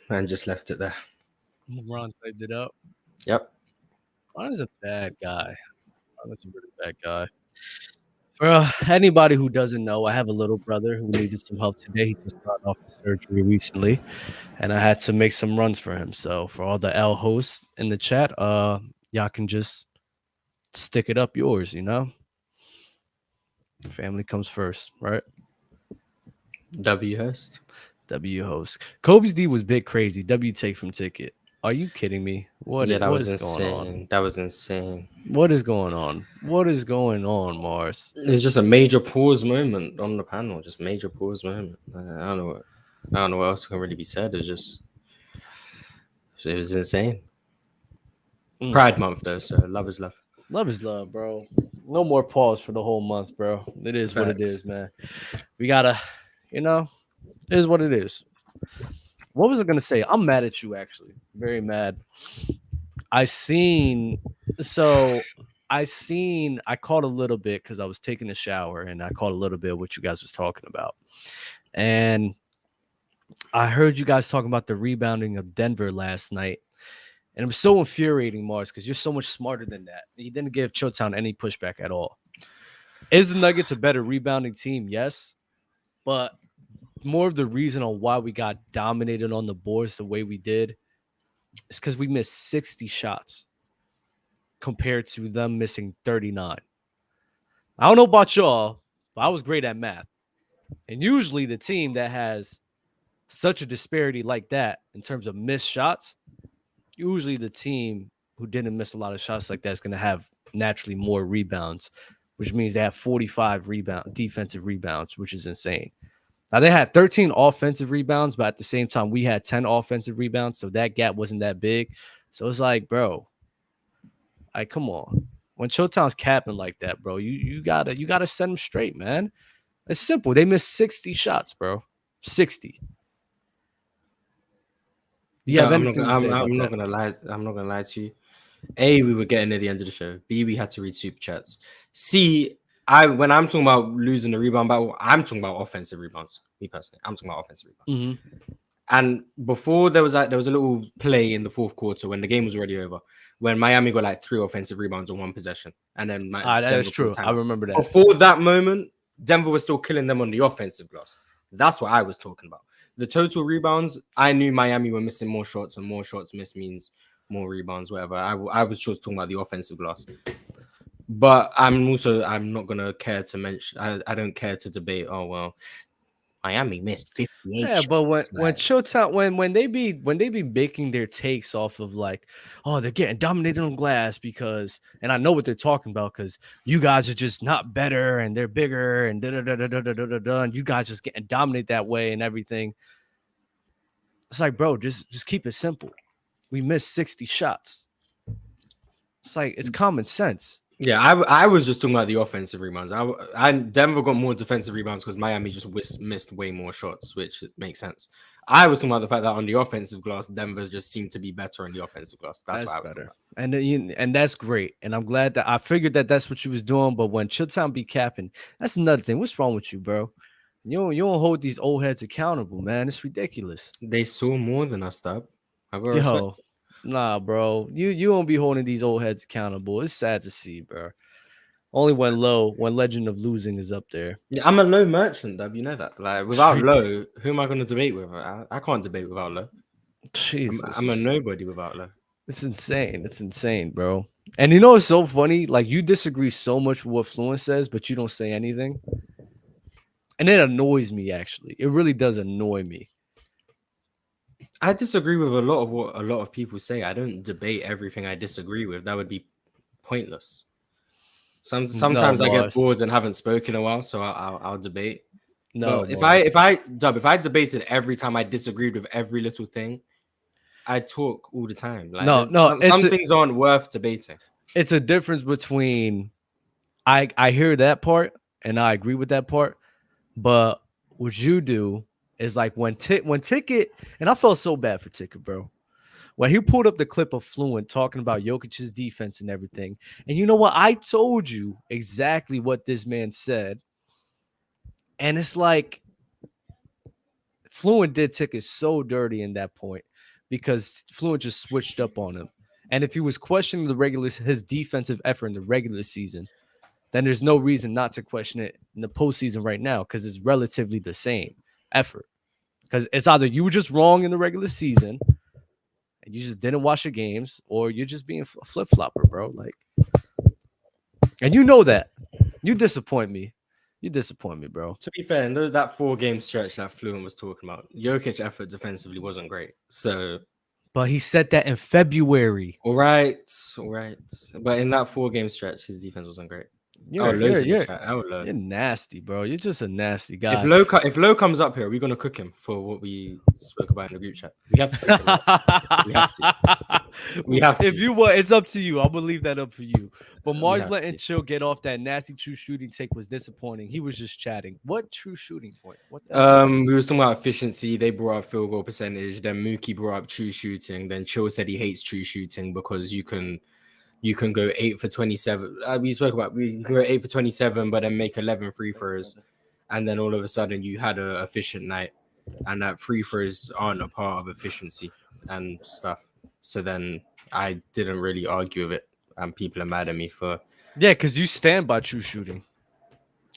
and just left it there. LeBron typed it up. Yep. Ron is a bad guy. Ron is a really bad guy. For anybody who doesn't know, I have a little brother who needed some help today. He just got off of surgery recently, and I had to make some runs for him. So for all the L hosts in the chat, y'all can just stick it up yours, Family comes first, right? W host. W host. Kobe's D was big crazy. W take from Ticket. Are you kidding me? What That what was is going on? insane. That was insane. What is going on? What is going on, Mars? It's just a major pause moment on the panel. Just major pause moment. I don't know what else can really be said. It was insane. Pride month though, so love is love. Love is love, bro. No more pause for the whole month, bro. It is what it is, man. We gotta, it is what it is. What was I gonna say? I'm mad at you, actually. Very mad. I caught a little bit because I was taking a shower and I caught a little bit of what you guys was talking about. And I heard you guys talking about the rebounding of Denver last night. And it was so infuriating, Mars, because you're so much smarter than that. You didn't give Chotown any pushback at all. Is the Nuggets a better rebounding team? Yes. But more of the reason on why we got dominated on the boards the way we did is because we missed 60 shots compared to them missing 39. I don't know about y'all, but I was great at math. And usually the team that has such a disparity like that in terms of missed shots, usually the team who didn't miss a lot of shots like that is going to have naturally more rebounds, which means they have 45 defensive rebounds, which is insane. Now, they had 13 offensive rebounds, but at the same time, we had 10 offensive rebounds, so that gap wasn't that big. So it's like, bro, come on. When Showtime's capping like that, bro, you gotta set them straight, man. It's simple. They missed 60 shots, bro. 60. Yeah, I'm not gonna lie. I'm not gonna lie to you. A, we were getting near the end of the show. B, we had to read super chats. C, when I'm talking about losing the rebound battle, I'm talking about offensive rebounds. Me personally, I'm talking about offensive rebounds. Mm-hmm. And before there was a little play in the fourth quarter when the game was already over, when Miami got like 3 offensive rebounds on one possession, and then that's true. I remember that. Before that moment, Denver was still killing them on the offensive glass. That's what I was talking about. The total rebounds, I knew Miami were missing more shots, and more shots missed means more rebounds, whatever. I was just talking about the offensive glass. But I'm not gonna care to mention. I don't care to debate. Oh well, Miami missed 58. Yeah, but when Showtime when they be making their takes off of like, oh, they're getting dominated on glass because, and I know what they're talking about because you guys are just not better and they're bigger and and you guys just getting dominated that way and everything. It's like, bro, just keep it simple. We missed 60 shots. It's like it's common sense. Yeah, I was just talking about the offensive rebounds. Denver got more defensive rebounds because Miami just missed way more shots, which makes sense. I was talking about the fact that on the offensive glass, Denver's just seemed to be better on the offensive glass. That's what I was better. And that's great. And I'm glad that I figured that that's what you was doing. But when Chitchat be capping, that's another thing. What's wrong with you, bro? You don't hold these old heads accountable, man. It's ridiculous. They saw more than us, Dub. I got respect. Nah, bro. You won't be holding these old heads accountable. It's sad to see, bro. Only when Legend of Losing is up there. Yeah, I'm a low merchant, Dub. You know that. Like without low, who am I going to debate with? I can't debate without low. Jesus. I'm a nobody without low. It's insane. It's insane, bro. And you know what's so funny? Like you disagree so much with what Fluent says, but you don't say anything. And it annoys me, actually. It really does annoy me. I disagree with a lot of what a lot of people say. I don't debate everything I disagree with. That would be pointless. Sometimes I get bored and haven't spoken in a while, so I'll debate. No, but if I debated every time I disagreed with every little thing, I talk all the time. Like some things aren't worth debating. It's a difference between I hear that part and I agree with that part, but what you do is like when Ticket, and I felt so bad for Ticket, bro. When he pulled up the clip of Fluent talking about Jokic's defense and everything. And you know what? I told you exactly what this man said. And it's like Fluent did ticket so dirty in that point because Fluent just switched up on him. And if he was questioning his defensive effort in the regular season, then there's no reason not to question it in the postseason right now because it's relatively the same effort. Because it's either you were just wrong in the regular season and you just didn't watch the games, or you're just being a flip-flopper, bro. Like, and you know that. You disappoint me. You disappoint me, bro. To be fair, in that 4-game stretch that Fluent was talking about, Jokic effort defensively wasn't great. So, but he said that in February. All right. But in that 4-game stretch, his defense wasn't great. You're nasty, bro. You're just a nasty guy. If Low comes up here, we're gonna cook him for what we spoke about in the group chat. We have to cook him. We have to. If you want, it's up to you. I'm gonna leave that up for you. But Mars letting Chill get off that nasty true shooting take was disappointing. He was just chatting. What true shooting point? What? We was talking about efficiency. They brought up field goal percentage. Then Mookie brought up true shooting. Then Chill said he hates true shooting because you can go 8 for 27. We spoke about we can go 8 for 27, but then make 11 free throws, and then all of a sudden you had an efficient night, and that free throws aren't a part of efficiency and stuff. So then I didn't really argue with it, and people are mad at me for because you stand by true shooting.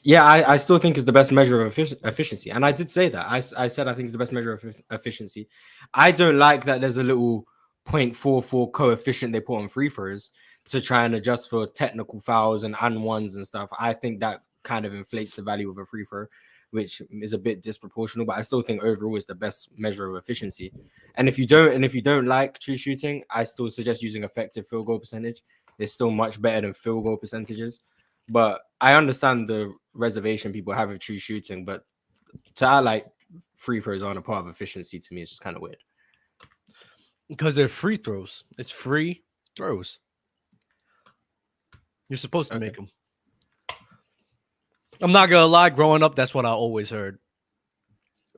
Yeah, I still think it's the best measure of efficiency, and I did say that. I said I think it's the best measure of efficiency. I don't like that there's a little 0.44 coefficient they put on free throws to try and adjust for technical fouls and ones and stuff. I think that kind of inflates the value of a free throw, which is a bit disproportional, but I still think overall is the best measure of efficiency. And if you don't like true shooting, I still suggest using effective field goal percentage. It's still much better than field goal percentages. But I understand the reservation people have with true shooting, but to act like free throws aren't a part of efficiency, to me, it's just kind of weird. Because they're free throws. It's free throws. You're supposed to make them. I'm not gonna lie. Growing up, that's what I always heard.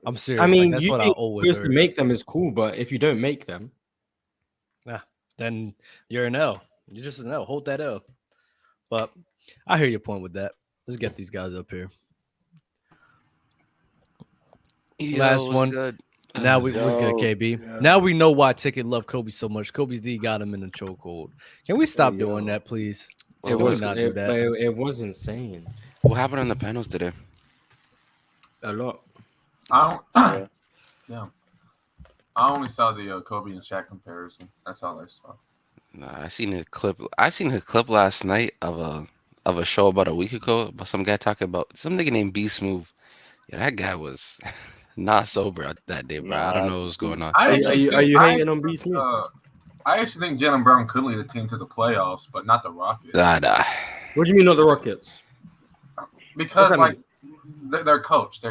I'm serious. I mean, that's what I always heard. To make them is cool, but if you don't make them, then you're an L. You're just an L. Hold that L. But I hear your point with that. Let's get these guys up here. Last one. Good. Now was good, KB. Yeah. Now we know why Ticket loved Kobe so much. Kobe's D got him in the chokehold. Can we stop doing that, please? It was insane. What happened on the panels today? A lot. I only saw the Kobe and Shaq comparison. That's all I saw. Nah, I seen his clip last night of a show about a week ago about some guy talking about some nigga named B Smooth. Yeah, that guy was not sober that day, bro. I don't know what's going on. Are you hating on B Smooth? I actually think Jalen Brown could lead the team to the playoffs, but not the Rockets. Nah. What do you mean not the Rockets? Because their coach.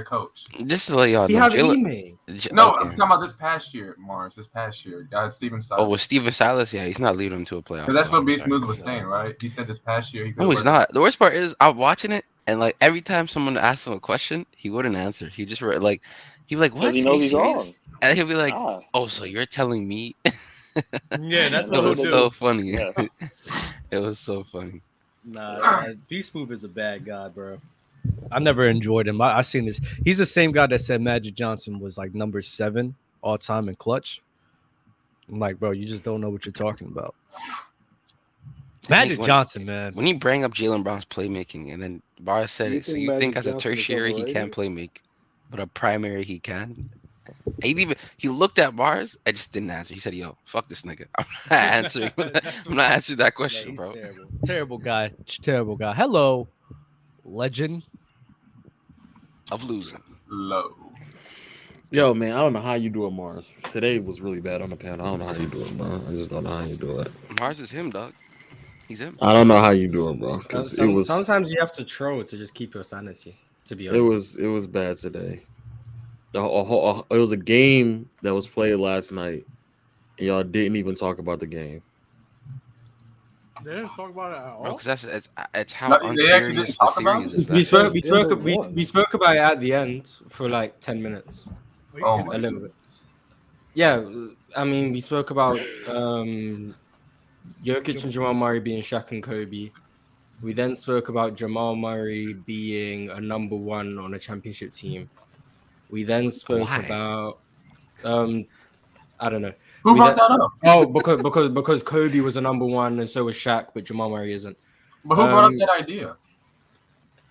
Just to let y'all know, I'm talking about this past year, Mars. This past year, Steven Silas. Oh, with Steven Silas, yeah, he's not leading them to a playoff. Because that's what B Smooth was saying, right? He said this past year. No, he's not. The worst part is I'm watching it, and like every time someone asked him a question, he wouldn't answer. He just he'd be like, "What?" He knows he's wrong. And he'll be like, "Oh, so you're telling me?" Yeah, that's what it was so funny. Yeah. It was so funny. Nah, B Smooth is a bad guy, bro. I never enjoyed him. I seen this. He's the same guy that said Magic Johnson was like number 7 all time in clutch. I'm like, bro, you just don't know what you're talking about. Magic Johnson, man. When you bring up Jalen Brown's playmaking, and then Barr said it, so you think as a tertiary he can't play make, but a primary he can. He looked at Bars. I just didn't answer. He said, "Yo, fuck this nigga. I'm not answering. I'm not answering that question, bro." Terrible guy. Hello, legend of losing. Low. Yo, man, I don't know how you do it, Mars. Today was really bad on the panel. I don't know how you do it, bro. I just don't know how you do it. Mars is him, dog. He's him. I don't know how you do it, bro. Sometimes you have to troll to just keep your sanity. To be honest, it was bad today. It was a game that was played last night, and y'all didn't even talk about the game. They didn't talk about it at all. Bro, because it's how unserious the series is. We spoke about it at the end for like 10 minutes. A little bit. Yeah, I mean, we spoke about Jokic and Jamal Murray being Shaq and Kobe. We then spoke about Jamal Murray being a number 1 on a championship team. We then spoke about I don't know. Who brought that up? Oh, because Kobe was a number one and so was Shaq, but Jamal Murray isn't. But who brought up that idea?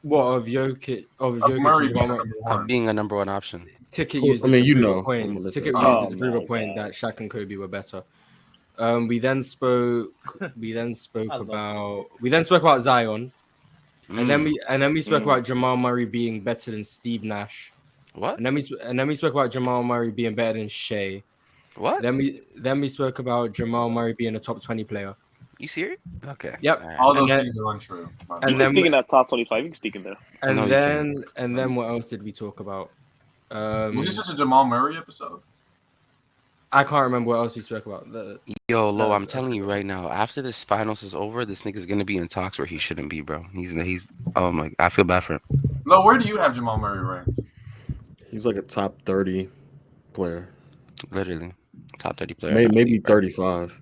What of Jokic? Of Murray and Jamal Murray being a number one option. Ticket used it to prove a point. Ticket used it to prove a point that Shaq and Kobe were better. We then spoke about Zion, and then we spoke about Jamal Murray being better than Steve Nash. What? And then we spoke about Jamal Murray being better than Shea. What? Then we spoke about Jamal Murray being a top 20 player. You serious? Okay. Yep. Right. All those things are untrue. You can stick in that top 25. You can stick in there. And then what else did we talk about? Was this just a Jamal Murray episode? I can't remember what else we spoke about. Yo, Lo, I'm telling you right now, after this finals is over, this nigga's gonna be in talks where he shouldn't be, bro. He's oh my, I feel bad for him. Lo, where do you have Jamal Murray ranked? He's like a top 30 player. Literally, top 30 player. Maybe 35.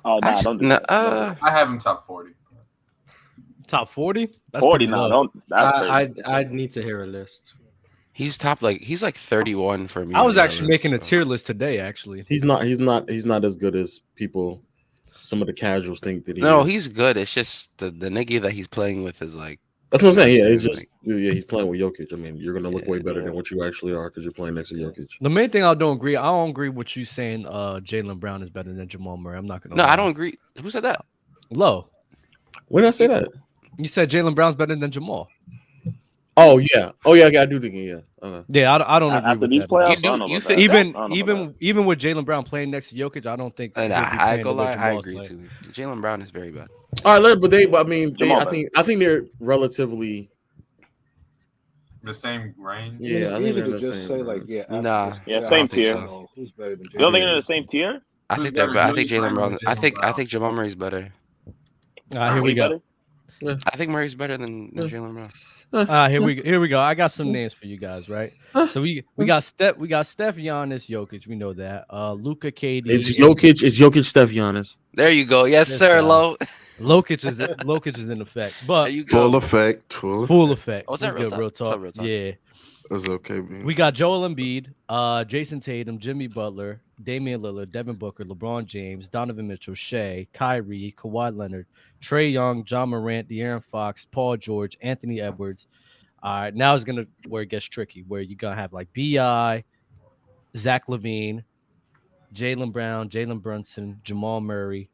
Oh no, don't do that. I have him top 40. Top 40? That's 40 now. Don't. That's crazy. I'd need to hear a list. He's like 31 for me. I was actually making a tier list today. Actually, he's not as good as people. Some of the casuals think that he. No, is. he's good. It's just the nigga that he's playing with is like. That's what I'm saying. Yeah, it's just he's playing with Jokic. I mean, you're gonna look way better than what you actually are because you're playing next to Jokic. The main thing I don't agree with you saying Jaylen Brown is better than Jamal Murray. I'm not gonna. No, I don't agree. Who said that? Low. When did I say that? You said Jaylen Brown's better than Jamal. Oh yeah. I do think yeah. Yeah, I don't agree after with these that. playoffs. You think even with Jaylen Brown playing next to Jokic, I don't think. I agree too. Jaylen Brown is very bad. All right, but I think they're relatively the same range. Yeah, I think they're the just same. say same tier. So. Who's better than You don't think they're in the same tier? I think Jaylen Brown. I think Jamal Murray's better. Here we go. Yeah. I think Murray's better than Jaylen Brown. Here we go. I got some names for you guys, right? So we got Steph, Giannis, Jokic. We know that. Luka, KD. It's Jokic, Steph, Giannis. There you go. Yes, sir. Lo. Lokic is in effect, but full effect. Full effect. What's that real talk? Yeah. That's okay, man. We got Joel Embiid, Jason Tatum, Jimmy Butler, Damian Lillard, Devin Booker, LeBron James, Donovan Mitchell, Shea, Kyrie, Kawhi Leonard, Trae Young, John Morant, De'Aaron Fox, Paul George, Anthony Edwards. All right, now it's where it gets tricky, where you're gonna have like B.I., Zach LaVine, Jaylen Brown, Jalen Brunson, Jamal Murray,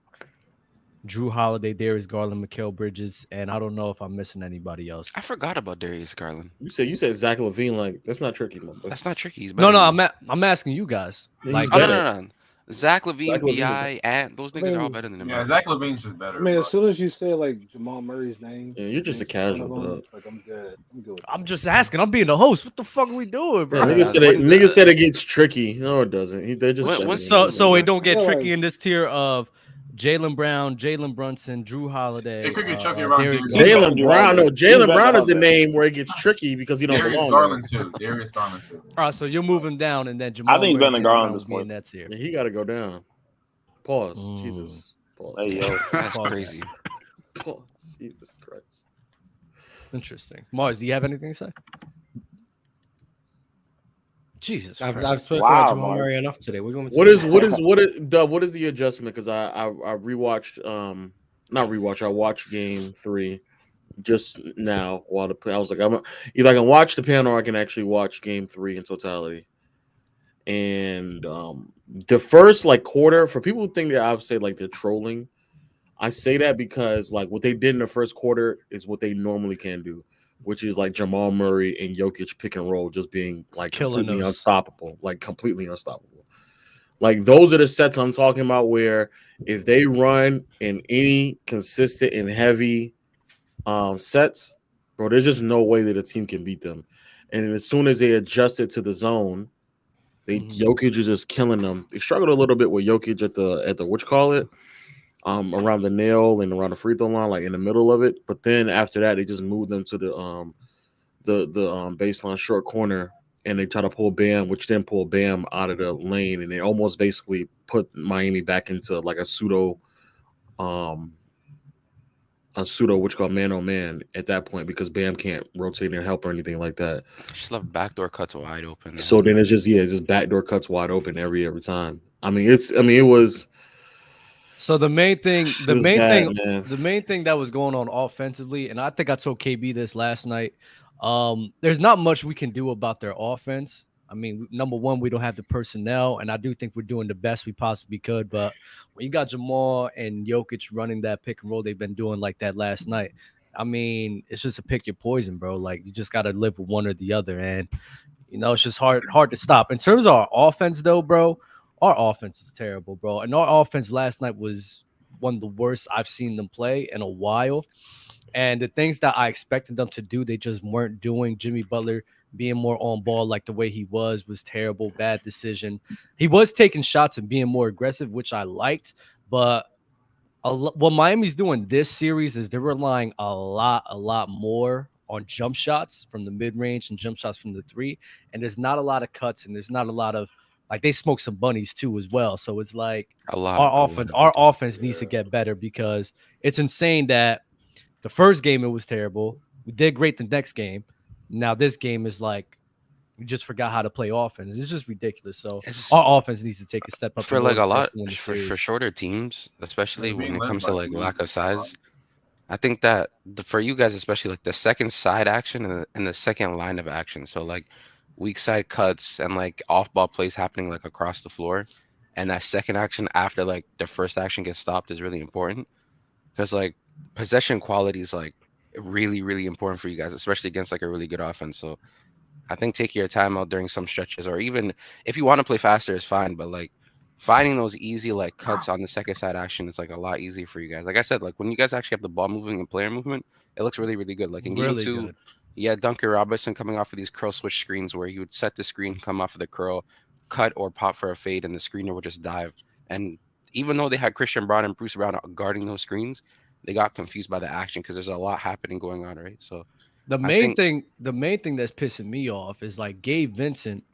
Drew Holiday, Darius Garland, Mikal Bridges, and I don't know if I'm missing anybody else. I forgot about Darius Garland. You said Zach LaVine, like that's not tricky, man. That's not tricky. He's no. I'm asking you guys. Like, no. Zach LaVine, B.I., and those niggas are all better than him. Yeah, Zach LaVine's just better. I mean, as soon as you say like Jamal Murray's name, yeah, you're just a casual. Like I'm good. I'm just asking. I'm being the host. What the fuck are we doing, bro? Yeah, niggas said it gets tricky. No, it doesn't. They're just so it don't get tricky in this tier of Jaylen Brown, Jalen Brunson, Drew Holiday. It could get tricky around Jaylen Brown. No, Jaylen Brown is the name where it gets tricky because he don't belong. Darius Garland too. All right, so you're moving down, and then Jamal. I think he's better than Garland this point. That's here. Yeah, he got to go down. Pause. Jesus. Pause. Hey, yo, that's crazy. Pause. Jesus Christ. Interesting. Mars, do you have anything to say? Jesus, I've spoken about Jamal Murray enough today. What is the adjustment? Because I rewatched not rewatch. I watched Game 3 just now while I was like, either I can watch the panel or I can actually watch Game 3 in totality. And the first like quarter, for people who think that I would say like they're trolling, I say that because like what they did in the first quarter is what they normally can do, which is like Jamal Murray and Jokic pick and roll just being like completely unstoppable. Like those are the sets I'm talking about where if they run in any consistent and heavy sets, bro, there's just no way that a team can beat them. And as soon as they adjust it to the zone, Jokic is just killing them. They struggled a little bit with Jokic at the around the nail and around the free throw line, like in the middle of it. But then after that, they just moved them to the baseline short corner, and they try to pull Bam, which then pulled Bam out of the lane, and they almost basically put Miami back into like a pseudo pseudo, which called man on man at that point because Bam can't rotate and help or anything like that. Just love backdoor cuts wide open. So then it's just backdoor cuts wide open every time. I mean, it was. So the main thing that was going on offensively, and I think I told KB this last night. There's not much we can do about their offense. I mean, number one, we don't have the personnel, and I do think we're doing the best we possibly could. But when you got Jamal and Jokic running that pick and roll they've been doing like that last night, I mean, it's just a pick your poison, bro. Like, you just got to live with one or the other. And, it's just hard to stop. In terms of our offense, though, bro, our offense is terrible, bro. And our offense last night was one of the worst I've seen them play in a while. And the things that I expected them to do, they just weren't doing. Jimmy Butler being more on ball like the way he was terrible, bad decision. He was taking shots and being more aggressive, which I liked. But what Miami's doing this series is they're relying a lot more on jump shots from the mid-range and jump shots from the three. And there's not a lot of cuts and there's not a lot of, like, they smoke some bunnies too as well. So it's like our offense needs to get better because it's insane that the first game it was terrible. We did great the next game. Now this game is like we just forgot how to play offense. It's just ridiculous. So our offense needs to take a step up for like a lot for shorter teams, especially when it comes to like lack of size. I think that for you guys, especially like the second side action and the second line of action. So like weak side cuts and like off ball plays happening like across the floor, and that second action after like the first action gets stopped is really important because like possession quality is like really, really important for you guys, especially against like a really good offense. So I think take your time out during some stretches, or even if you want to play faster, it's fine. But like finding those easy like cuts on the second side action is like a lot easier for you guys. Like I said, like when you guys actually have the ball moving and player movement, it looks really, really good. Like in game two, yeah, Duncan Robinson coming off of these curl switch screens where he would set the screen, come off of the curl, cut or pop for a fade, and the screener would just dive. And even though they had Christian Brown and Bruce Brown guarding those screens, they got confused by the action because there's a lot happening going on, right? So the main thing that's pissing me off is like Gabe Vincent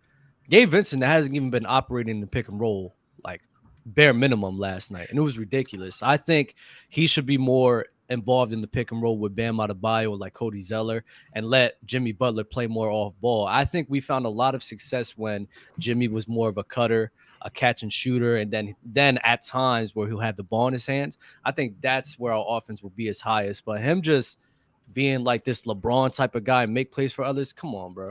hasn't even been operating the pick and roll like bare minimum last night, and it was ridiculous. I think he should be more involved in the pick and roll with Bam Adebayo, like Cody Zeller, and let Jimmy Butler play more off ball. I think we found a lot of success when Jimmy was more of a cutter, a catch and shooter, and then at times where he'll have the ball in his hands. I think that's where our offense will be his highest. But him just being like this LeBron type of guy and make plays for others, come on, bro.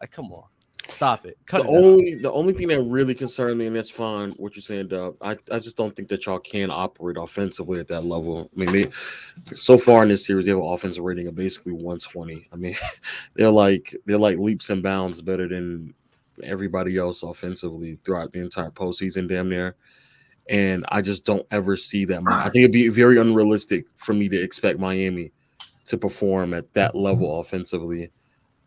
Like, come on. Stop it. The only thing that really concerned me, and that's fine what you're saying, Dub, I just don't think that y'all can operate offensively at that level. I mean, so far in this series, they have an offensive rating of basically 120. I mean, they're like leaps and bounds better than everybody else offensively throughout the entire postseason, damn near. And I just don't ever see that. I think it'd be very unrealistic for me to expect Miami to perform at that level offensively.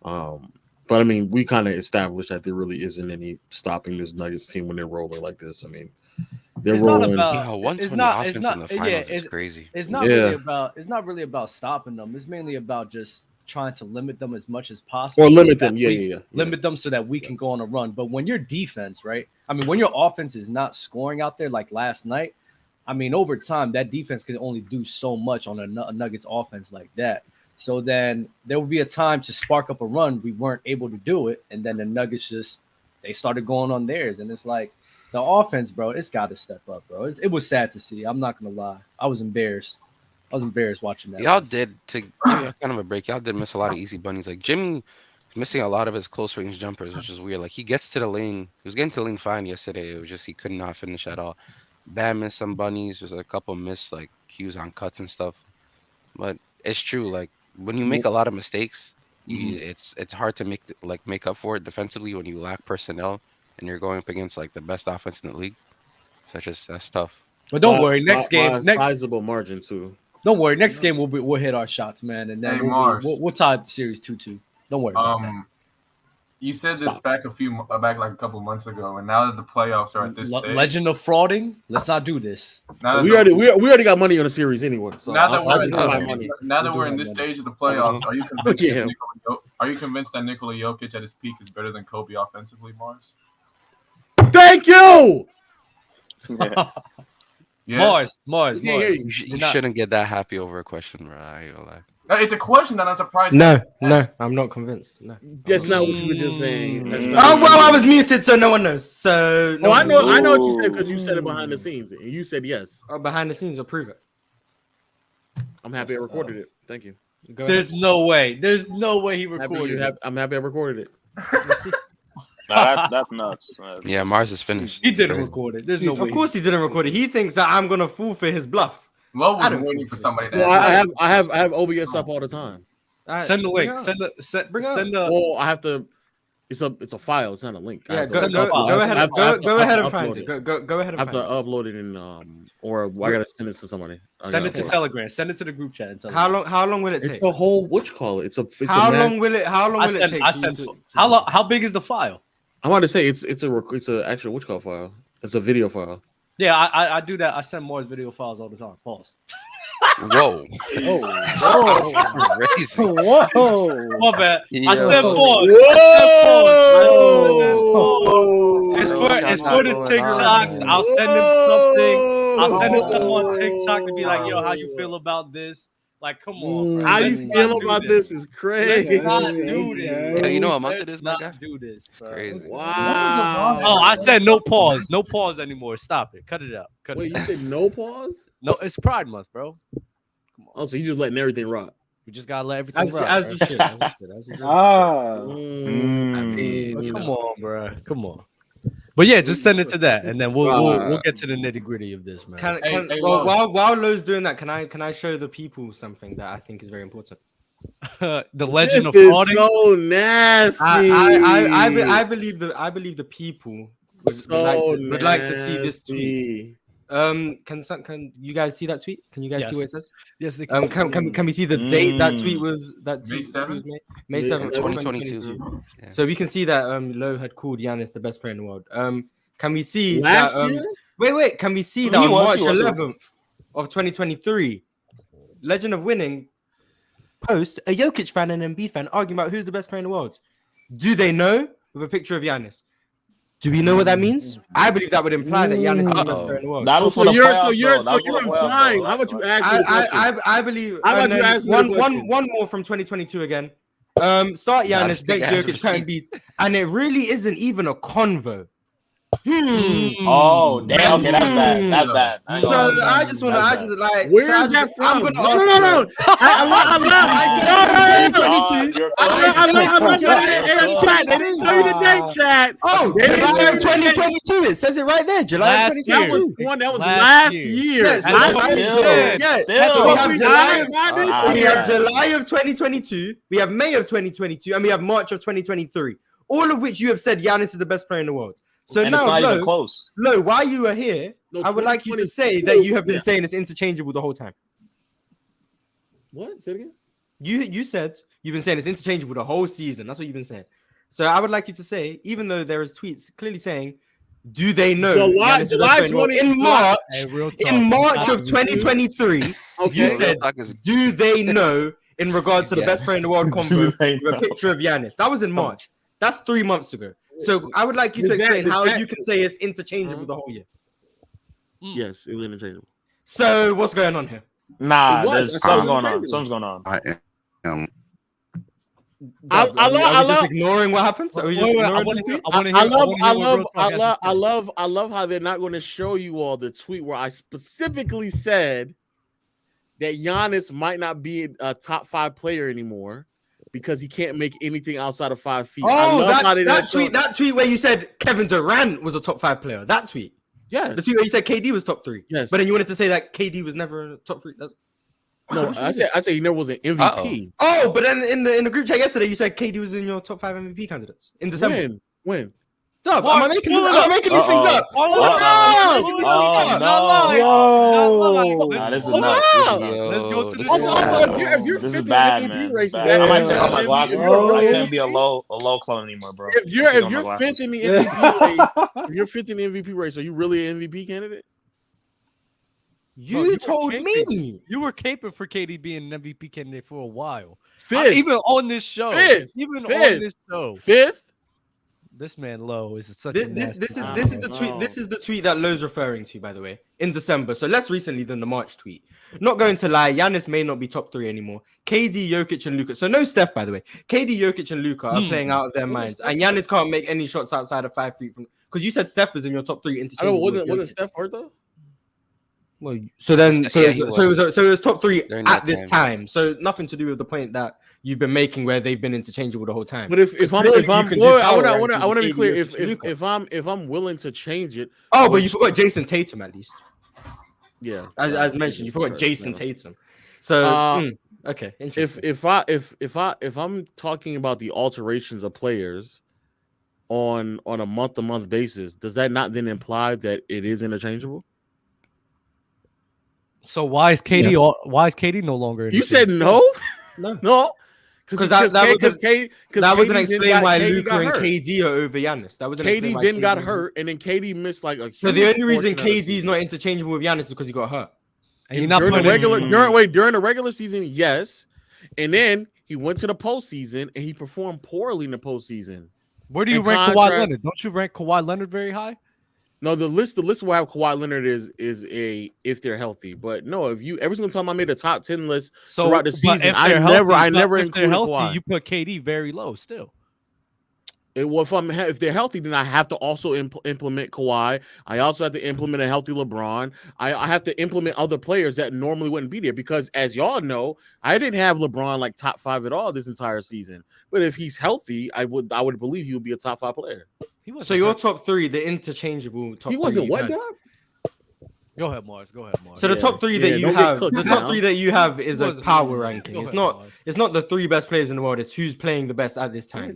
But I mean, we kind of established that there really isn't any stopping this Nuggets team when they're rolling like this. I mean, they're rolling. 120 offense in the finals is crazy. It's not really about stopping them. It's mainly about just trying to limit them as much as possible. Or limit them, limit them so that we can go on a run. But when your defense, right? I mean, when your offense is not scoring out there like last night, I mean, over time, that defense can only do so much on a Nuggets offense like that. So then there would be a time to spark up a run. We weren't able to do it. And then the Nuggets they started going on theirs. And it's like the offense, bro, it's got to step up, bro. It was sad to see. I'm not going to lie. I was embarrassed. Watching that. Y'all did, to give you kind of a break, y'all did miss a lot of easy bunnies. Like Jimmy missing a lot of his close range jumpers, which is weird. Like he gets to the lane. He was getting to the lane fine yesterday. It was just he could not finish at all. Bam missed some bunnies. There's a couple missed like cues on cuts and stuff. But it's true. Like when you make a lot of mistakes, it's hard to make up for it defensively when you lack personnel and you're going up against like the best offense in the league. So that's tough. But don't worry, next game, sizable margin too. Don't worry, next game we'll hit our shots, man, and then we'll tie the series 2-2. Don't worry about that. You said this back like a couple months ago, and now that the playoffs are at this stage, legend of frauding. Let's not do this. We already got money on the series anyway. So now that we're in this stage of the playoffs, are you convinced that Nikola Jokic at his peak is better than Kobe offensively, Mars? Thank you. Yes. Mars. You shouldn't get that happy over a question, bro. I ain't gonna lie. No, it's a question that I'm surprised. No, I'm not convinced. No, that's not what you were just saying. I was muted, so no one knows. So no I know what you said because you said it behind the scenes, and you said yes. Behind the scenes, approve it. I'm happy I recorded it. Thank you. There's no way he recorded it. I'm happy I recorded it. That's nuts. Yeah, Mars is finished. He didn't record it. There's no way. Of course he didn't record it. He thinks that I'm gonna fall for his bluff. Mo was waiting for somebody to. Well, I have OBS up all the time. Send the link. Send the. Well, I have to. It's a file. It's not a link. Yeah, go ahead and find it. Go ahead and I have to upload it in or I gotta send it to somebody. Send it to Telegram. Send it to the group chat. And how long will it take? It's a whole How long will it take? How big is the file? I want to say it's a actual file. It's a video file. Yeah, I do that. I send Moore's video files all the time. Pause. Whoa. Crazy. Whoa. My bad. I said pause. Whoa. It's for the TikToks. I'll send him something. I'll send him something on TikTok to be like, yo, how you feel about this? Like, come on, bro. How you feel about this is crazy. Let's not do this. Yeah, you know a month of this, my guy? Do this, bro. Crazy. Wow. Oh, I said no pause. No pause anymore. Stop it. Cut it out. Wait, you said no pause? No, it's Pride Month, bro. Come on. Oh, so you just letting everything rock? We just gotta let everything rock. As you should. Ah. I mean, come on, bro. Come on. But yeah, just send it to that, and then we'll get to the nitty gritty of this, man. While Lowe's doing that, can I show the people something that I think is very important? The legend of frauding. So nasty. I believe the people would like to see this tweet. Can you guys see that tweet? Can you guys see what it says? Yes. Can we see the date that tweet was? May 7th, 2022. Yeah. So we can see that Lowe had called Giannis the best player in the world. Can we see last that? Year? Wait. Can we see that on March 11th of 2023, Legend of Winning post a Jokic fan and Embiid fan arguing about who's the best player in the world? Do they know with a picture of Giannis? Do we know what that means? I believe that would imply that Giannis is the best player in the world. That was for the playoffs. You're implying. How about you ask me? I believe. How about you ask me one more from 2022 again. Start Giannis, bench Jokic, Embiid, and it really isn't even a convo. Oh damn! Okay, that's bad. So I just like. Where's that from? No. Chat. They didn't tell you the date, chat. Oh, July of 2022. It says it right there. July of 2022. That was last year. We have July of 2022. We have May of 2022, and we have March of 2023. All of which you have said Giannis is the best player in the world. So and now, it's not even close. Lo, while you are here, I would like you to say that you have been saying it's interchangeable the whole time. What? Say it again. You said you've been saying it's interchangeable the whole season. That's what you've been saying. So I would like you to say, even though there is tweets clearly saying, do they know? July 20 in March of 2023, you said, do they know in regards to the best player in the world combo with a picture of Giannis? That was in March. That's 3 months ago. So I would like you to explain how you can say it's interchangeable the whole year. Yes, it was interchangeable. So what's going on here? Nah, there's something going on. Something's going on. I am. I love ignoring what happens. I love how they're not going to show you all the tweet where I specifically said that Giannis might not be a top 5 player anymore because he can't make anything outside of 5 feet. Oh, that tweet where you said Kevin Durant was a top 5 player. That tweet. Yeah. The tweet where you said KD was top 3. Yes. But then you wanted to say that KD was never top 3. No, I said he never was an MVP. Oh, but then in the group chat yesterday, you said KD was in your top 5 MVP candidates in December. When? Stop. Am I making these things up? No, this is nuts. Let's go to this. This is bad, man. I might take off my glasses. I can't be a low clone anymore, bro. If you're fifth in the MVP race, are you really an MVP candidate? You told me you were caping for KD being an MVP candidate for a while. Fifth, even on this show. Fifth. On this show. Fifth. This man low is such This is the tweet. This is the tweet that Lowe's referring to, by the way, in December. So less recently than the March tweet. Not going to lie, Giannis may not be top 3 anymore. KD, Jokic, and Luka. So no Steph, by the way. KD, Jokic, and Luka are playing out of their minds, and Giannis can't make any shots outside of 5 feet from. Because you said Steph was in your top 3 interchangeable. Wasn't Steph hurt though? Well, so it was top 3 at this time. So nothing to do with the point that you've been making where they've been interchangeable the whole time. But if I'm I want to be clear. If I'm willing to change it. Oh, but you forgot Jason Tatum at least. Yeah, as mentioned, you forgot Jason Tatum. So okay, interesting. If I'm talking about the alterations of players on a month-to-month basis, does that not then imply that it is interchangeable? So why is KD? Yeah. Why is KD no longer? You said no, no, because that wouldn't explain why Luka and KD are over Giannis. That wouldn't KD then got hurt, and then KD missed like a. So the only reason KD's not interchangeable with Giannis is because he got hurt. And you're not during the regular season, yes, and then he went to the postseason and he performed poorly in the postseason. Where do you rank Kawhi Leonard? Don't you rank Kawhi Leonard very high? No, the list will have Kawhi Leonard is a if they're healthy. But no, if you every single time I made a top 10 list throughout the season, I never included Kawhi. You put KD very low still. If they're healthy, then I have to also implement Kawhi. I also have to implement a healthy LeBron. I have to implement other players that normally wouldn't be there because, as y'all know, I didn't have LeBron like top 5 at all this entire season. But if he's healthy, I would believe he would be a top 5 player. So your top 3, the interchangeable top 3. He wasn't what, dog? Go ahead, Mars. So the top 3 that you have, the top 3 that you have is a power ranking. It's not the 3 best players in the world. It's who's playing the best at this time.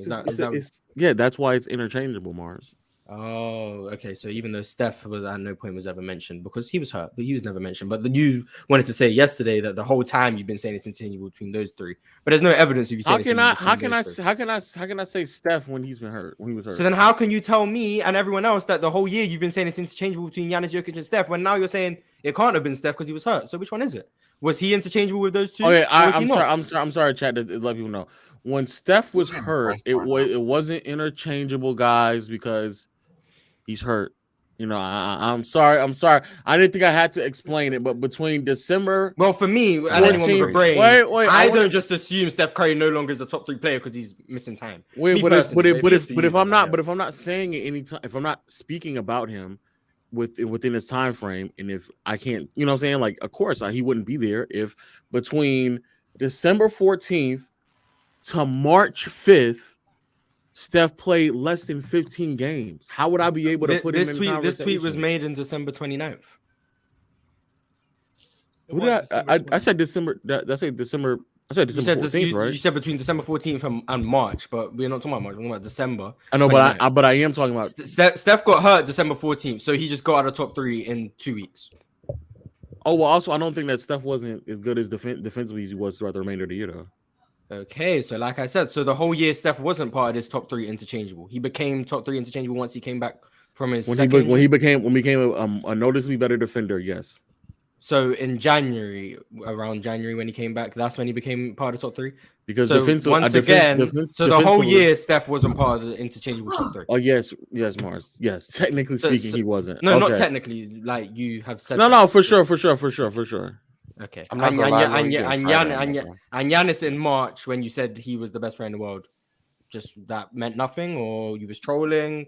Yeah, that's why it's interchangeable, Mars. Oh, okay. So even though Steph was at no point was ever mentioned because he was hurt, but he was never mentioned. But you wanted to say yesterday that the whole time you've been saying it's interchangeable between those 3. But there's no evidence of you saying. How can I say Steph when he's been hurt? When he was hurt. So then how can you tell me and everyone else that the whole year you've been saying it's interchangeable between Giannis, Jokic, and Steph when now you're saying it can't have been Steph because he was hurt? So which one is it? Was he interchangeable with those 2? Okay, I'm sorry, Chad, to let people know. When Steph was hurt, it wasn't interchangeable, guys, because he's hurt. You know, I'm sorry. I didn't think I had to explain it, but between December, well, for me, and anyone with a brain, I don't just assume Steph Curry no longer is a top 3 player because he's missing time. If I'm not saying it anytime, if I'm not speaking about him within his time frame, and if I can't, you know what I'm saying? Like, of course, he wouldn't be there if between December 14th to March 5th. Steph played less than 15 games. How would I be able to put him in the conversation? This tweet was made in December 29th. I said December. I said December 14th, right? You said between December 14th and March, but we're not talking about March. We're talking about December. I know, but I am talking about Steph got hurt December 14th, so he just got out of top 3 in 2 weeks. Oh well, also I don't think that Steph wasn't as good as defensively as he was throughout the remainder of the year, though. Okay, so like I said, so the whole year Steph wasn't part of this top 3 interchangeable. He became top 3 interchangeable once he came back from his when he became a noticeably better defender. Yes. So in around January when he came back, that's when he became part of the top 3. Because so the whole year Steph wasn't part of the interchangeable top 3. Oh yes, Mars. Yes, technically speaking, he wasn't. No, not technically. Like you have said. No, for sure. Okay. And Giannis in March when you said he was the best player in the world, just that meant nothing, or you was trolling,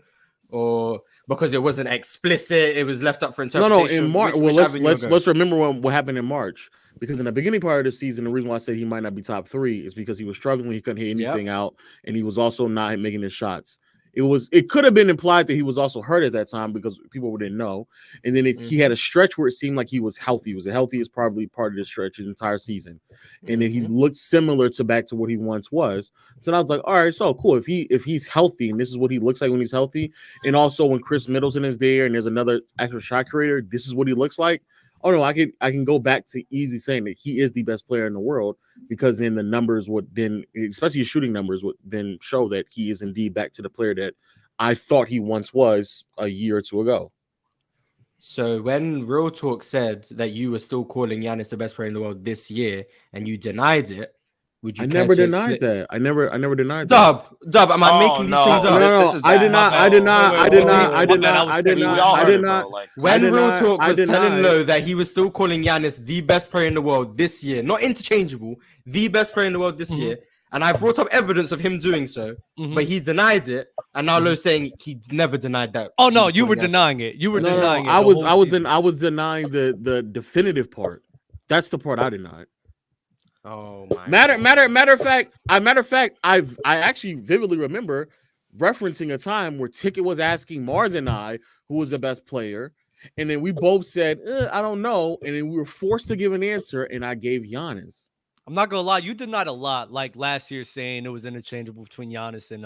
or because it wasn't explicit, it was left up for interpretation. No, in March. Well, let's remember what happened in March. Because in the beginning part of the season, the reason why I said he might not be top 3 is because he was struggling, he couldn't hit anything out, and he was also not making his shots. It could have been implied that he was also hurt at that time because people didn't know. And then he had a stretch where it seemed like he was healthy. He was the healthiest probably part of the stretch his entire season. And then he looked similar back to what he once was. So I was like, all right, so cool. If he's healthy and this is what he looks like when he's healthy, and also when Chris Middleton is there and there's another actual shot creator, this is what he looks like. Oh no, I can go back to easy saying that he is the best player in the world because then the numbers would then, especially his shooting numbers, would then show that he is indeed back to the player that I thought he once was a year or 2 ago. So when Real Talk said that you were still calling Giannis the best player in the world this year and you denied it, Would you? I never denied that. I never denied that. Dub. Am I making these things up? No. I did not. When Real Talk was telling Low that he was still calling Giannis the best player in the world this year, not interchangeable, the best player in the world this year, and I brought up evidence of him doing so, but he denied it, and now Low's saying he never denied that. Oh no, you were denying it. You were denying it. I was denying the definitive part. That's the part I denied. Oh my. Matter of fact, I actually vividly remember referencing a time where Ticket was asking Mars and I who was the best player, and then we both said I don't know, and then we were forced to give an answer, and I gave Giannis. I'm not gonna lie, you denied a lot. Like last year, saying it was interchangeable between Giannis and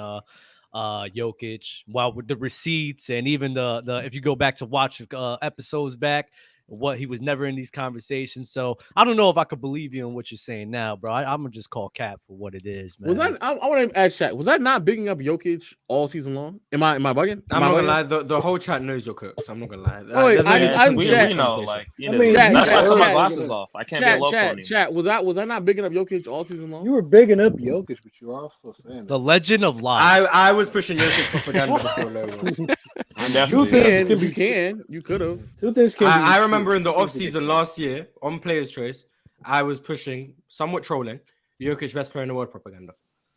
Jokic. While with the receipts and even the if you go back to watch episodes back. What he was never in these conversations, so I don't know if I could believe you in what you're saying now, bro. I'm gonna just call Cap for what it is, man. Was that? I want to ask Shaq. Was that not bigging up Jokic all season long? Am I bugging? I'm not gonna lie. The whole chat knows you're cooked. So I'm not gonna lie. We know, like that's why I took my glasses off. I can't be local anymore. Chat. Was I not bigging up Jokic all season long? You were bigging up Jokic, but you were also saying the legend of lies. I was pushing Jokic propaganda before Low was. You could have. I remember in the off-season last year on Players' Choice, I was pushing, somewhat trolling, Jokic best player in the world propaganda.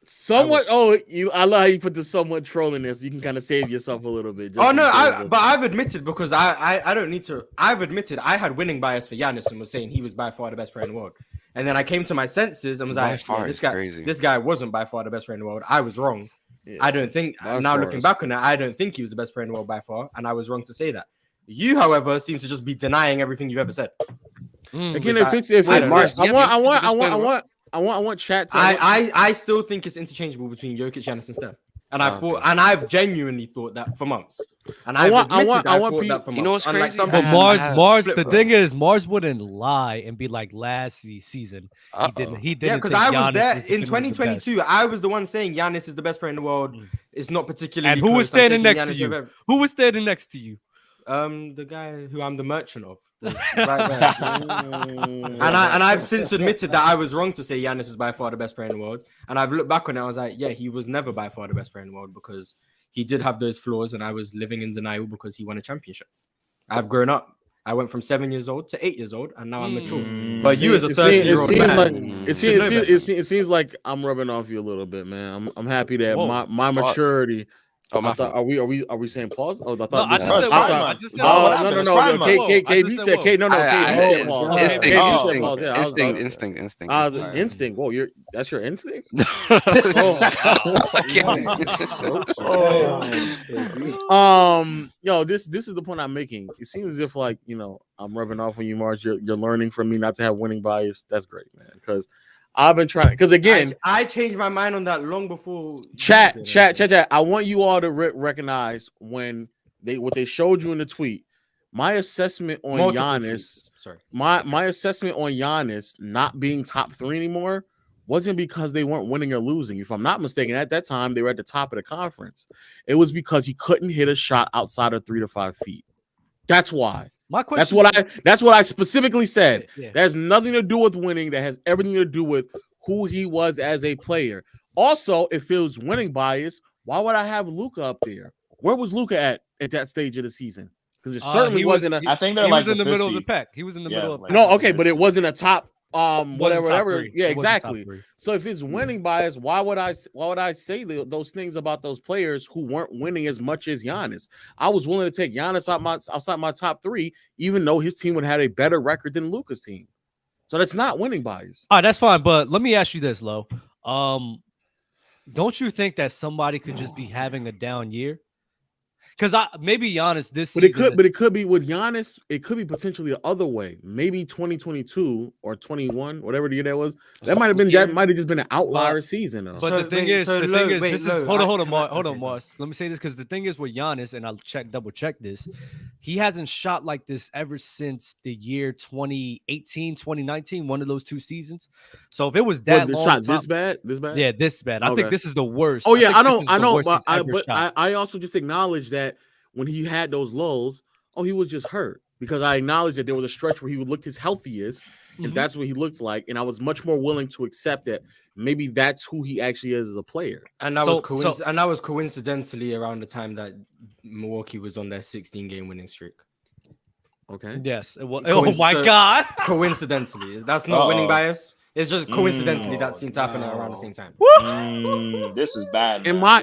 Somewhat. I love how you put the somewhat trolling this. So you can kind of save yourself a little bit. But I've admitted because I don't need to. I've admitted I had winning bias for Giannis and was saying he was by far the best player in the world. And then I came to my senses and was this guy wasn't by far the best player in the world. I was wrong. Yeah. I don't think now looking back on it, I don't think he was the best player in the world by far, and I was wrong to say that. You, however, seem to just be denying everything you've ever said. Again, I want chat. I still think it's interchangeable between Jokic, Giannis, and Steph. And I've genuinely thought that for months. And I want people. That for months. You know what's crazy? But Mars. The thing is, Mars wouldn't lie and be like last season. He didn't. Yeah, because I was there in 2022. I was the one saying Giannis is the best player in the world. It's not particularly. And who was standing next to you? Who was standing next to you? The guy who I'm the merchant of. Right there. and I've since admitted that I was wrong to say Giannis is by far the best player in the world. And I've looked back on it, I was like, yeah, he was never by far the best player in the world because he did have those flaws and I was living in denial because he won a championship. I've grown up. I went from 7 years old to 8 years old and now I'm mature. But you as a 30-year-old man, it seems like I'm rubbing off you a little bit, man. I'm happy that my maturity. Are we saying pause? Oh, I thought KB said pause. Instinct. Instinct. Whoa, that's your instinct? This is the point I'm making. It seems as if like, I'm rubbing off on you, Mars. You're learning from me not to have winning bias. That's great, man. Because I've been trying. Because again, I changed my mind on that long before. Chat. I want you all to recognize what they showed you in the tweet. My assessment on Giannis. My assessment on Giannis not being top 3 anymore wasn't because they weren't winning or losing. If I'm not mistaken, at that time they were at the top of the conference. It was because he couldn't hit a shot outside of 3 to 5 feet. That's why. My question that's what I specifically said. Yeah. That has nothing to do with winning. That has everything to do with who he was as a player. Also, if it was winning bias, why would I have Luka up there? Where was Luka at that stage of the season? Because it certainly wasn't. I think they're was in the middle of the pack. He was in the middle of the pack. No, okay, but it wasn't a top. Whatever. Yeah, exactly. So if it's winning bias, why would I say those things about those players who weren't winning as much as Giannis? I was willing to take Giannis outside my top 3, even though his team would have had a better record than Luka's team. So that's not winning bias. All right, that's fine. But let me ask you this, Lo. Don't you think that somebody could just be having a down year? Because maybe Giannis this season. But it could be with Giannis. It could be potentially the other way. Maybe 2022 or 21, whatever the year that was. That might have just been an outlier season. Though. But the thing is, hold on, Mars. Let me say this because the thing is with Giannis, and I'll double check this. He hasn't shot like this ever since the year 2018, 2019, one of those 2 seasons. So if it was that long, shot this bad, yeah, this bad. I think this is the worst. Oh yeah, I know, but I also just acknowledge that when he had those lulls, he was just hurt because I acknowledged that there was a stretch where he looked his healthiest, and that's what he looked like. And I was much more willing to accept that maybe that's who he actually is as a player. And that was coincidentally around the time that Milwaukee was on their 16-game winning streak. Okay. Yes. Oh my God. Coincidentally, that's not winning bias. It's just coincidentally that seemed to happen around the same time. This is bad. Am I?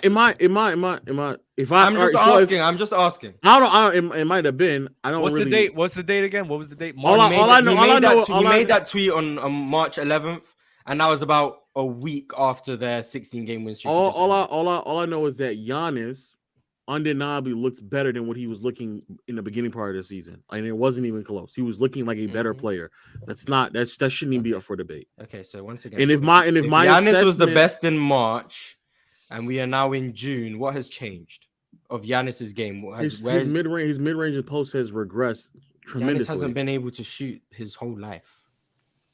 If I'm just asking. I don't. It might have been. I don't. What's really... the date? What's the date again? What was the date? He made that tweet on March 11th, and that was about a week after their 16-game win streak. All I know is that Giannis undeniably looks better than what he was looking in the beginning part of the season. And it wasn't even close. He was looking like a better player. That shouldn't even be up for debate. Okay, so once again, if Giannis was the best in March and we are now in June, what has changed of Giannis's game? His mid-range and post has regressed tremendously. Giannis hasn't been able to shoot his whole life.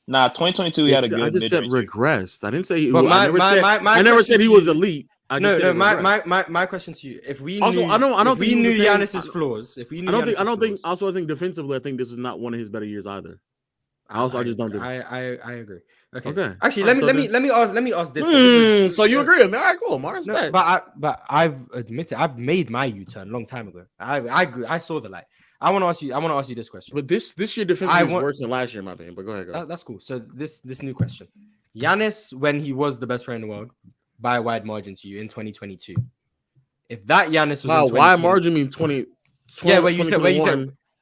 Nah, 2022 he had a good. I just said regressed. I didn't say. I never said he was elite. My question to you: if we knew Giannis's flaws, I think defensively, I think this is not one of his better years either. I just don't. I agree. Okay. Actually, let me ask this. So you agree with me? All right, cool. Mars, but I've admitted I've made my U-turn a long time ago. I agree. I saw the light. I want to ask you this question. But this year defensively is worse than last year, in my opinion. But go ahead. That's cool. So this new question: Giannis, when he was the best player in the world, by a wide margin to you in 2022. If that Giannis was in wide margin mean 20? Yeah, where you said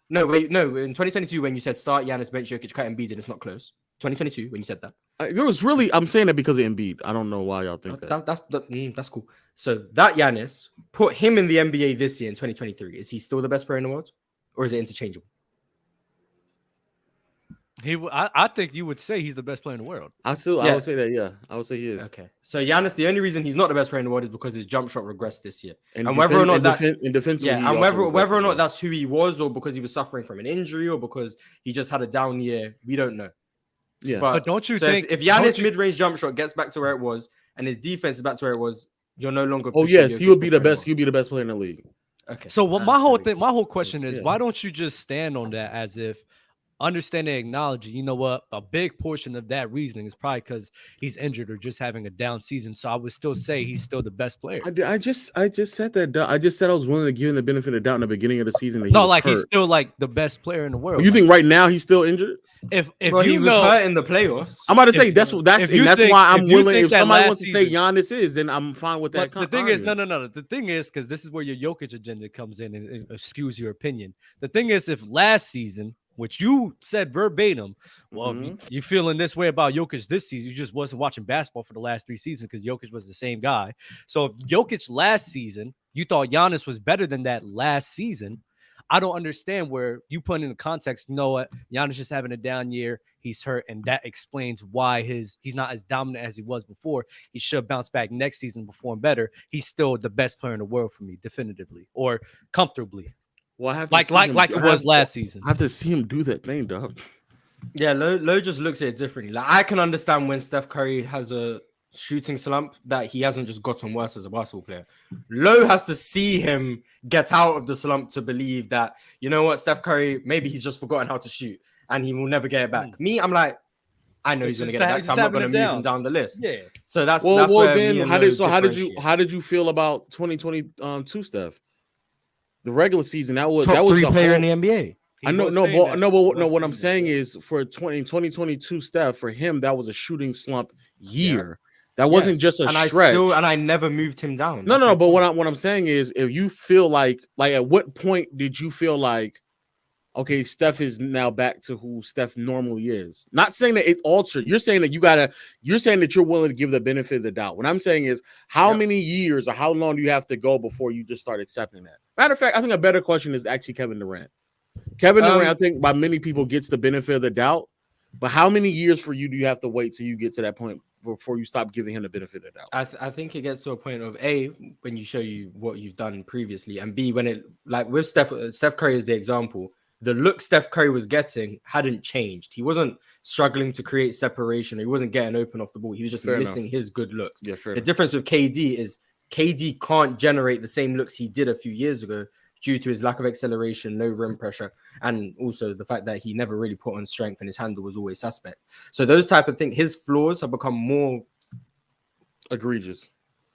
no, in 2022 when you said start Giannis, bench Jokic, cut Embiid, and it's not close. 2022 when you said that. It was really. I'm saying that because of Embiid. I don't know why y'all think that. That's cool. So that Giannis, put him in the NBA this year in 2023. Is he still the best player in the world, or is it interchangeable? I think you would say he's the best player in the world. I would say that. Yeah, I would say he is. Okay, so Giannis, the only reason he's not the best player in the world is because his jump shot regressed this year, and whether or not whether or not that's who he was, or because he was suffering from an injury, or because he just had a down year, we don't know. Yeah, but don't you think if Giannis mid-range jump shot gets back to where it was, and his defense is back to where it was, you're no longer. Oh yes, he would be the best. He'd be the best player in the league. Okay. So my whole question is, why don't you just stand on that as if? Understanding, acknowledging, you know what, a big portion of that reasoning is probably because he's injured or just having a down season. So I would still say he's still the best player. I just said that. I just said I was willing to give him the benefit of the doubt in the beginning of the season. He's still like the best player in the world. You think right now he's still injured? If he was hurt in the playoffs, I'm about to say that's why I'm willing. If somebody wants to say Giannis is, then I'm fine with that. The thing is, no. The thing is, because this is where your Jokic agenda comes in and skews your opinion. The thing is, if last season, which you said verbatim, well, you feeling this way about Jokic this season, you just wasn't watching basketball for the last 3 seasons because Jokic was the same guy. So if Jokic last season, you thought Giannis was better than that last season, I don't understand where you put in the context, you know what, Giannis just having a down year, he's hurt, and that explains why he's not as dominant as he was before. He should have bounced back next season, perform better. He's still the best player in the world for me, definitively, or comfortably. Well, I have to like it was last season. I have to see him do that thing, dog. Yeah, Lo just looks at it differently. Like I can understand when Steph Curry has a shooting slump that he hasn't just gotten worse as a basketball player. Lo has to see him get out of the slump to believe that, you know what, Steph Curry, maybe he's just forgotten how to shoot and he will never get it back. Me, I'm like, I know he's going to get it back, so I'm not going to move him down the list. Yeah. So that's where then how did you feel about 2022 Steph? The regular season, that was top 3 player in the NBA. What I'm saying is for 2022 Steph, for him, that was a shooting slump year. That wasn't just a stretch. I never moved him down. No. But what I'm saying is, if you feel like at what point did you feel like, okay, Steph is now back to who Steph normally is? Not saying that it altered. You're saying that you're saying that you're willing to give the benefit of the doubt. What I'm saying is, how many years or how long do you have to go before you just start accepting that? Matter of fact, I think a better question is actually Kevin Durant. Kevin Durant, I think by many people gets the benefit of the doubt, but how many years for you do you have to wait till you get to that point before you stop giving him the benefit of the doubt? I think it gets to a point of A, when you show you what you've done previously, and B, when it, like with Steph Curry is the example, the look Steph Curry was getting hadn't changed. He wasn't struggling to create separation. He wasn't getting open off the ball. He was just missing his good looks. Yeah, the difference with KD is KD can't generate the same looks he did a few years ago due to his lack of acceleration, no rim pressure, and also the fact that he never really put on strength and his handle was always suspect. So those type of things, his flaws have become more Egregious.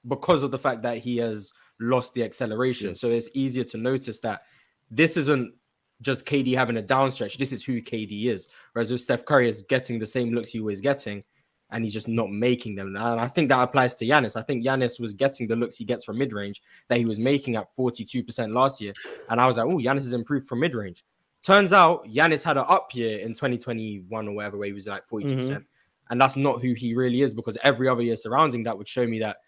Because of the fact that he has lost the acceleration. So it's easier to notice that this isn't just KD having a downstretch. This is who KD is. Whereas with Steph Curry is getting the same looks he was getting, and he's just not making them. And I think that applies to Giannis. I think Giannis was getting the looks he gets from mid-range that he was making at 42% last year. And I was like, oh, Giannis has improved from mid-range. Turns out Giannis had an up year in 2021 or whatever, where he was like 42%. And that's not who he really is, because every other year surrounding that would show me that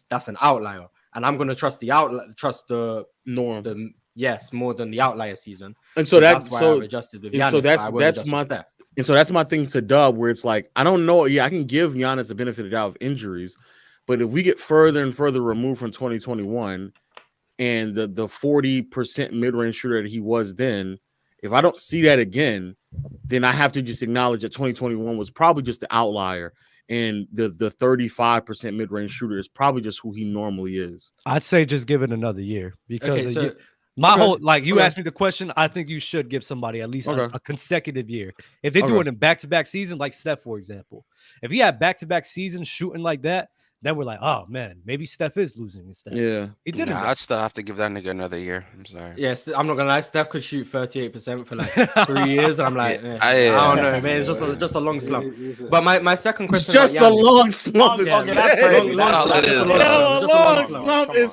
that's an outlier. And I'm going to trust the norm. Yes, more than the outlier season. And so that's why so I've adjusted with Giannis, so that's my thing to Dub, where it's like, I don't know. Yeah, I can give Giannis a benefit of the doubt of injuries, but if we get further and further removed from 2021 and the 40% mid-range shooter that he was then, if I don't see that again, then I have to just acknowledge that 2021 was probably just the outlier, and the 35% mid-range shooter is probably just who he normally is. I'd say just give it another year, because you asked me the question. I think you should give somebody at least a consecutive year. If they do it in back-to-back season, like Steph, for example. If he had back-to-back seasons shooting like that, then we're like, oh man, maybe Steph is losing his Steph. Yeah, he didn't. I'd still have to give that nigga another year. I'm sorry. Yes, I'm not gonna lie. Steph could shoot 38% for like 3 years, and I'm like, I don't know, man. It's just a long slump. But my second question, it's just a long slump. It's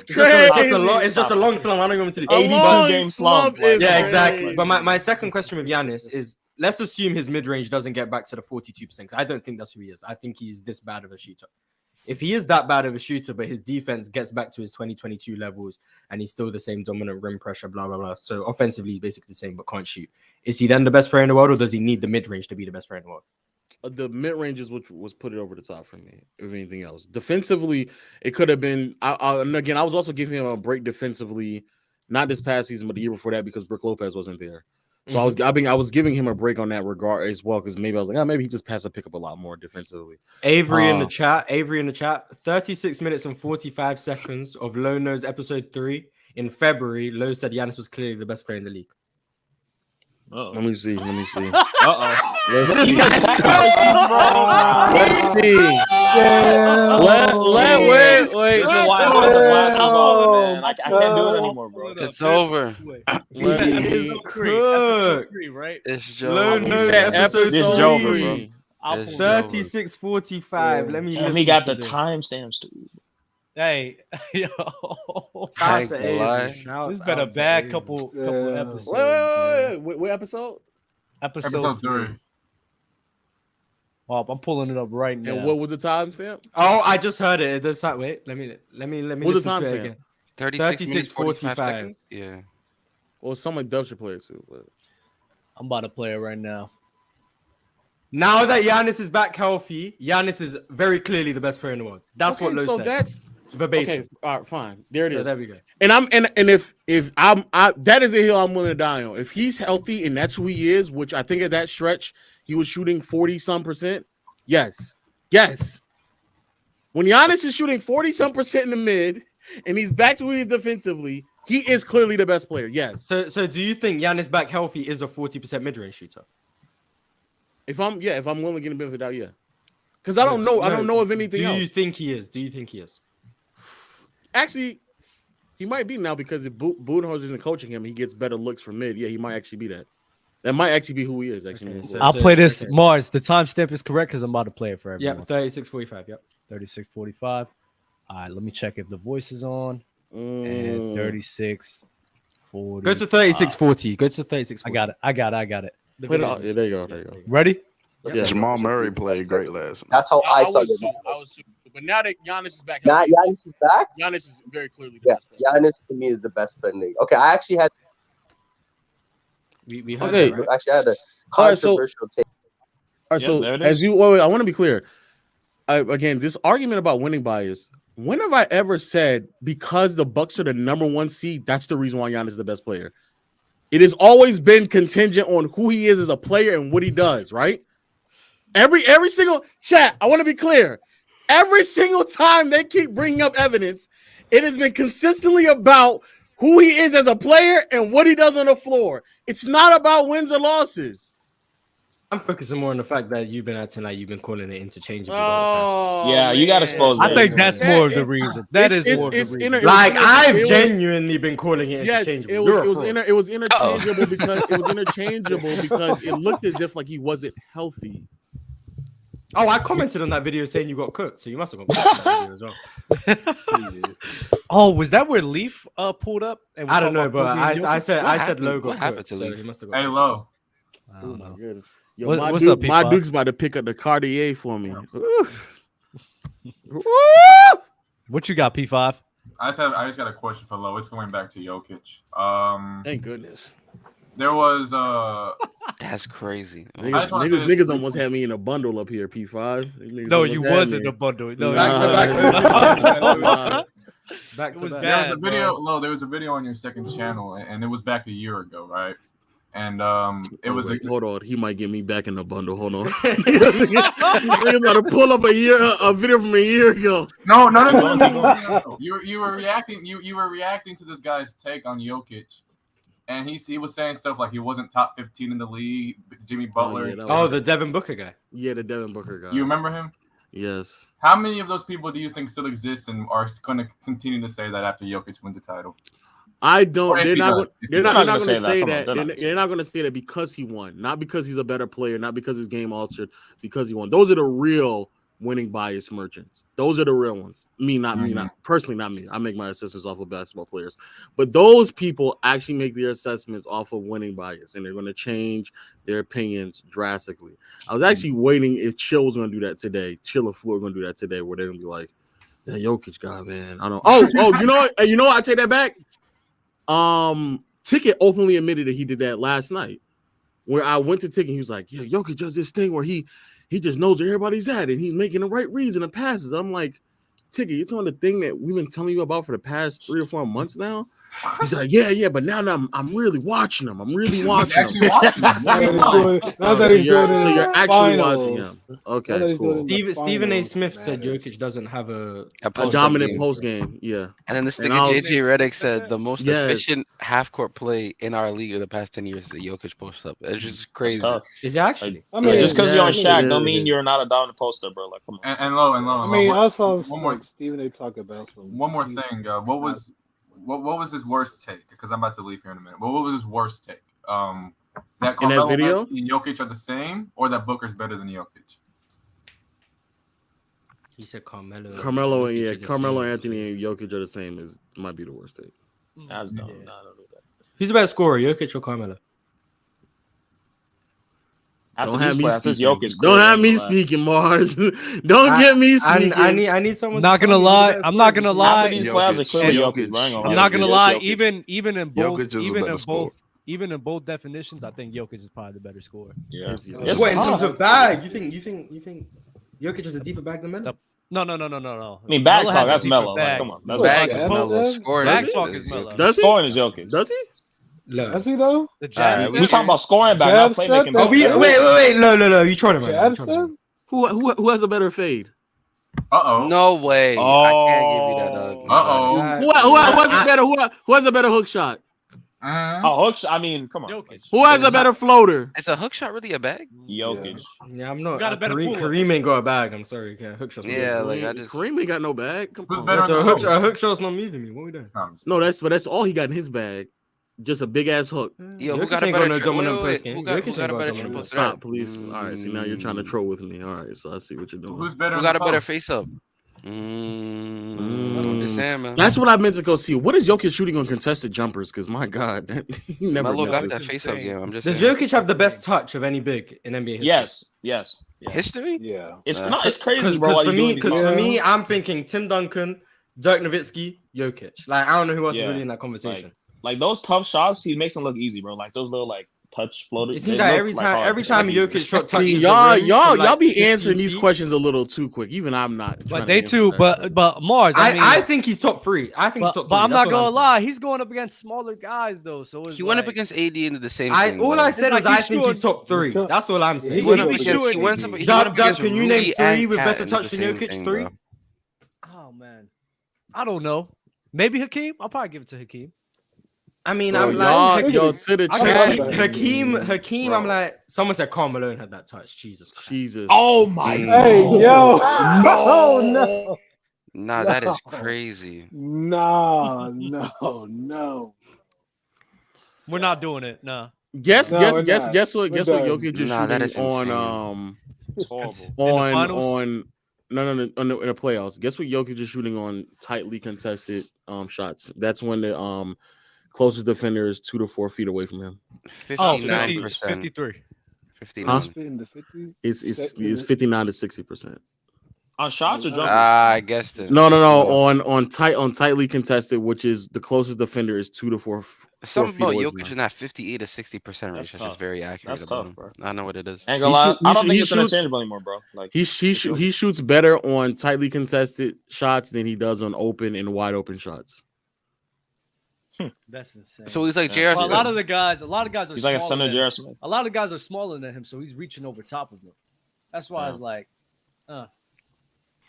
crazy. It's just a long slump. I don't even to the 82-game slump. Yeah, exactly. But my second question with Giannis is, let's assume his mid-range doesn't get back to the 42%. I don't think that's who he is. I think he's this bad of a shooter. If he is that bad of a shooter, but his defense gets back to his 2022 levels and he's still the same dominant rim pressure, blah, blah, blah. So offensively, he's basically the same, but can't shoot. Is he then the best player in the world, or does he need the mid-range to be the best player in the world? The mid-range is what was put it over the top for me, if anything else. Defensively, it could have been, and again, I was also giving him a break defensively, not this past season, but the year before that, because Brook Lopez wasn't there. So I was giving him a break on that regard as well, because maybe I was like, maybe he just has to pick up a lot more defensively. Avery in the chat, 36 minutes and 45 seconds of Low Nose episode 3 in February. Low said Giannis was clearly the best player in the league. Let me see. Let's see. Let's see. Wait. This is why I put the glasses on, man. I can't do it anymore, bro. It's over. It's cooked. Right? It's Joe. Low Nose episode 3. 36:45. Let me. And he got the timestamps too. Hey, yo, this been a bad couple episodes. Wait, what episode? Episode 3. Well, I'm pulling it up right now. And what was the timestamp? Oh, I just heard it. Wait, let me what's listen to it again. 36:45. Yeah. Well, someone Dub should play it too. But I'm about to play it right now. Now that Giannis is back healthy, Giannis is very clearly the best player in the world. That's what Lo said. That's verbatim. Okay, all right, fine. There it is. There we go. And if I'm that is a hill I'm willing to die on. If he's healthy and that's who he is, which I think at that stretch he was shooting 40-some%. Yes. When Giannis is shooting 40-some% in the mid and he's back to who he is defensively, he is clearly the best player. Yes. So do you think Giannis back healthy is a 40% mid-range shooter? If I'm willing to get a benefit of the doubt, yeah. Because I don't know of anything else. Do you think he is? Actually, he might be now, because if Budenholzer isn't coaching him, he gets better looks from mid. Yeah, he might actually be that. That might actually be who he is. Actually, okay, I'll play this. Okay. Mars, the timestamp is correct because I'm about to play it for everyone. Yep, 36:45. Yep, 36:45. All right, let me check if the voice is on. And 36:40. Go to 36:40. Go to 36:40. I got it. Yeah, there you go. Ready? Yep. Yeah. Jamal Murray played great last night. That's how I saw it. But now that Giannis is back, Giannis is back. Giannis is very clearly the best player. Giannis to me is the best player in the league. Okay, I actually had. We heard that, right? Actually, I had a controversial take. All right, so as you, I want to be clear. Again, this argument about winning bias. When have I ever said because the Bucks are the number 1 seed, that's the reason why Giannis is the best player? It has always been contingent on who he is as a player and what he does, right? Every single chat, I want to be clear. Every single time they keep bringing up evidence, it has been consistently about who he is as a player and what he does on the floor. It's not about wins or losses. I'm focusing more on the fact that you've been acting like you've been calling it interchangeable. Yeah, you got exposed. I think that's more of the reason. That is more of the reason. Like I've genuinely been calling it interchangeable. It was interchangeable because it looked as if like he wasn't healthy. Oh, I commented on that video saying you got cooked, so you must have got cooked on that video as well. Oh, was that where Leaf pulled up? And I don't know, but I said Lo got cooked, so he must have got. Hey, Lo. I don't know. Yo, my Duke's about to pick up the Cartier for me. What you got, P5? I just got a question for Lo. It's going back to Jokic. Thank goodness. There was That's crazy. Niggas almost had me in a bundle up here, P5. No, you wasn't a bundle. No, back to back. There was a video on your second channel, and it was back a year ago, right? And it was hold on, he might get me back in the bundle. Hold on. Niggas gotta pull up a video from a year ago. No. You were reacting to this guy's take on Jokic. And he was saying stuff like he wasn't top 15 in the league. Jimmy Butler. The Devin Booker guy. Yeah, the Devin Booker guy. You remember him? Yes. How many of those people do you think still exist and are going to continue to say that after Jokic wins the title? I don't. They're not going to say that. They're not going to say that because he won, not because he's a better player, not because his game altered, because he won. Those are the real winning bias merchants. Those are the real ones. Not me. I make my assessments off of basketball players, but those people actually make their assessments off of winning bias, and they're going to change their opinions drastically. I was actually waiting if Chill was going to do that today. Chill or Flu are going to do that today, where they're going to be like, "That Jokic guy, man, I don't." You know what? I take that back. Ticket openly admitted that he did that last night. Where I went to Ticket, he was like, "Yeah, Jokic does this thing where he just knows where everybody's at and he's making the right reads and the passes." I'm like, Ticket, you're talking the thing that we've been telling you about for the past 3 or 4 months now? He's like, yeah, but now I'm really watching him. I'm really watching him. So you're actually watching him. Okay, cool. Stephen A. Smith said Jokic doesn't have a dominant post game. Yeah. And then this nigga JJ Redick said the most efficient half court play in our league of the past 10 years is the Jokic post up. It's just crazy. Is it actually? Just because you're on Shaq don't mean you're not a dominant poster, bro. Like, come on. And Lo. I mean, I saw Stephen A. talk about one more thing. What was his worst take? Because I'm about to leave here in a minute. What was his worst take? That in that video, and Jokic are the same, or that Booker's better than Jokic? He said Carmelo. Carmelo and Anthony and Jokic are the same. Might be the worst take. That's dumb. No, I don't do that. Who's the better scorer, Jokic or Carmelo? Don't have me speaking, Mars. Don't get me speaking. I need someone. I'm not gonna lie. I'm not gonna lie. Even in both definitions, I think Jokic is probably the better scorer. Yeah. What in terms of bag? You think Jokic is a deeper bag than Melo? No. I mean, bag talk. That's Melo. Like, come on. Bag is Melo. Scoring bag talk is Melo. Scoring is Jokic. Does he? Does he though? We talking about scoring back, not playmaking. Wait, no. You trying to man? Who has a better fade? No way. I can't give you that. Who has a better hook shot? Hook shot. I mean, come on. Jokic. Who has a better floater? Is a hook shot really a bag? Jokic. Yeah, I'm not. Kareem ain't got a bag. I'm sorry. Hook shot's Kareem ain't got no bag. Come on. A hook shot's not moving me. What we doing? No, that's all he got in his bag. Just a big ass hook. Yo, who got a better triple? Stop, please. All right, see now you're trying to troll with me. All right, so I see what you're doing. Who got a better face up? That's what I meant to go see. What is Jokic shooting on contested jumpers? Because my God, he never got that face up game. Does Jokic have the best touch of any big in NBA history? Yes. History? Yeah. It's crazy, bro. Because for me, I'm thinking Tim Duncan, Dirk Nowitzki, Jokic. Like I don't know who else is really in that conversation. Like those tough shots, he makes them look easy, bro. Like those little touch floaters. It seems like every time Jokic shot touches y'all be answering these questions a little too quick. Even I'm not. But they too. But Mars. I think he's top 3. I think he's top 3. But I'm not gonna lie. He's going up against smaller guys though. So he went up against AD into the same. All I said was I think he's top 3. That's all I'm saying. Dub, can you name 3 with better touch than Jokic? 3. Oh man, I don't know. Maybe Hakeem. I'll probably give it to Hakeem. I mean, Bro, I'm like Hakeem. I'm like, someone said Karl Malone had that touch. Jesus Christ. Jesus. Oh my. Hey, yo. No. No. Nah, that is crazy. No. We're not doing it. No. Guess No, what Jokic is Nah, that is shooting insane. It's horrible. on in the playoffs. Guess what Jokic is shooting on tightly contested shots. That's when the closest defender is 2 to 4 feet away from him. 59%. 53. 59. It's 59 to 60%. On shots or jumpers? I guessed it. No. On tightly contested, which is the closest defender is 2 to 4. Something about Jokic in that 58 to 60% range is just very accurate. That's tough, bro. I don't know what it is. Ain't gonna lie. I don't think it's interchangeable anymore, bro. Like he shoots better on tightly contested shots than he does on open and wide open shots. That's insane. So he's like J.R. Well, a lot of guys are. He's like a son of J.R. Smith. A lot of guys are smaller than him, so he's reaching over top of him. That's why it's like,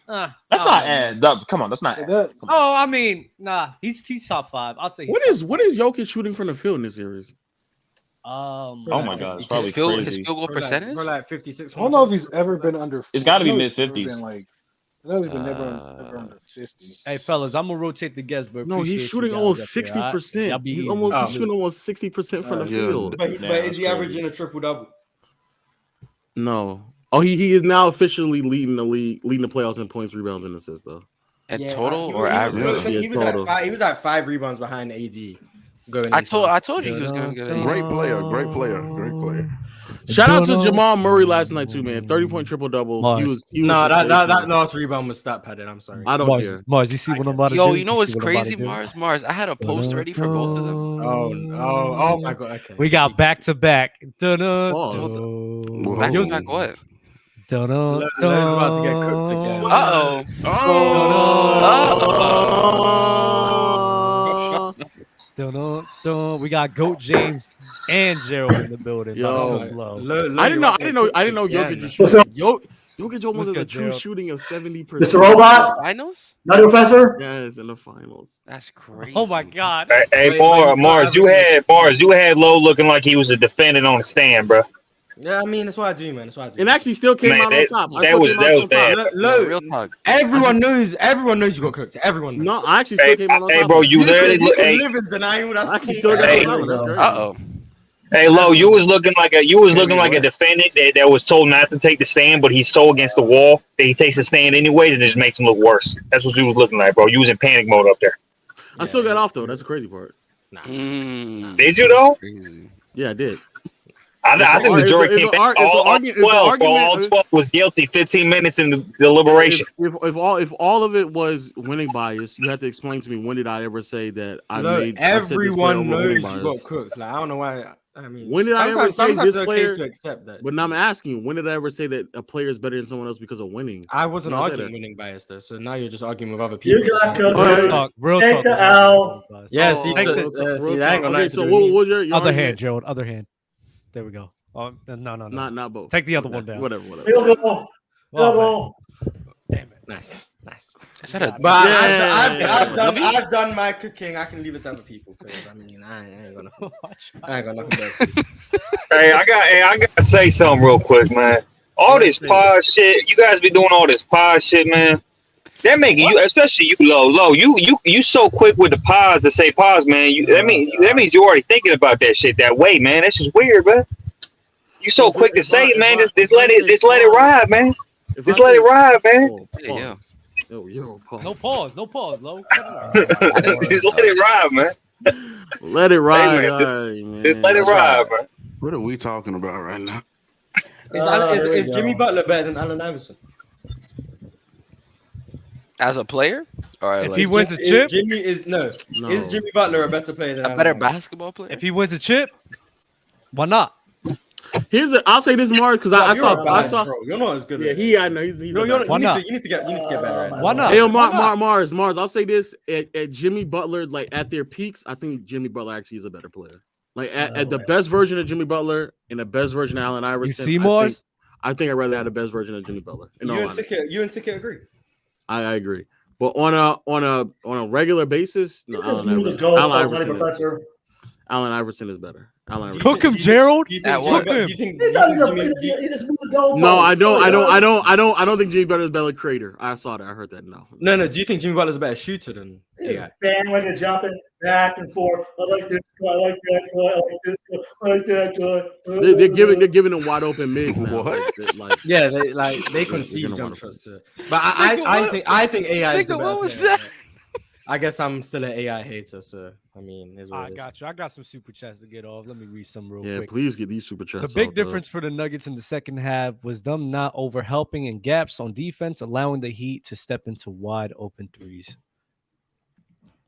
that's not come on, that's not. Oh, I mean, nah, he's top 5. I'll say. What is Jokic shooting from the field in this series? Oh my god, it's probably his field goal percentage. For like 56. I don't know if he's ever been under. It's got to be mid-50s. I know he's been never under 50. Hey fellas, I'm gonna rotate the guests, but no, he's shooting almost 60%. He's shooting almost 60% from the field. But is he averaging a triple double? No. Oh, he is now officially leading the playoffs in points, rebounds, and assists though. Total or average? He was at 5 rebounds behind AD. I told you he was gonna get a great player. Shout out to Jamal Murray last night too, man. 30-point triple double. That last rebound was stat padded. I'm sorry. I don't care. Mars, you see what I'm about to do? Yo, you know what's crazy, Mars? I had a post ready for both of them. Oh my god. Okay. We got back to back. Back to back what? Lowe's about to get cooked again. We got Goat James and Gerald in the building. Yo, I didn't know Jokic was shooting. Jokic almost has a true shooting of 70%. Mr. Robot? Finals? Not Professor? Yes, in the finals. That's crazy. Oh my god. Hey, Mars, you had Lowe looking like he was a defendant on the stand, bro. Yeah, I mean, that's what I do, man. That's what I do. And actually still came out on top. That was bad. Real talk. Everyone knows you got cooked. Everyone knows. No, I actually still came out on top. Hey, bro, you literally live in denial. That's actually still got on top. Hey, Lowe, you was looking like a defendant that was told not to take the stand, but he's so against the wall that he takes the stand anyways, and it just makes him look worse. That's what you was looking like, bro. You was in panic mode up there. I still got off though. That's the crazy part. Nah. Did you though? Yeah, I did. I think the jury came back. All 12 was guilty. 15 minutes in the deliberation. If all of it was winning bias, you have to explain to me when did I ever say that I made. Everyone knows you got cooked. Like, I don't know why. I mean, when did I ever say this player? To accept that. But now I'm asking you, when did I ever say that a player is better than someone else because of winning? I wasn't arguing winning bias though, so now you're just arguing with other people. You got cooked. Real talk. The L. Yeah, see, hang on. Okay, so what was your other hand, Gerald? Other hand. There we go. Oh no. Not both. Take the other one down. Whatever. Field goal. Damn it. Nice. But I've done my cooking. I can leave it to other people because I mean I ain't gonna nothing better. Hey, I gotta say something real quick, man. All this pod shit, you guys be doing all this pod shit, man. That making you, especially you, Low. You so quick with the pods to say pods, man. That means you already thinking about that shit that way, man. That's just weird, man. You so quick to say it, man. Just let it ride, man. Just let it ride, man. Yeah. Yo, pause. No pause, Low. Just let it ride, man. Let it ride, man. Just let it ride, man. What are we talking about right now? Is Jimmy Butler better than Allen Iverson? As a player, or if he wins a chip, is Jimmy Butler a better player than a better basketball player? If he wins a chip, why not? I'll say this, Mark, because I saw. You're not as good. Yeah, I know. He's you need to get better. Right? Why not? Hey, Mars. I'll say this: at Jimmy Butler, like at their peaks, I think Jimmy Butler actually is a better player. Like at the best version of Jimmy Butler and the best version of Allen Iverson. You see, Mars? I think I'd rather have the best version of Jimmy Butler. You and Ticket agree. I agree, but on a regular basis, no, Allen Iverson. Allen Iverson is better. Allen Iverson. Cook him, Gerald. Do you At think what? Jimmy? He just moved the goalpost. No, I don't think Jimmy Butler is a better creator. I saw that. I heard that. No. Do you think Jimmy Butler's a better shooter than AI? Bandwagon jumping back and forth. I like this guy. I like that guy. I like this guy. I like that guy. They're giving them wide open mids now. What? Yeah, they concede jump shots too. But I think AI is the better what was player, that? right? I guess I'm still an AI hater, so I mean, I got you. I got some super chats to get off. Let me read some real quick. Yeah, please get these super chats. The big difference for the Nuggets in the second half was them not overhelping in gaps on defense, allowing the Heat to step into wide open threes.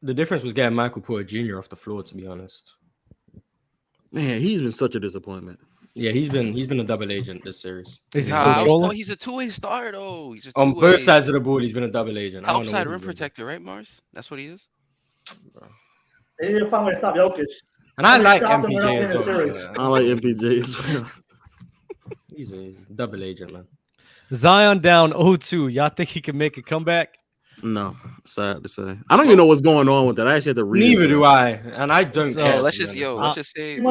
The difference was getting Michael Porter Jr. off the floor, to be honest. Man, he's been such a disappointment. Yeah, he's been a double agent this series. He's a two-way star though. He's just on both sides of the ball. He's been a double agent. Outside rim protector, right, Mars? That's what he is. They need to find a way to stop Jokic. And I like MPJ as well. I like MPJ as well. He's a double agent, man. Zion down 0-2. Y'all think he can make a comeback? No, sad to say. I don't even know what's going on with that. I actually had to read. Neither do I, and I don't care. Let's just say,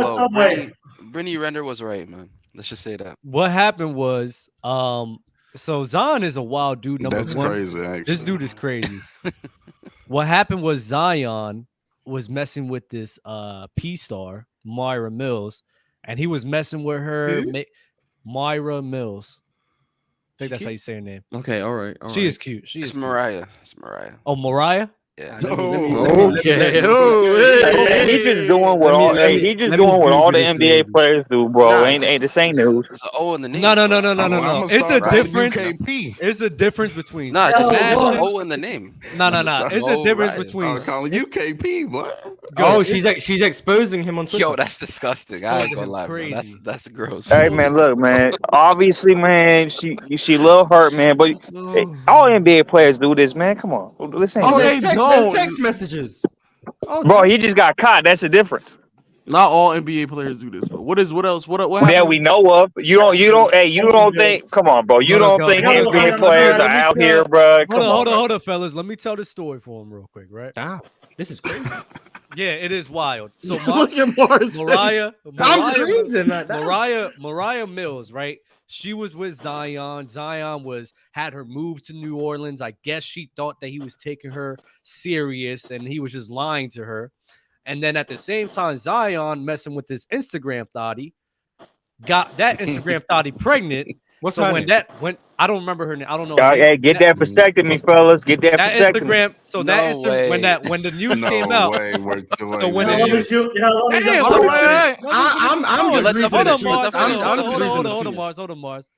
Brittany Render was right, man. Let's just say that. What happened was, so Zion is a wild dude. That's crazy. Actually, this dude is crazy. What happened was Zion was messing with this P star Myra Mills, and he was messing with her. Myra Mills. I think that's how you say her name. Okay, all right. She is cute. It's Mariah. It's Mariah. Oh, Mariah? Yeah. Okay. He's just doing what all the NBA players do, bro. Ain't the same news. It's an O in the name. No. It's the difference. It's the difference between. No, it's an O in the name. No. It's the difference between. Calling UKP, what? Oh, she's exposing him on Twitter. Yo, that's disgusting. I ain't gonna lie, bro. That's gross. Hey man, look, man. Obviously, man, she a little hurt, man. But all NBA players do this, man. Come on, this ain't. There's text messages. Oh, bro, he just got caught. That's the difference. Not all NBA players do this, but what else? What that we know of? You don't think? Come on, bro. You don't think NBA players are out here, bro? Hold on, fellas. Let me tell the story for him real quick, right? This is crazy. Yeah, it is wild. So look at Mars. Mariah, I'm just reading that. Mariah Mills, right? She was with Zion. Zion had her moved to New Orleans. I guess she thought that he was taking her serious and he was just lying to her. And then at the same time, Zion messing with this Instagram thotty, got that Instagram thotty pregnant. What's so her when name? I don't remember her name. I don't know. Hey, get that vasectomy, fellas. Get that vasectomy. Instagram. So that Instagram, when the news came out. So when the news, hold on, Mars.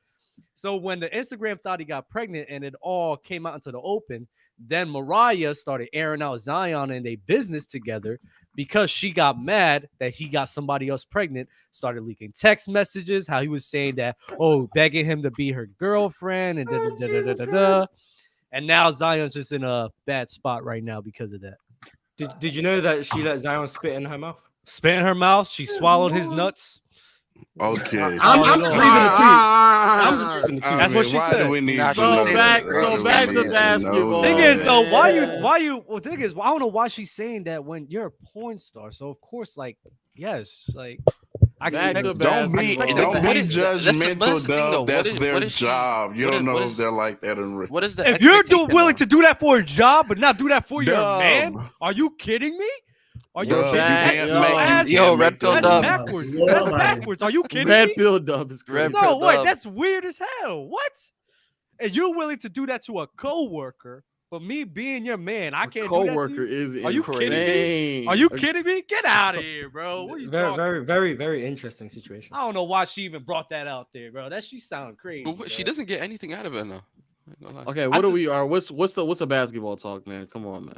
So when the Instagram thought he got pregnant and it all came out into the open, then Mariah started airing out Zion and their business together because she got mad that he got somebody else pregnant, started leaking text messages, how he was saying that, begging him to be her girlfriend and da-da-da-da-da-da. And now Zion's just in a bad spot right now because of that. Did you know that she let Zion spit in her mouth? Spit in her mouth. She swallowed his nuts. Okay. I'm just reading the tweets. That's what she said. So back to basketball. Thing is, though, why you? Well, thing is, I don't know why she's saying that when you're a porn star. So of course, yes, I expect. Don't be judgmental, Dub. That's their job. You don't know if they're like that in real. What is the? If you're willing to do that for a job, but not do that for your man, are you kidding me? Are you kidding me? Red pill dub. Backwards. That's backwards. Are you kidding me? Red pill dub is crazy. No, wait, that's weird as hell. What? And you're willing to do that to a coworker, but me being your man, I can't do that to you? Are you kidding me? Are you kidding me? Get out of here, bro. What are you talking? Very, very, very interesting situation. I don't know why she even brought that out there, bro. She sound crazy. But she doesn't get anything out of it now. Okay, what's the basketball talk, man? Come on, man.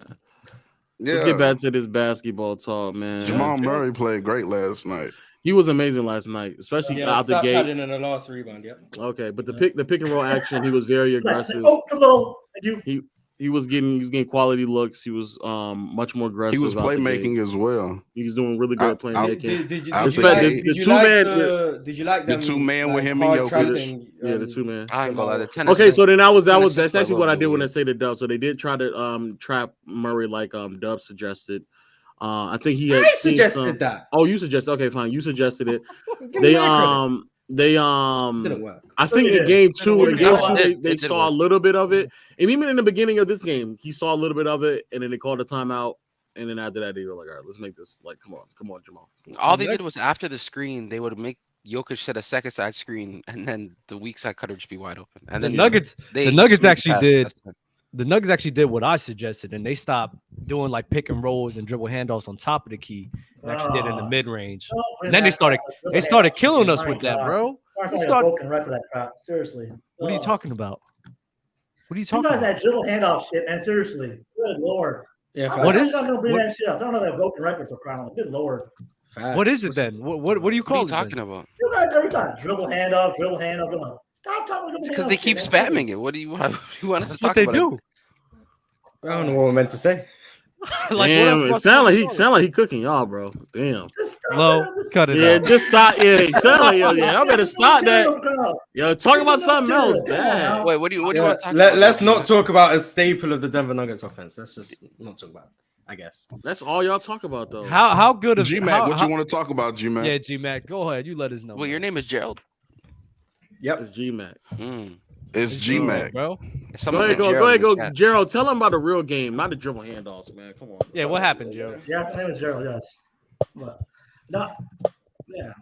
Yeah. Let's get back to this basketball talk, man. Jamal Murray played great last night. He was amazing last night, especially out the gate. In the last rebound, Okay, but the pick and roll action, he was very aggressive. He was getting quality looks. He was much more aggressive. He was playmaking as well. He was doing really good playmaking. Did you like the two man with him and Jokic? Yeah, the two man. I ain't gonna lie. Okay, so then that's actually what I did when I say the Dub. So they did try to trap Murray like Dub suggested. I think he had I suggested that. Oh, you suggested. Okay, fine. You suggested it. Give me They didn't work. I think in game two, they saw a work. little bit of it, and even in the beginning of this game, he saw a little bit of it, and then they called a timeout, and then after that, they were like, "All right, let's make this like, come on, Jamal." All they did was after the screen, they would make Jokic set a second side screen, and then the weak side cutter just be wide open. And The then Nuggets actually pass. did. The Nuggets actually did what I suggested, and they stopped doing like pick and rolls and dribble handoffs on top of the key. And actually did in the mid range. And then they started killing us with that, bro. Broken record for that crap. Seriously. What are you talking about? What are you You talking guys about? that dribble handoff shit, man. Seriously. Good lord. Yeah, What is? I'm gonna bring that shit up. I don't know that broken record for crying out. Good lord. What is it then? What do you call it? What are you talking about? You guys every time dribble handoff. Come on. Stop talking about Because they keep spamming it. What do you want? You want us to That's what talk they about? do. I don't know what we're meant to say. Like, Damn, it sound like he cooking y'all, bro. Damn. Low, cut it Yeah, out. just stop. Yeah, it sound like yeah. I better stop that. Yo, talk about something else. Damn. Wait, what do you want to talk about? Let's not talk about a staple of the Denver Nuggets offense. Let's just not talk about it, I guess. That's all y'all talk about though. How good of G-Mac, what you want to talk about, G-Mac? Yeah, G-Mac, go ahead. You let us know. Well, your name is Gerald. Yep, it's G-Mac. It's G-Mac, bro. Go ahead, go. Gerald, tell him about the real game, not the dribble handoffs, man. Come on. Yeah, what happened, Gerald? Yeah, my name is Gerald. Yes. But not. Yeah.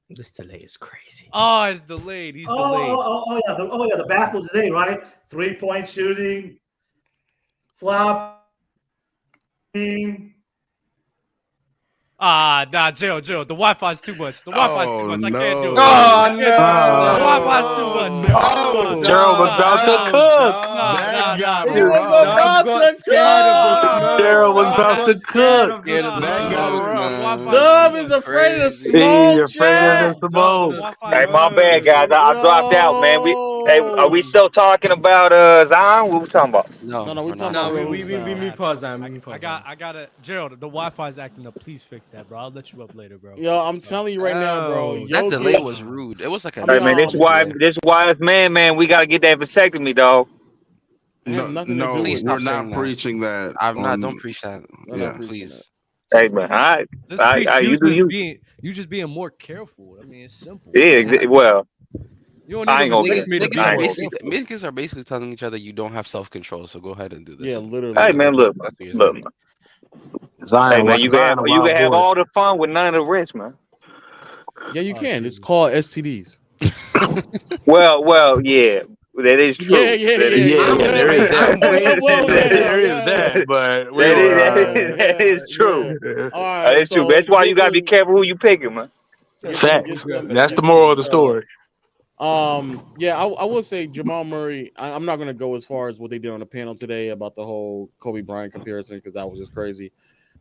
this delay is crazy. Oh, it's delayed. He's delayed. Oh yeah. The basketball today, right? 3-point shooting, flop. Nah, Gerald. The Wi-Fi's too much. The Wi-Fi's too much. I can't do it. Oh, no. The Wi-Fi's too much. No. Gerald was about to cook. That got Gerald rough. about to cook. That got rough. Dub is afraid of smoke. Hey, my bad, guys. I dropped out, man. Are we still talking about Zion? What we talking about? No, we talking No, about we move past that. I got it. Gerald, the Wi-Fi's acting up. Please fix that, bro. I'll let you up later, bro. Yo, I'm telling you right now, bro. That delay was rude. It was like a. Hey, man, this wise man. We gotta get that vasectomy, dog. No, Please we're stop not saying that. preaching that. I'm not. Don't preach that. Yeah. Please. Hey, man. All right. You do you. You just being more careful. I mean, it's simple. Yeah. Well. You don't I ain't gonna need me to be more careful. Niggas are basically telling each other you don't have self-control, so go ahead and do this. Yeah, literally. Hey, man. Look. Zion, man, you can have all the fun with none of the rest, man. Yeah, you can. It's called STDs. Well, yeah. That is true. Yeah. There is that. There is that, but that is true. Right, that's true. That's why you gotta be careful who you picking, man. facts. That's the moral of the story. Yeah, I will say Jamal Murray. I'm not gonna go as far as what they did on the panel today about the whole Kobe Bryant comparison because that was just crazy.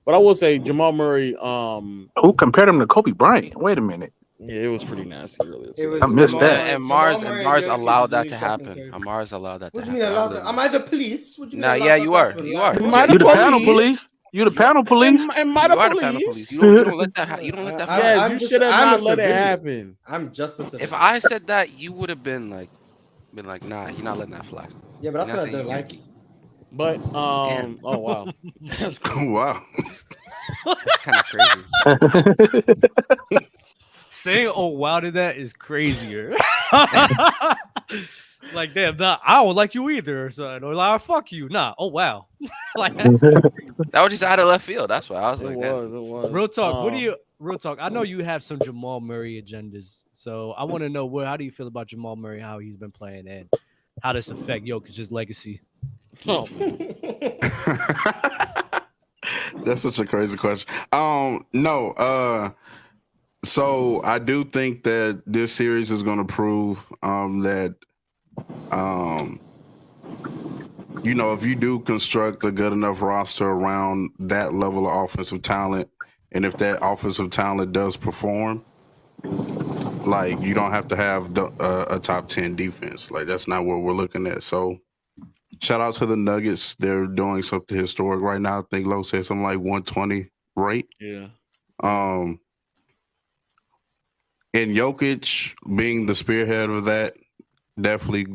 But I will say Jamal Murray. Who compared him to Kobe Bryant? Wait a minute. Yeah, it was pretty nasty earlier. I missed that. And Mars allowed that to happen. Mars allowed that to happen. What do you mean allowed that? Am I the police? What do you mean? Nah, yeah, you are. You are. You the panel police. You the panel police. Am I the police? You don't let that. You don't let that. Yes, you should have not let it happen. I'm just a civilian. If I said that, you would have been like, nah, you're not letting that fly. Yeah, but that's what I don't like. But oh wow, that's cool. Wow, that's kind of crazy. Saying "oh wow" to that is crazier. Like, damn, nah, I don't like you either, son. Or like, fuck you. Nah, oh wow. Like, that's that was just out of left field. That's why I was like, it was. Real talk. Real talk? I know you have some Jamal Murray agendas, so I want to know how do you feel about Jamal Murray, how he's been playing, and how does this affect Jokic's legacy? Oh. That's such a crazy question. No. So I do think that this series is going to prove that, if you do construct a good enough roster around that level of offensive talent, and if that offensive talent does perform, like you don't have to have a top 10 defense. Like that's not what we're looking at. So shout out to the Nuggets. They're doing something historic right now. I think Lo said something like 120 rate. Yeah. And Jokic being the spearhead of that definitely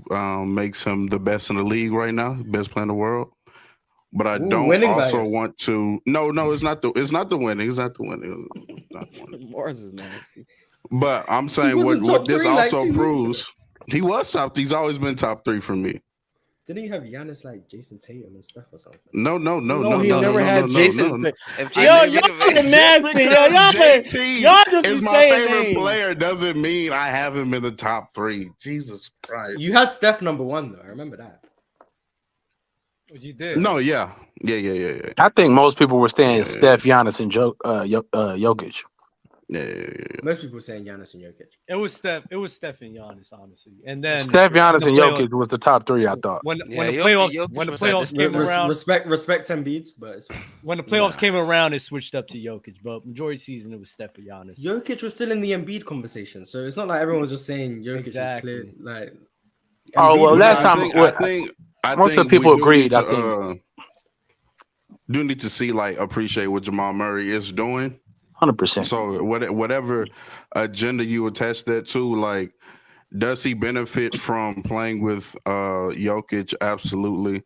makes him the best in the league right now, best player in the world. but I don't also want to. No, it's not the winning. It's not the winning. Mars is nasty. But I'm saying what this also proves. He was top. He's always been top 3 for me. Didn't you have Giannis like Jason Tatum and stuff or something? No. He never had Jason. Y'all nasty. Y'all just is be my saying favorite names. player. Doesn't mean I have him in the top 3. Jesus Christ. You had Steph number 1 though. I remember that. You did. No, yeah. I think most people were saying Steph, Giannis, and Jokic. Yeah. Most people were saying Giannis and Jokic. It was Steph and Giannis, honestly. And then Steph, Giannis, and Jokic was the top 3. I thought. When the playoffs came around, respect Embiid, but when the playoffs came around, it switched up to Jokic. But majority of the season, it was Steph and Giannis. Jokic was still in the Embiid conversation, so it's not like everyone was just saying Jokic is clear. Like, last time I most think of the people agreed. To, I think do need to see appreciate what Jamal Murray is doing. 100%. So whatever agenda you attach that to, does he benefit from playing with Jokic? Absolutely,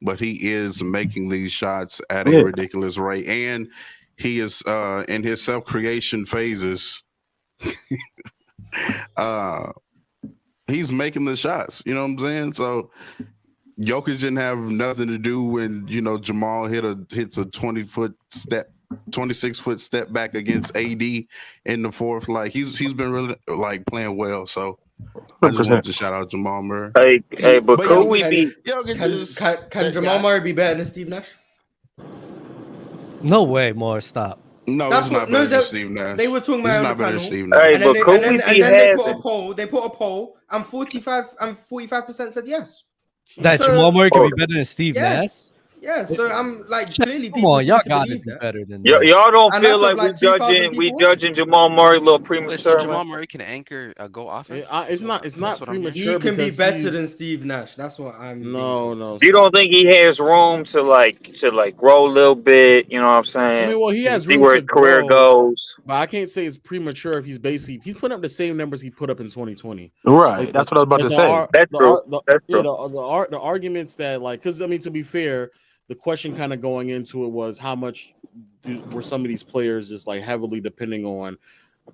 but he is making these shots at a ridiculous rate, and he is in his self-creation phases. He's making the shots. You know what I'm saying? So Jokic didn't have nothing to do when Jamal hits a 26-foot step back against AD in the fourth. He's been really playing well. So I just want to shout out Jamal Murray. But could we be? Can Jamal Murray be better than Steve Nash? No way, Morris. Stop. No, that's not better than Steve Nash. They were talking about not better than Steve Nash. Hey, and then they put a poll. They put a poll, and 45% said yes. That Jamal Murray can be better than Steve Nash. Yeah, so I'm clearly. Come on, y'all got to be better than that. Y'all don't feel like we judging Jamal Murray a little premature. So Jamal Murray can anchor a go offense. It's not premature. He can be better than Steve Nash. That's what I'm. No. You don't think he has room to grow a little bit? You know what I'm saying? I mean, well, he has see room where to his career grow, goes. But I can't say it's premature if he's putting up the same numbers he put up in 2020. Right. That's what I was about to say. That's true. That's true. The arguments that because to be fair. The question kind of going into it was how much were some of these players just heavily depending on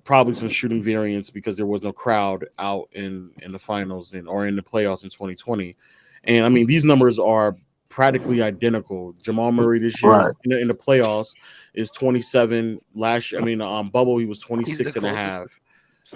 probably some shooting variance because there was no crowd out in the finals or in the playoffs in 2020. And I mean, these numbers are practically identical. Jamal Murray this year in the playoffs is 27. Bubble, he was 26 and a half.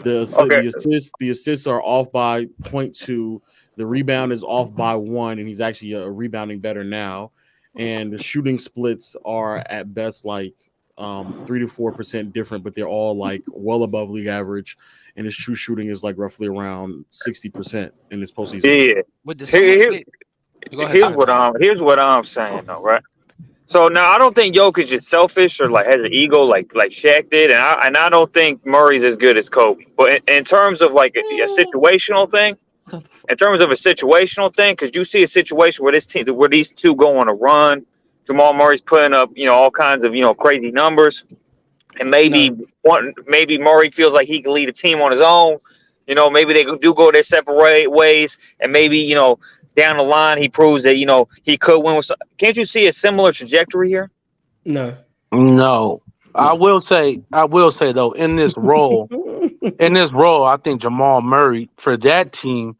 The assists are off by 0.2. The rebound is off by 1, and he's actually rebounding better now. And the shooting splits are at best 3 to 4% different, but they're all well above league average. And his true shooting is roughly around 60% in this postseason. Yeah. Here's what I'm saying though, right? So now I don't think Jokic is selfish or has an ego like Shaq did, and I don't think Murray's as good as Kobe. But in terms of a situational thing. In terms of a situational thing, because you see a situation where these two go on a run, Jamal Murray's putting up, all kinds of, crazy numbers, and maybe Murray feels like he can lead a team on his own. Maybe they do go their separate ways, and maybe down the line he proves that he could win with. Can't you see a similar trajectory here? No. I will say though, in this role, I think Jamal Murray for that team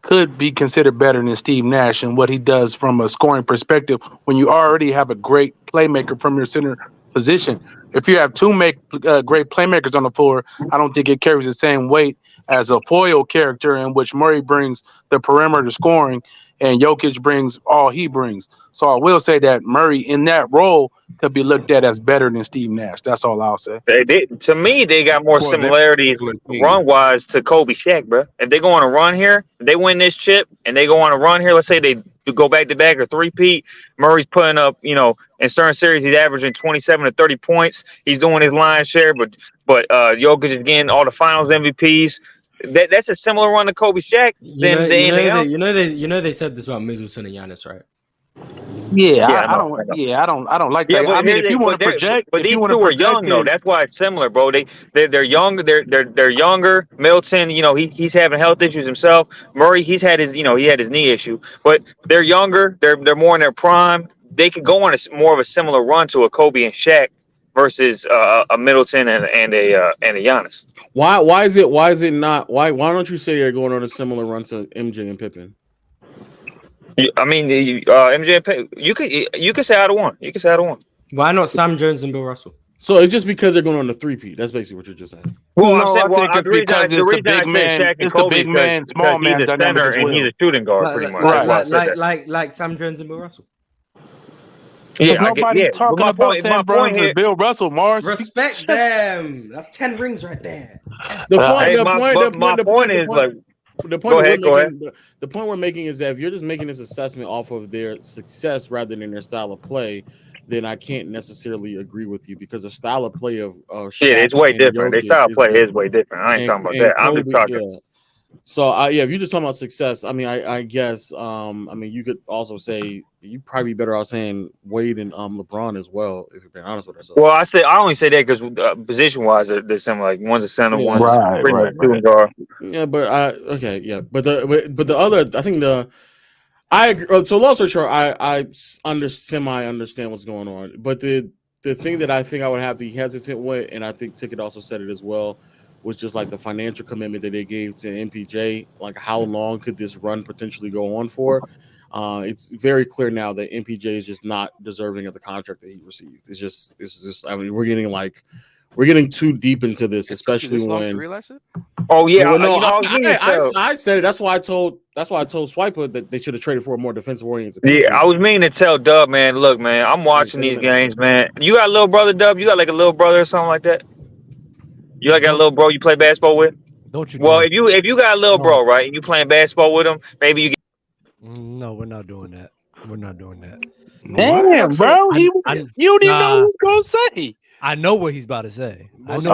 could be considered better than Steve Nash and what he does from a scoring perspective when you already have a great playmaker from your center position. If you have two great playmakers on the floor, I don't think it carries the same weight as a foil character in which Murray brings the perimeter scoring and Jokic brings all he brings. So I will say that Murray in that role could be looked at as better than Steve Nash. That's all I'll say. To me, they got more similarities run-wise to Kobe Shaq, bro. If they go on a run here, if they win this chip, and they go on a run here, let's say they go back-to-back or three-peat, Murray's putting up, in certain series, he's averaging 27 to 30 points. He's doing his lion's share, but Jokic is getting all the finals MVPs. That's a similar run to Kobe Shaq than anything else. They said this about Middleton and Giannis, right? I don't like that. I mean, if you want to project, but these two are young though. That's why it's similar, bro. They're younger. They're younger. Middleton, he's having health issues himself. Murray, he had his knee issue, but they're younger. They're more in their prime. they could go on more of a similar run to a Kobe and Shaq versus a Middleton and a Giannis. Why is it not? Why don't you say they're going on a similar run to MJ and Pippen? I mean, MJ and Pippen. You could say either one. You could say either one. Why not Sam Jones and Bill Russell? So it's just because they're going on the three-peat. That's basically what you're just saying. Well, No, I'm saying, I think it's because it's the big man. It's the big man, small man he's a dynamic center as and well. he's a shooting guard, pretty much. Like Sam Jones and Bill Russell. Because nobody's talking about Sam Jones and Bill Russell, Mars. Respect them. That's 10 rings right there. The point we're making is that if you're just making this assessment off of their success rather than their style of play, then I can't necessarily agree with you because the style of play of it's way different. Their style of play is way different. I ain't talking about that. I'm just talking. Yeah. So if you're just talking about success, I mean, I guess, I mean, you could also say you'd probably be better off saying Wade and LeBron as well, if you're being honest with yourself. Well, I only say that because position wise, they're similar. Like one's a center, one's right. shooting guard. Yeah, but but the other, I think I agree. So long story short, I semi understand what's going on, but the thing that I think I would have to be hesitant with, and I think Ticket also said it as well, was just like the financial commitment that they gave to MPJ. Like, how long could this run potentially go on for? It's very clear now that MPJ is just not deserving of the contract that he received. It's just. I mean, we're getting too deep into this, especially when. You realize it? Oh yeah, I said it. That's why I told Swiper that they should have traded for a more defensive oriented. Yeah, I was meaning to tell Dub, man. Look, man, I'm watching these games, man. You got a little brother, Dub? You got like a little brother or something like that? You got a little bro you play basketball with? Don't you? Well, if you got a little bro, right, and you playing basketball with him, maybe you get. No, we're not doing that. We're not doing that. Damn, bro. You don't even know what he's going to say. I know what he's about to say. What's he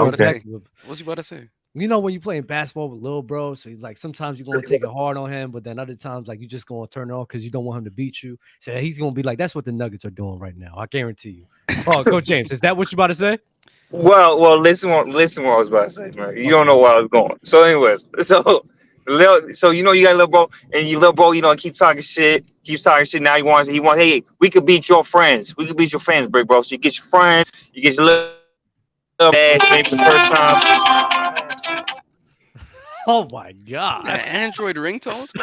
about to say? You know, when you're playing basketball with little bro, so he's like, sometimes you're going to take it hard on him, but then other times, like, you just going to turn it off because you don't want him to beat you. So he's going to be like, that's what the Nuggets are doing right now. I guarantee you. Oh, Coach James, is that what you're about to say? Well, listen what I was about to say, man. You don't know where I was going. So, anyways, so you know you got a little bro, and your little bro, you know, keeps talking shit. Now he wants, hey, we could beat your friends. We could beat your friends, big bro. So you get your friends, you get your little ass maybe the first time. Oh my god! Android ringtones.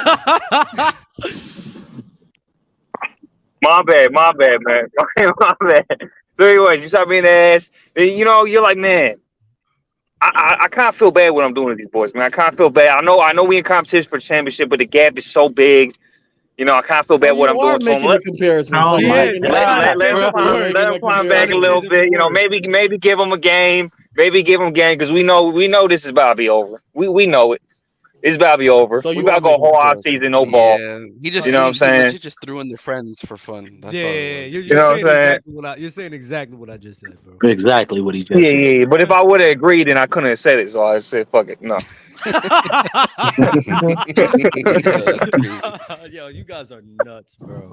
My bad, man. My bad. So anyways, you start being the ass. You know, you're like, man, I kind of feel bad what I'm doing to these boys, man. I kind of feel bad. I know we in competition for the championship, but the gap is so big. You know, I kind of feel bad what I'm doing to them. Let them climb back a little bit. You know, maybe give them a game. Because we know this is about to be over. We know it. It's about to be over. So we about to go whole off season, no ball. He just, you know what I'm saying? He just threw in their friends for fun. That's you're saying exactly what I just said, bro. Exactly what he just said. Yeah. But if I would have agreed, then I couldn't have said it. So I said, fuck it. No. Yo, you guys are nuts, bro.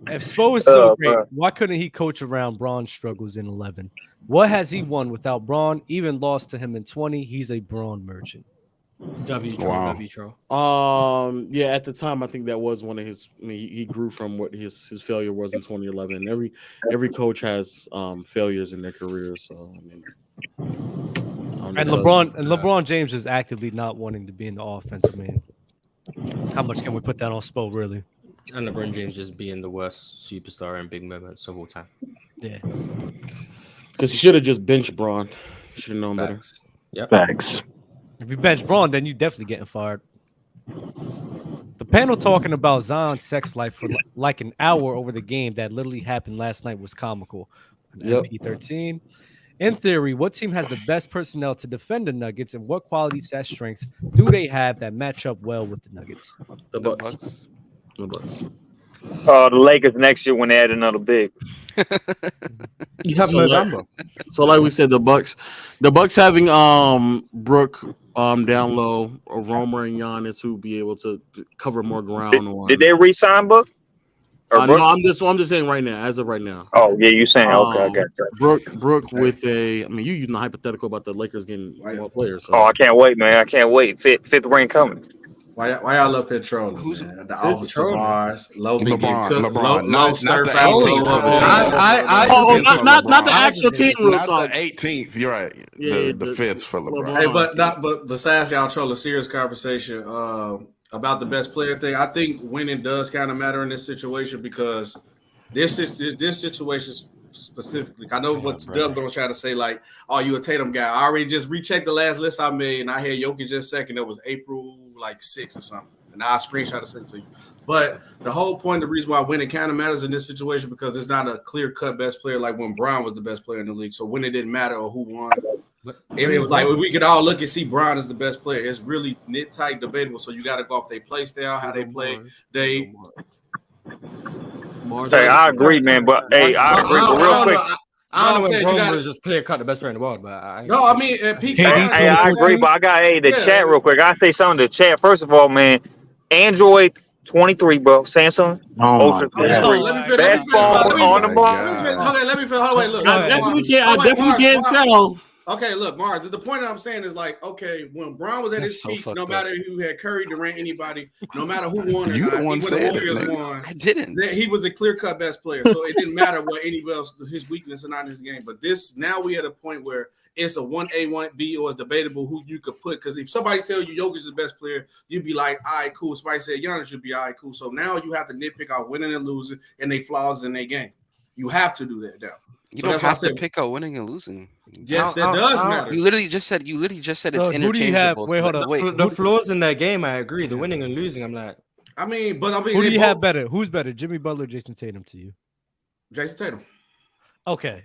If Spo is so great, why couldn't he coach around Braun's struggles in 11? What has he won without Braun? Even lost to him in 20. He's a Braun merchant. W. Yeah, at the time, I think that was one of his. I mean, he grew from what his failure was in 2011. Every coach has failures in their career. So I mean, and LeBron James is actively not wanting to be in the offense. I mean, how much can we put that on Spo, really? And LeBron James just being the worst superstar in big moments of all time. Yeah. Because he should have just benched Braun. Should have known better. Yep. Facts. If you bench Braun, then you definitely getting fired. The panel talking about Zion's sex life for like an hour over the game that literally happened last night was comical. MP13. In theory, what team has the best personnel to defend the Nuggets, and what qualities and strengths do they have that match up well with the Nuggets? The Bucks. The Lakers next year when they add another big. You have November. So like we said, the Bucks having Brook down low, or Romer and Giannis who be able to cover more ground on. Did they re-sign Book? No, I'm just saying right now, as of right now. Oh yeah, you saying okay, I got that. Brook with a, I mean, you using the hypothetical about the Lakers getting more players. So. Oh, I can't wait, man. I can't wait. Fifth ring coming. Why y'all up here trolling? Who's man? The office of trolling? Mars, low big LeBron, low not stir the fry. 18th. Not the actual team rule Not talk. the 18th. You're right. Yeah, the 5th for LeBron. Hey, but besides y'all troll a serious conversation about the best player thing, I think winning does kind of matter in this situation because this situation specifically. I know what Dub gonna try to say, like, "Oh, you a Tatum guy." I already just rechecked the last list I made, and I had Jokic just second. It was April 6th or something, and I screenshot it sent to you. But the whole point, the reason why winning kind of matters in this situation because it's not a clear cut best player like when Brown was the best player in the league. So when it didn't matter or who won, it was like we could all look and see Brown as the best player. It's really knit tight, debatable. So you got to go off their play style, how they play. Hey, I agree, man. But hey, I agree. But real quick, I don't know when Brown was just clear cut the best player in the world, but I agree. But I got the chat real quick. I say something to the chat. First of all, man, Android 23, bro. Samsung Ultra 23. Best phone on the market. Okay, let me finish. Hold on, wait, look. I definitely can't tell. Okay, look, Mars, the point that I'm saying is like, okay, when Brown was at his peak, no matter who had Curry, Durant, anybody, no matter who won or You not, the one when said the Warriors it, won, I didn't. he was a clear-cut best player. So it didn't matter what anybody else, his weakness or not in his game. But now we at a point where it's a 1A, 1B, or it's debatable who you could put. Because if somebody tell you Jokic is the best player, you'd be like, all right, cool. Somebody said Giannis should be all right, cool. So now you have to nitpick out winning and losing and they flaws in their game. You have to do that now. You don't have to pick out winning and losing. Yes, that does matter. You literally just said it's interchangeable. Who do you have? Wait, hold on. The flaws in their game, I agree. The winning and losing, I'm like. Who do you have better? Who's better, Jimmy Butler or Jason Tatum to you? Jason Tatum. Okay.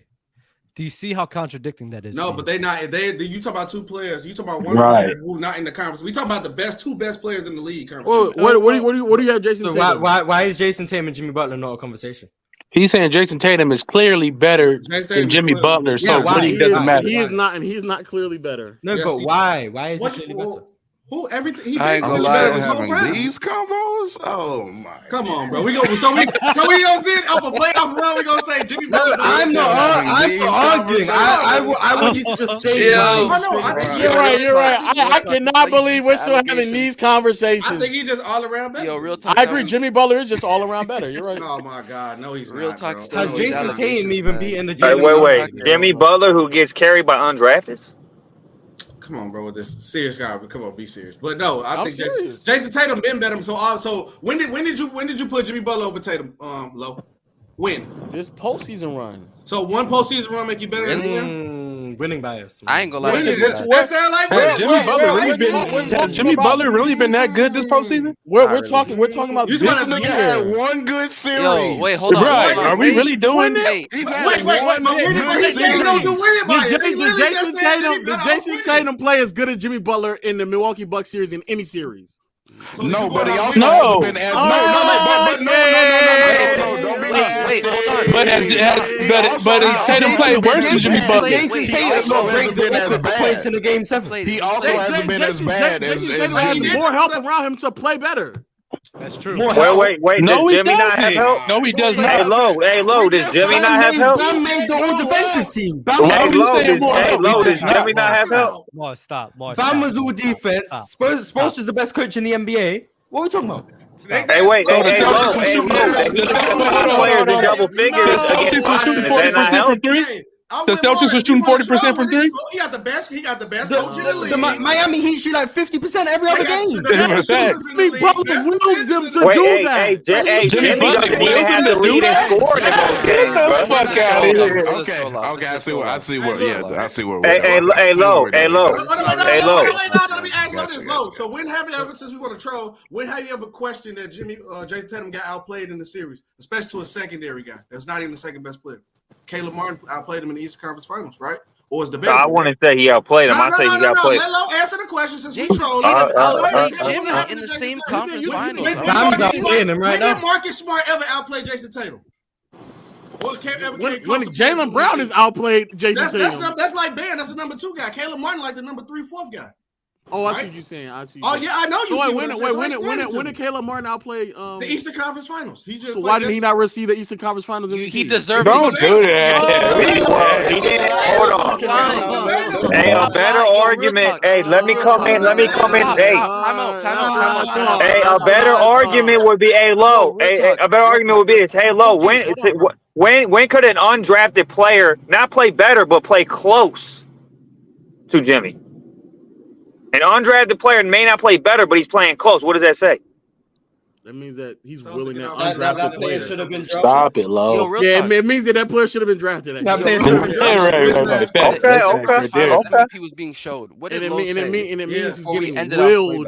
Do you see how contradicting that is? No, but they not. You talk about two players. You talk about one player who not in the conference. We talk about the two best players in the league. What do you have, Jason Tatum? Why is Jason Tatum and Jimmy Butler not a conversation? He's saying Jason Tatum is clearly better than Jimmy Butler, so winning doesn't matter. He is not, and he's not clearly better. No, but why? Why is he clearly better? Who everything? He I ain't gonna better lie, this whole having time. these combos. Oh my! Come on, bro. We gonna so we gonna see it off a playoff run. We gonna say Jimmy Butler. I'm not arguing. I want you to just say. You're right. I cannot believe we're still having these conversations. I think he's just all around better. Yo, real talk. I agree. Jimmy Butler is just all around better. You're right. Oh my God, no, he's real not. talk. Has Jason Tatum even beaten the? Wait. Jimmy Butler, who gets carried by undrafted? Come on, bro, with this serious guy. Come on, be serious. But no, I think Jason Tatum been better. So when did you put Jimmy Butler over Tatum? Low. When? This postseason run. So one postseason run make you better than him? Winning bias. I ain't gonna lie. That sound like Has Jimmy Butler really been that good this postseason? We're talking about this nigga had one good series. Yo, wait, hold on. Right. Are we really doing it? He's had one good series. Does Jason Tatum play as good as Jimmy Butler in the Milwaukee Bucks series in any series? So no, but he also has been as Wait, but Tatum played worse than Jimmy Butler. Jason Tatum not break the points in the game 7. He also hasn't been as bad as Jimmy. More help around him to play better. That's true. Wait. No, Does Jimmy not have help? No, he does not. Hey, Low. Does Jimmy not have help? Bam made the all defensive team. Does Jimmy not have help? Mars, stop. Bam was all defense. Spoelstra's the best coach in the NBA. What are we talking about? Hey, Low. Players in double figures against Boston. Does that not help? The Celtics are shooting 40% from three. He got the best coach in the league. The Miami Heat shoot like 50% every other game. Jimmy Butler wills them to do that. Jimmy doesn't even have the lead in scoring in those games, bro. Fuck out of here. Okay. I see what. I see what. Hey, Low. Let me ask you this, Low. So when have you ever, since we want to troll, when have you ever questioned that Jason Tatum got outplayed in the series, especially to a secondary guy that's not even the second best player? Caleb Martin outplayed him in the Eastern Conference Finals, right? Or is the best? I wouldn't say he outplayed him. I say he outplayed. Let Low answer the question since we trolled. Jimmy in the same conference finals. Bam's outplaying him right now. When did Marcus Smart ever outplay Jason Tatum? When Jaylen Brown is outplayed Jason Tatum. That's like Barron. That's the number 2 guy. Caleb Martin like the number 3, 4th guy. Oh, I Right? see what you're saying. Oh yeah, I know you. So see when did Caleb Martin outplay the Eastern Conference Finals? He just so why did he not receive the Eastern Conference Finals MVP? He deserved Don't do that. He didn't. Hold on. Hey, a better argument. Hey, let me come in. Hey, a better argument would be, hey, Low. Hey, a better argument would be this. Hey, Low. When could an undrafted player not play better but play close to Jimmy? An undrafted player may not play better, but he's playing close. What does that say? That means that he's willing to That player should have been drafted. Stop it, Low. Yeah, it means that player should have been drafted. That player should have been drafted. Okay. He was being showed. What did And Low say? it means he's getting ended up willed.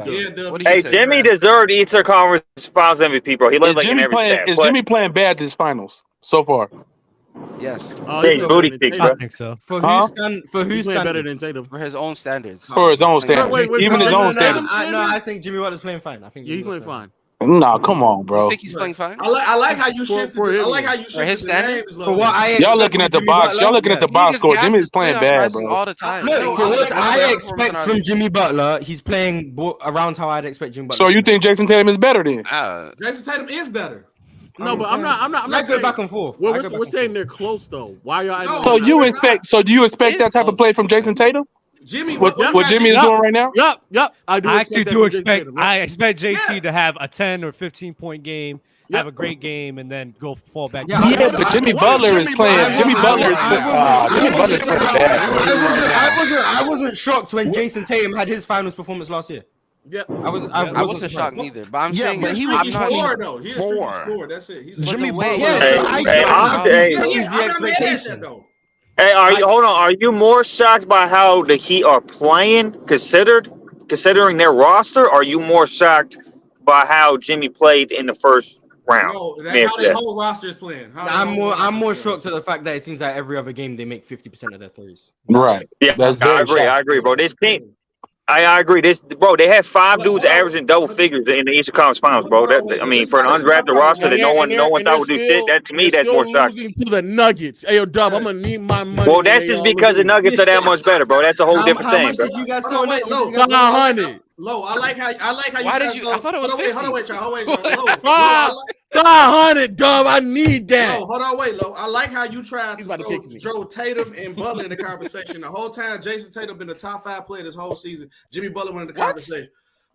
Hey, Jimmy deserved Eastern Conference Finals MVP, bro. He looked like in every stat. Is Jimmy playing bad this finals so far? Yes. Hey, booty sticks, bro. I think so. For Huh? who's better than Tatum? For his own standards. For his own standards. Even his own standards. I think Jimmy Butler's playing fine. I think Yeah, he's playing fine. Nah, come on, bro. You think he's playing fine? I like how you shifted. For I him. like how you shifted his the standards? names. For what I Y'all looking at the box. Y'all looking at the box score. Jimmy's playing bad, bro. All the time. Look, No, for what I I expect from Jimmy Butler, he's playing around how I'd expect Jimmy So Butler. you think Jason Tatum is better then? Jason Tatum is better. No, but I'm not I go saying, back and forth. Well, I go back we're and saying forth. they're close though. Why y'all? No. So do you expect that type of play from Jason Tatum? Jimmy, What Jimmy is doing right now? Yep. I actually that do from Jason expect. Tatum. I expect JT to have a 10 or 15-point game, have a great game, and then fall back. Yeah, but Jimmy Butler is playing. Jimmy Butler is playing bad. I wasn't shocked when Jason Tatum had his finals performance last year. Yeah, I wasn't shocked neither, but I'm saying but that he was not scored though. He scored. That's it. He's Jimmy Butler. Hey, are you more shocked by how the Heat are playing, considering their roster? Or are you more shocked by how Jimmy played in the first round? No, that's how their whole roster is playing. I'm more shocked to the fact that it seems like every other game they make 50% of their threes. Right. Yeah, I agree, bro. This team. I agree. They had 5 dudes averaging double figures in the Eastern Conference Finals, bro. For an undrafted roster that no one thought would do shit. That to me, that's more shocking. To the Nuggets. Hey, yo, Dub, I'm gonna need my money. Well, that's just because the Nuggets are that much better, bro. That's a whole different thing, bro. Did you guys Hold on, wait, Low. 500. Low, I like how you. Why did you? I thought it was 50. Hold on, wait, Low. 500, Dub. I need that. Hold on, wait, Low. I like how you tried He's to about to kick me. throw Tatum and Butler in the conversation. The whole time, Jason Tatum been the top 5 player this whole season. Jimmy Butler went in the conversation.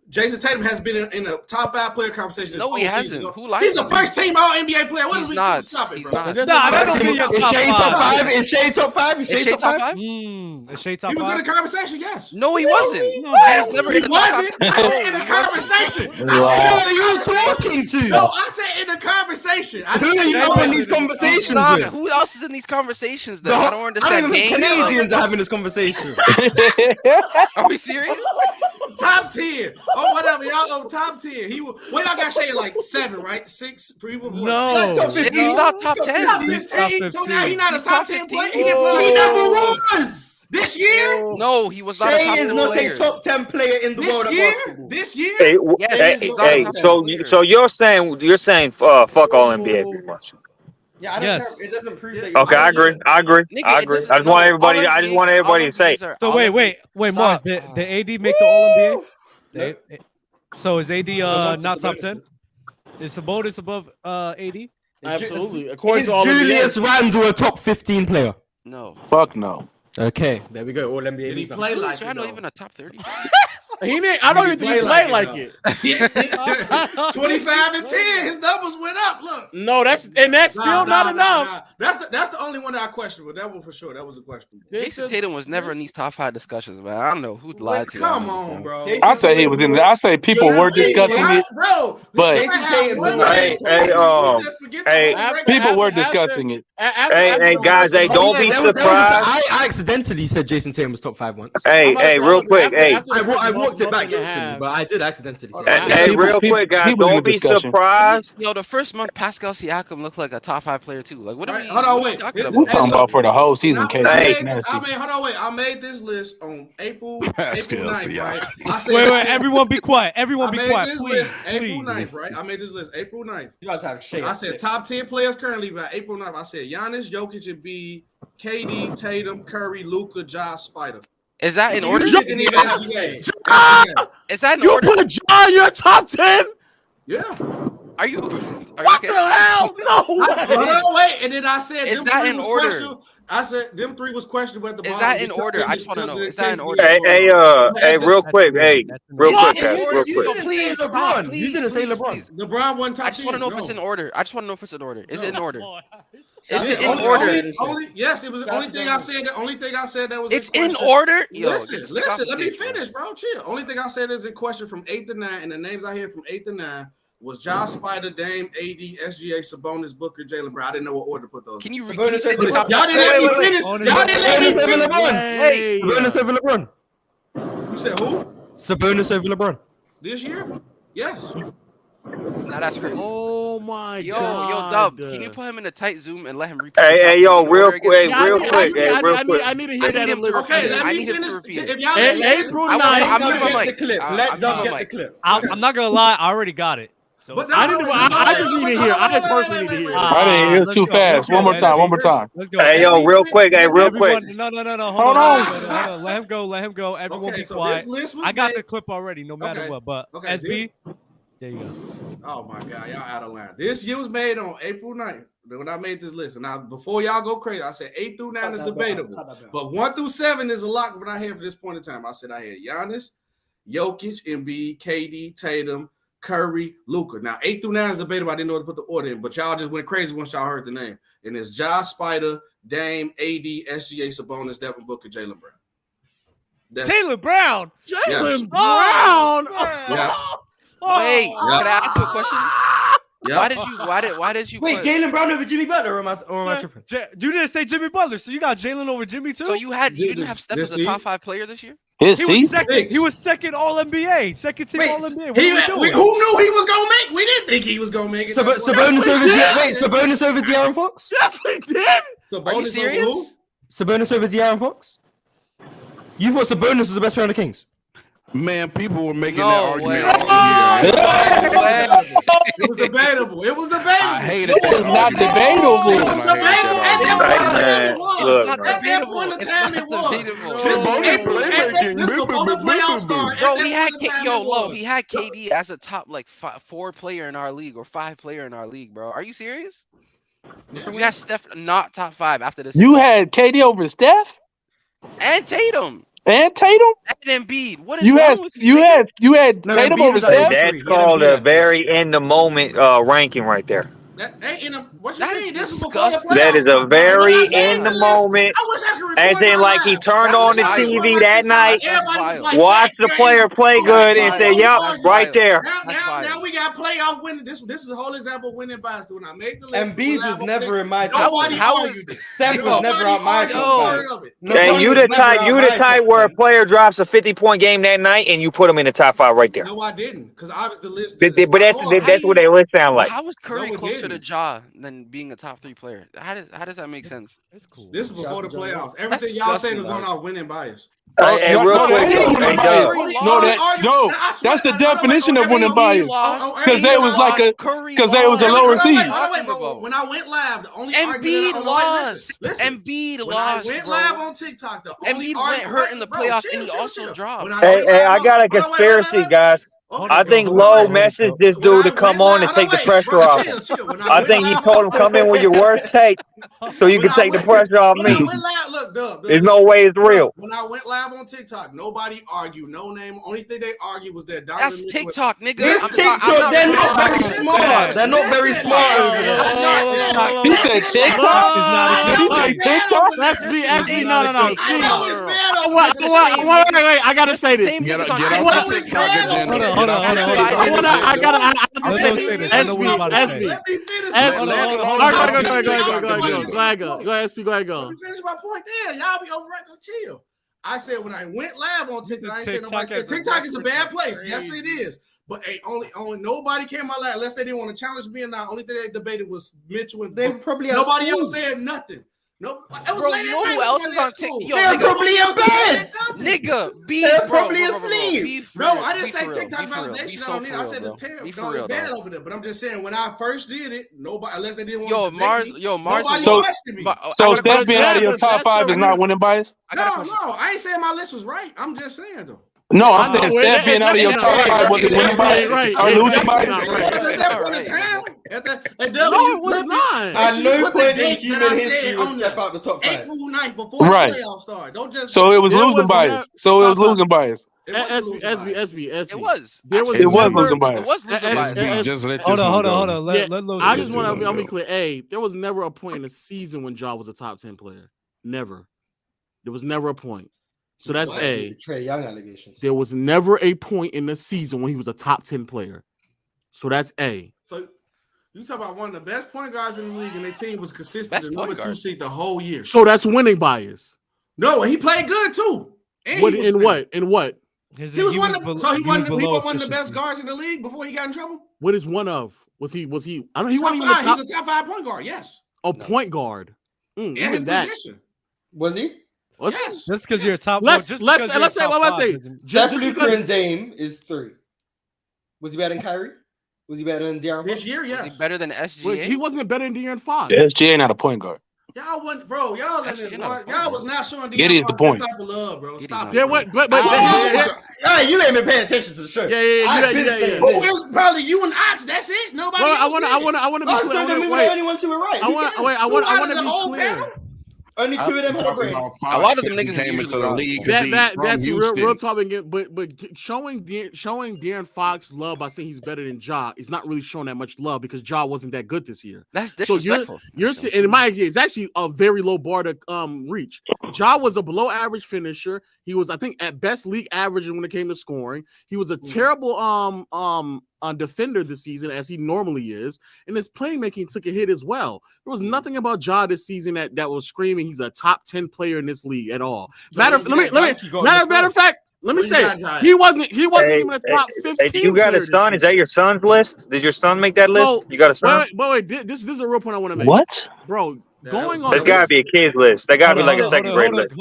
Jason Tatum has been in the top 5 player conversation this whole season. Who likes He's a first team All NBA player. What is we not. stop it, He's bro? not. I don't think Is Shea top 5? Is Shea top 5? Is Shea top 5? He was in the conversation, yes. No, he wasn't. He never in the wasn't. I said in the conversation. Who are you talking to? No, I said in the conversation. I Who are you having these conversations with? Who else is in these conversations? Then No, I don't understand. I don't even think Canadians are having this conversation. Are we serious? Top 10. Oh, whatever. Y'all go top 10. What y'all got Shea like 7, right? 6? No. He's not top 10. Top 15. So now he's not a top 10 player. He didn't play. He never was. This year? No, he was not a Shea top 10 is not player. a top 10 player in the world of basketball. This year? Hey, so you're saying fuck all NBA pretty much. Yeah, I don't care. It doesn't prove that. Okay, I agree. I just want everybody to say. So wait, Mars, did AD make the All NBA? So is AD not top 10? Is Sabonis above AD? Absolutely. According Is to all Julius Randle a top 15 player? No. Fuck no. Okay, there we go. All NBA. Did he play like it? Randle even a top 30? He didn't. I don't even think he played like it. 25 and 10. His numbers went up. Look. No, that's still not enough. That's the only one that I questioned, but that one for sure. That was a question. Jason Tatum was never in these top 5 discussions, man. I don't know who lied to you. Come on, bro. I say he was in there. I say people were discussing it, bro. but people were After- discussing it. Hey, guys, hey, don't be surprised. I accidentally said Jason Tatum was top 5 once. Hey, real quick. Hey, I walked it back instantly, but I did accidentally say that. hey, real quick, guys, don't be surprised. Yo, the first month Pascal Siakam looked like a top 5 player too. Like, what are we? Hold on, wait. We're talking about for the whole season. Hold on, wait. I made this list on April 9th, right? I said, Wait, everyone be quiet. Everyone be quiet. I made this list Please. April 9th, right? I made this list April 9th. I I said top 10 players currently by April 9th. I said Giannis, Jokic, and B, KD, Tatum, Curry, Luka, Josh, Spider. Is that in order? Is that in you order? You put Ja in your top 10? Yeah. Are you What the hell? No way. Wait. And then I said, is that in order? I said them 3 was questionable at the bottom. Is that in order? I just want to know. Is that in order? Hey, real quick. Hey, real quick, guys. Real quick. Please, LeBron. You didn't say LeBron. LeBron wasn't top 10. I just want to know if it's in order. I just want to know if it's in order. Is it in order? Is it in order? Yes, it was the only thing I said. The only thing I said that was it's in order. Listen. Let me finish, bro. Chill. Only thing I said is a question from 8 to 9, and the names I hear from 8 to 9 was Ja Spider, Dame, AD, SGA, Sabonis, Booker, Jalen Brown. I didn't know what order to put those. Can you say the top? Y'all didn't let me finish. Y'all didn't let me finish. Hey, Sabonis over LeBron. You said who? Sabonis over LeBron. This year? Yes. Now that's crazy. Oh my God. Yo, Dub, can you put him in a tight zoom and let him repeat? Hey, yo, real quick. I need to hear that. Okay, let me finish. If y'all April 9th. Let Dub get the clip. I'm not gonna lie, I already got it. So I just need to hear. I personally need to hear. I didn't hear it too fast. One more time. Let's go. Hey, yo, real quick. Hey, real quick. No. Hold on. Let him go. Everyone be so quiet. this list was I got made- the clip already, no matter what. But Okay, SB, there you go. Oh my God, y'all out of line. This year was made on April 9th when I made this list. Now, before y'all go crazy, I said 8 through 9 is debatable, but 1 through 7 is a lock. When I had for this point in time, I said I had Giannis, Jokic, Embiid, KD, Tatum, Curry, Luka. Now 8 through 9 is debatable. I didn't know what to put the order in, but y'all just went crazy once y'all heard the name. And it's Ja, Spider, Dame, AD, SGA, Sabonis, Devin Booker, Jalen Brown. Jalen Brown. Jalen Brown. Yeah. Wait, can I ask you a question? Yeah. Why did you Wait, put... Jalen Brown over Jimmy Butler, or am I tripping? You didn't say Jimmy Butler, so you got Jalen over Jimmy too? So you didn't have Steph as a top 5 player this year? He was second All NBA, second team All NBA. What are we doing? Who knew he was gonna make? We didn't think he was gonna make it. Sabonis over De'Aaron Fox? Yes, we did. Are you serious? Who? Sabonis over De'Aaron Fox? You thought Sabonis was the best player on the Kings? Man, people were making that argument all year. It was debatable. I hate it. It's not debatable. At that point in time, it was. Before the playoffs started. Bro, he had KD as a top 4 player in our league or 5 player in our league, bro. Are you serious? So we got Steph not top 5 after this. You had KD over Steph and Tatum. And Tatum? And Embiid. What is wrong with you? You had Tatum over Steph? That's called a very in the moment ranking right there. What you mean? This is before the playoffs. That is a very in the moment. As in, like he turned on the TV that night, watched the player play good, and said, "Yep, right there." Now we got playoff winning. This is a whole example of winning basketball. When I made the list, Embiid was never in my top. How are you? Steph was never on my top. And you the type where a player drops a 50-point game that night, and you put him in the top 5 right there. No, I didn't, because obviously the list. But that's what they list sound like. How was Curry closer to Ja than being a top 3 player? How does that make sense? It's cool. This is before the playoffs. Everything y'all said is going off winning bias. Hey, real quick. That's the definition of winning bias. Because they was they was a lower seed. When I went live, the only Embiid lost. Embiid lost. When I went live on TikTok, the only Embiid went hurt in the playoffs, and he also dropped. Hey, I got a conspiracy, guys. I think Lowe messaged this dude to come on and take the pressure off him. I think he told him, come in with your worst take so you can take the pressure off me. There's no way it's real. When I went live on TikTok, nobody argued. No name. Only thing they argued was that That's TikTok, nigga. This TikTok, they're not very smart. They're not very smart over there. He said TikTok? TikTok? That's me. No. Wait. I gotta say this. Get off the TikTok agenda. I gotta say this. Go ahead, SB. Go ahead. Let me finish my point there. Y'all be overreacting. Chill. I said when I went live on TikTok, I ain't said nobody said TikTok is a bad place. Yes, it is. But only nobody came out loud unless they didn't want to challenge me or not. Only thing they debated was Mitchell and they probably nobody else said nothing. No, it was Bro, late you at know night. who else is on TikTok? They're probably in bed. Nigga, be They're bro, probably bro, asleep. Be for No, real, I didn't be say for real, TikTok be for real, validation. be I so don't need. for I real, said bro. it's terrible. Be for No, it's real, bad dog. over there. But I'm just saying when I first did it, nobody unless they didn't want Yo, to debate me, Mars, nobody So questioned me. so Steph being out of your top 5 is not winning bias? No, I ain't saying my list was right. I'm just saying though. No, I'm saying Steph being out of your top 5 was it winning bias or losing bias? At that point in time, No, it was not. At no point in date human that I history said was on Steph out the top 5. April 9th before Right. the playoffs started. Don't just. So it was There losing was bias. never- So it was stop. losing bias. It wasn't losing bias. It was. There was It was never- losing bias. It was losing bias. SB, just let Hold this on, one hold go. on. Let Los I speak. just want Let to them be go. clear. Hey, there was never a point in the season when Ja was a top 10 player. Never. There was never a point. So that's A. Trae Young allegations. There was never a point in the season when he was a top 10 player. So that's A. So you talk about one of the best point guards in the league, and their team was consistent Best the number point 2 guard. seed the whole year. So that's winning bias. No, he played good too. And What he was in winning. what? In what? He was one of the, so he wasn't below one of the best efficiency. guards in the league before he got in trouble. What is one of? Was he? I don't. He Top wasn't even 5. the top. He's a top 5 point guard. Yes, Point guard. in his Even that. position. Was he? Yes. Just because you're a top. Let's just let's because you're let's a say top what I five say. doesn't- Steph, Just Luka, because- and Dame is 3. Was he better than Kyrie? Was he better than De'Aaron This Fox? year, Was yes. he better than Wait, SGA? he wasn't better than De'Aaron Fox. SGA not a point guard. Y'all wasn't, bro. Y'all in this, Actually, boy. no, Y'all was not showing Giddy is De'Aaron the Fox point. that type of love, bro. Giddy's Stop not it. Yeah, the what? point. Hey, you ain't been paying attention to the show. Yeah, I've been yeah. saying Oh, this. it was probably you and Ox. That's it. Nobody Well, else. I want to be Oh, clear. so then we were the only ones who were right. I want to be clear. Only 2 of them had a brain. A lot of them niggas came usually into the wrong. league. That's real topic. But showing De'Aaron Fox love by saying he's better than Ja is not really showing that much love because Ja wasn't that good this year. That's So disrespectful. you're in my idea, it's actually a very low bar to reach. Ja was a below average finisher. He was, I think, at best league average when it came to scoring. He was a terrible defender this season, as he normally is, and his playmaking took a hit as well. There was nothing about Ja this season that was screaming he's a top 10 player in this league at all. Matter of fact, let me say he wasn't even a top 15. Hey, you got a son? Is that your son's list? Did your son make that list? You got a son? Wait, this is a real point I want to make. What? Bro, going on. There's got to be a kid's list. That got to be like a second grade list.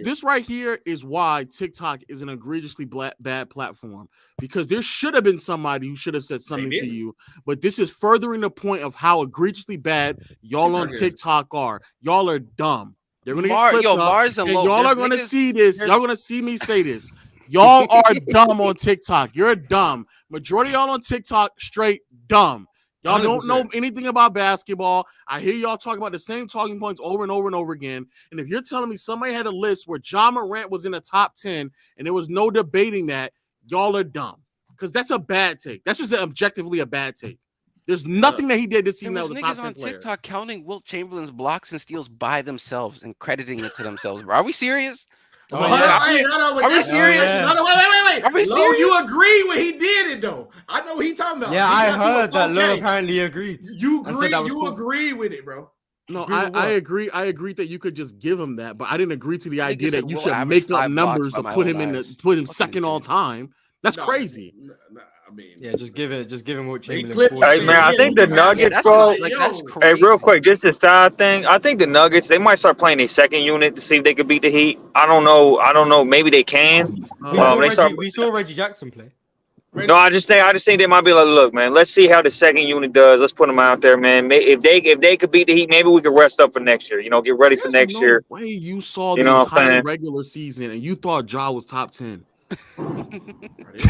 This right here is why TikTok is an egregiously bad platform, because there should have been somebody who should have said something to you, but this is furthering the point of how egregiously bad y'all on TikTok are. Y'all are dumb. They're gonna get flipped up, Mars and y'all are gonna see this. Y'all gonna see me say this. Y'all are dumb on TikTok. You're dumb. Majority of y'all on TikTok straight dumb. Y'all 100%. don't know anything about basketball. I hear y'all talk about the same talking points over and over and over again. And if you're telling me somebody had a list where Ja Morant was in the top 10 and there was no debating that, y'all are dumb. Because that's a bad take. That's just objectively a bad take. There's nothing that he did this season that was a top 10 on player. TikTok counting Wilt Chamberlain's blocks and steals by themselves and crediting it to themselves. Bro, are we serious? Are we serious? No, wait. Are we Lo, serious? you agree when he did it though. I know what he talking about. Yeah, He I got you heard that. Lo okay. apparently agreed. You and said agree. that was You cool. agree with it, bro. No, Agree with I what? agree. I agree that you could just give him that, but I didn't agree to the idea said that you Will should averaged make up 5 blocks numbers by to my put own him in eyes. put him Fucking second all insane. time. That's No, crazy. I mean, Yeah, just give him what Chamberlain. clipped forced him. Hey man, I think the Nuggets, that's bro. like, That's yo, crazy. Hey, real quick, just a side thing. I think the Nuggets they might start playing a second unit to see if they could beat the Heat. I don't know. Maybe they can. We saw Reggie Jackson play. No, I just think they might be like, look, man, let's see how the second unit does. Let's put them out there, man. If they could beat the Heat, maybe we could rest up for next year. You know, get ready for next no year. way you saw You the know what I'm entire saying? regular season and you thought Ja was top 10.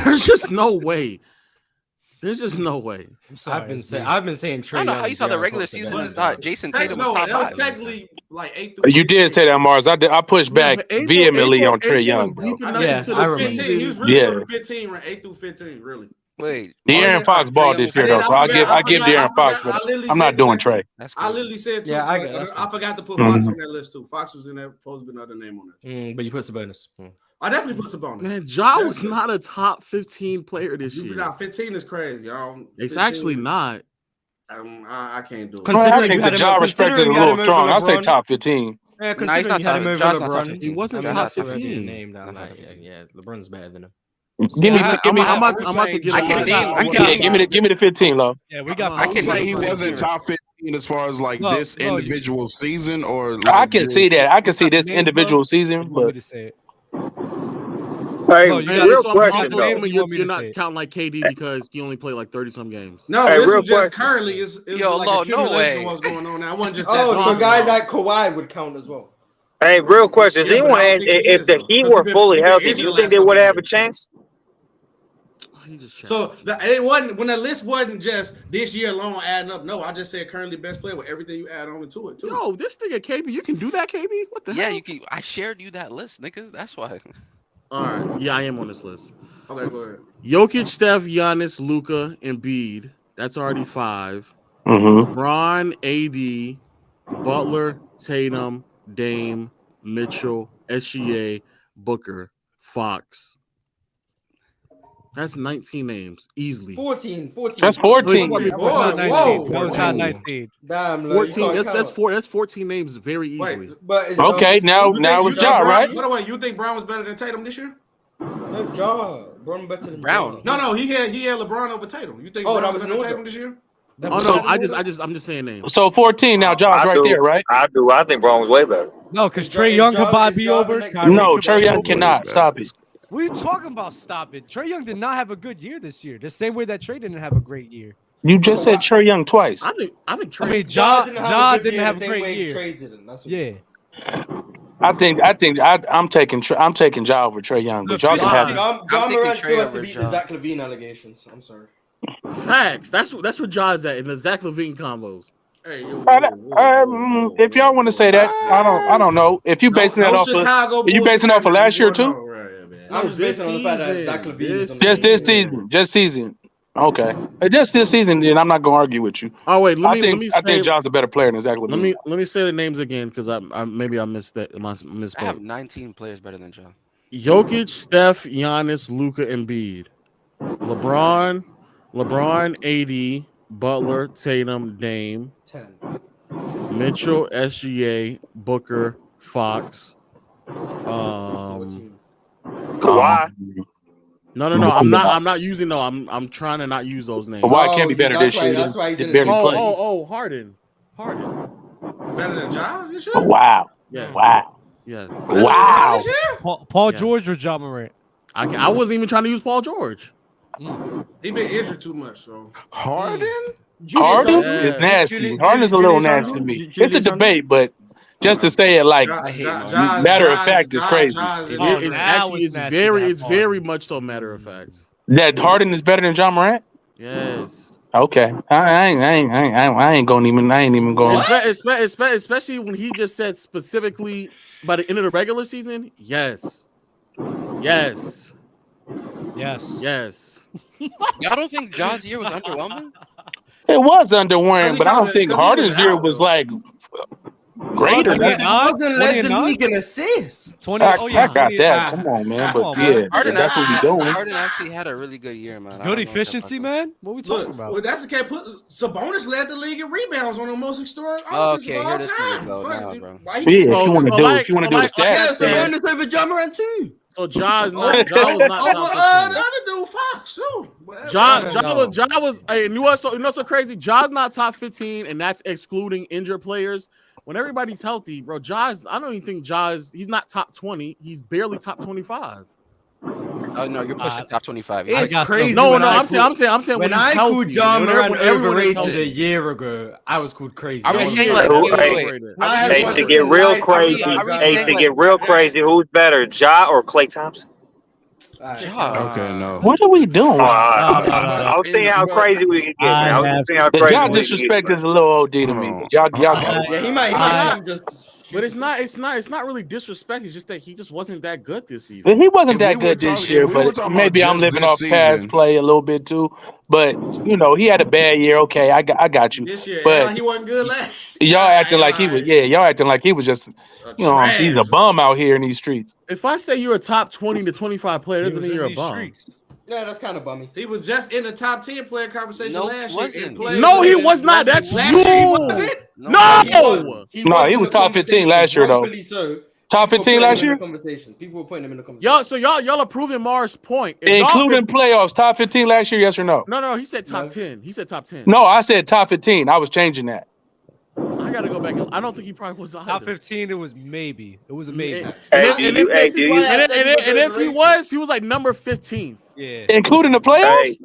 There's just no way. There's just no way. I've been saying Trae I don't know Young how you saw the De'Aaron regular Fox season are and better. thought Jason Tatum was no, top that was 5. technically like 8 through. You did say that, Mars. I pushed back vehemently on Trae Young, bro. I know Yeah, he I was remember. 15. He was really Yeah. from 15, right? 8 through 15, really. Wait, De'Aaron Fox balled this year though, so I give De'Aaron Fox, but I'm not doing Trae. I literally said too. Yeah, I but get it, that's I forgot to put cool. Fox on that list too. Fox was in there, supposed to be another name on that. But you put Sabonis. I definitely put Sabonis. Man, Ja was not a top 15 player this You year. forgot 15 is crazy, y'all. It's 15, actually not. I can't do it. I think the Ja respect is a little strong. I'll say top 15. Yeah, No, he's not considering you had him top. over Ja's not top LeBron. 15. He wasn't Ja's top not top 15. Name down like, yeah, LeBron's better than him. Give me, I'm about to get I can name. give me the 15, Lo. Yeah, we got. I can say he wasn't top 15 as far as like this individual season, or like I can see that. I can see this individual season, but to say it. Hey, No, real question though. You're not counting like KD because he only played like 30-some games. No, Hey, this real was just question. currently. It's Yo, like no accumulation way. of what's going on now. It wasn't just Oh, that. so guys like Kawhi would count as well. Hey, real question. Does Yeah, but anyone I don't ask think he if is, the though, Heat 'cause were fully he been healthy? Do injured you the think last they would couple have a years. chance? So it wasn't when the list wasn't just this year alone adding up. No, I just said currently best player with everything you add on to it too. Yo, this nigga KB, you can do that, KB? What the hell? yeah, you can. I shared you that list, nigga. That's why. All right, yeah, I am on this list. Okay, go ahead. Jokic, Steph, Giannis, Luka, Embiid. That's already 5. Mhm. LeBron, AD, Butler, Tatum, Dame, Mitchell, SGA, Booker, Fox. That's 19 names easily. 14. That's 14. That was not 19. Damn, 14. That's 14 names very easily. But Okay, now it's Ja, right? By the way, you think Brown was better than Tatum this year? No, Ja. Brown better than Brown. No, he had LeBron over Tatum. You think Oh, Brown that was was better than an Tatum this year? Oh no, I'm just saying names. So 14 now. Ja's right there, right? I do. I think Brown was way better. No, because Trae Young could probably be over. No, Trae Young cannot. Stop it. What are you talking about? Stop it. Trae Young did not have a good year this year. The same way that Trae didn't have a great year. You just said Trae Young twice. I think Trae. I mean, Ja Ja didn't have a the same great way year. Trae didn't. That's what Yeah. I'm taking Ja over Trae Young, but y'all can have it. John Moran still has to beat the Zach LaVine allegations. I'm sorry. Facts. That's what Ja's at in the Zach LaVine combos. Hey, If y'all want to say that, I don't know. If you basing that off of, are you basing off of last year too? I'm just basing on the fact that Zach LaVine is on the Just this season. Just season. Okay. Just this season, then I'm not gonna argue with you. Oh wait, I think Ja's a better player than Zach LaVine. Let me say the names again because I maybe I missed that. I have 19 players better than Ja. Jokic, Steph, Giannis, Luka, Embiid, LeBron, AD, Butler, Tatum, Dame, 10. Mitchell, SGA, Booker, Fox. Kawhi. No. I'm not using. No, I'm trying to not use those names. Kawhi can't be better this year. That's why he didn't. Harden. Better than Ja this year? Oh, wow. Yes. Wow. Yes. Wow. Paul George or Ja Morant? I wasn't even trying to use Paul George. He been injured too much, so Harden is nasty. Harden is a little nasty to me. It's a debate, but just to say it like matter of fact is crazy. It's very much so matter of fact. That Harden is better than Ja Morant? Yes. Okay. I ain't even going. Especially when he just said specifically by the end of the regular season. Yes. Y'all don't think Ja's year was underwhelming? It was underwhelming, but I don't think Harden's year was like greater. Harden led the league in assists. I got that. Come on, man. But that's what we doing. Harden actually had a really good year, man. Good efficiency, man. What we talking about? Well, that's the case. Sabonis led the league in rebounds on the most historic offense of all time. If you want to do the stats, Sabonis over Ja Morant too. So Ja's not. The other dude, Fox too. Ja was. Hey, you know what's so crazy? Ja's not top 15, and that's excluding injured players. When everybody's healthy, bro, I don't even think he's not top 20. He's barely top 25. Oh no, you're pushing top 25. It's crazy. No, I'm saying when I called Ja Morant overrated a year ago, I was called crazy. I was saying like, Hey, to get real crazy, who's better, Ja or Klay Thompson? Okay, no. What are we doing? I was seeing how crazy we could get. Man. I was seeing how crazy. Y'all disrespect is a little OD to me. Y'all. Yeah, he might just. But it's not really disrespect. It's just that he just wasn't that good this season. But he wasn't that good this year. But maybe I'm living off past play a little bit too. But he had a bad year. Okay, I got you. This year, but he wasn't good last. Y'all acting like he was. Yeah, y'all acting like he was just. He's a bum out here in these streets. If I say you're a top 20 to 25 player, doesn't mean you're a bum. Streets. Yeah, that's kind of bummy. He was just in the top 10 player conversation last year. No, he was not. That's you. No, he was top 15 last year though. Top 15 last year. People were putting him in the conversation. Y'all are proving Mars' point, including playoffs. Top 15 last year, yes or no? No. He said top 10. He said top 10. No, I said top 15. I was changing that. I gotta go back. I don't think he probably was Top 15. It was maybe. It was a maybe. And if he was like number 15. Yeah, including the playoffs.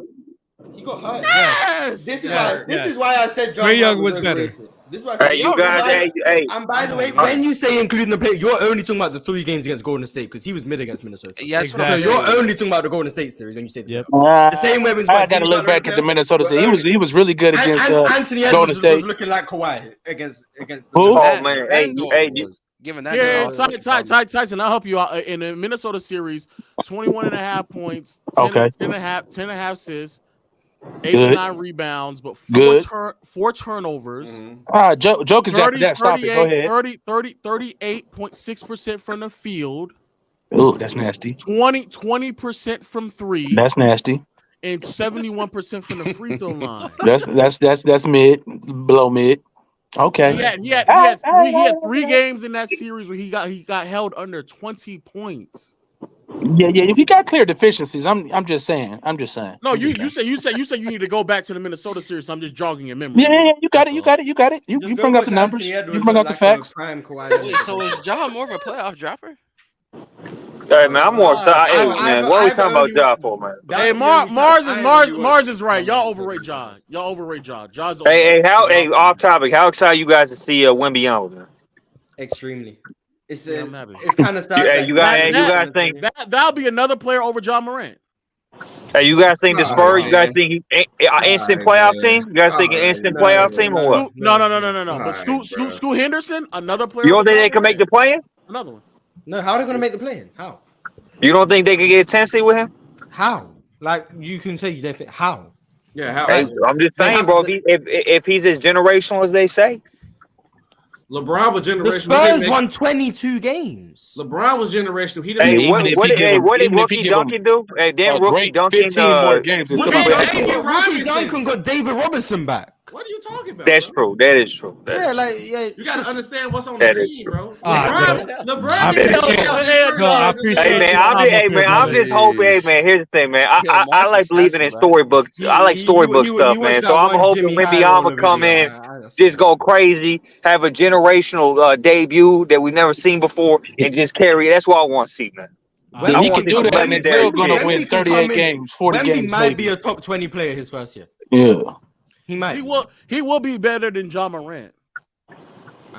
He got hurt. Yes. This is why I said John Trae Young was better. This is why I said, you guys, and by the way, When you say including the play, you're only talking about the 3 games against Golden State because he was mid against Minnesota. Yes, exactly. So you're only talking about the Golden State series when you say that. Yep. The same way I got to look back at the Minnesota series. He was really good against Anthony Golden Edwards State. was looking like Kawhi against the Who? Oh man, given that. Yeah, Tyson, I'll help you out. In the Minnesota series, 21.5 points, 10 and a half assists, 8 to 9 rebounds, but 4 turnovers. All right, Jokic after that. Stop it. Go ahead. 38.6% from the field. Ooh, that's nasty. 20% from 3. That's nasty. And 71% from the free throw line. That's mid, below mid. Okay. He had 3 games in that series where he got held under 20 points. Yeah. He got clear deficiencies. I'm just saying. No, you said you need to go back to the Minnesota series. So I'm just jogging your memory. Yeah. You got it. You bring up the numbers. You bring up the facts. Wait, so is Ja more of a playoff dropper? Hey man, I'm more excited. Hey man, what are we talking about Ja for, man? Hey, Mars is right. Y'all overrate Ja. Ja's Hey, off topic. How excited you guys to see Wembanyama, man? Extremely. It's I'm happy. it's kind of sad. You guys think that'll be another player over Jamal Murray? Hey, you guys think the Spurs? You guys think instant playoff team? You guys think an instant playoff team or what? No. But Scoot Henderson, another player. You don't think they can make the play-in? Another one. No, how are they going to make the play-in? How? You don't think they can get intensity with him? How? Like, you can say you don't think. How? Yeah, how? Hey, I'm just saying, bro. If he's as generational as they say, LeBron was generational. The Spurs won 22 games. LeBron was generational. He didn't. Hey, what did Rookie Duncan do? Hey, then Rookie Duncan. Rookie Duncan got David Robinson back. What are you talking about? That's true. That is true. You got to understand what's on the team, bro. LeBron. Hey man, I'm just hoping. Hey man, here's the thing, man. I like believing in storybooks. I like storybook stuff, man. So I'm hoping Wembanyama come in, just go crazy, have a generational debut that we've never seen before, and just carry it. That's what I want to see, man. He can do that, and they're still going to win 38 games, 40 games. He might be a top 20 player his first year. Yeah. He might. He will be better than John Morant.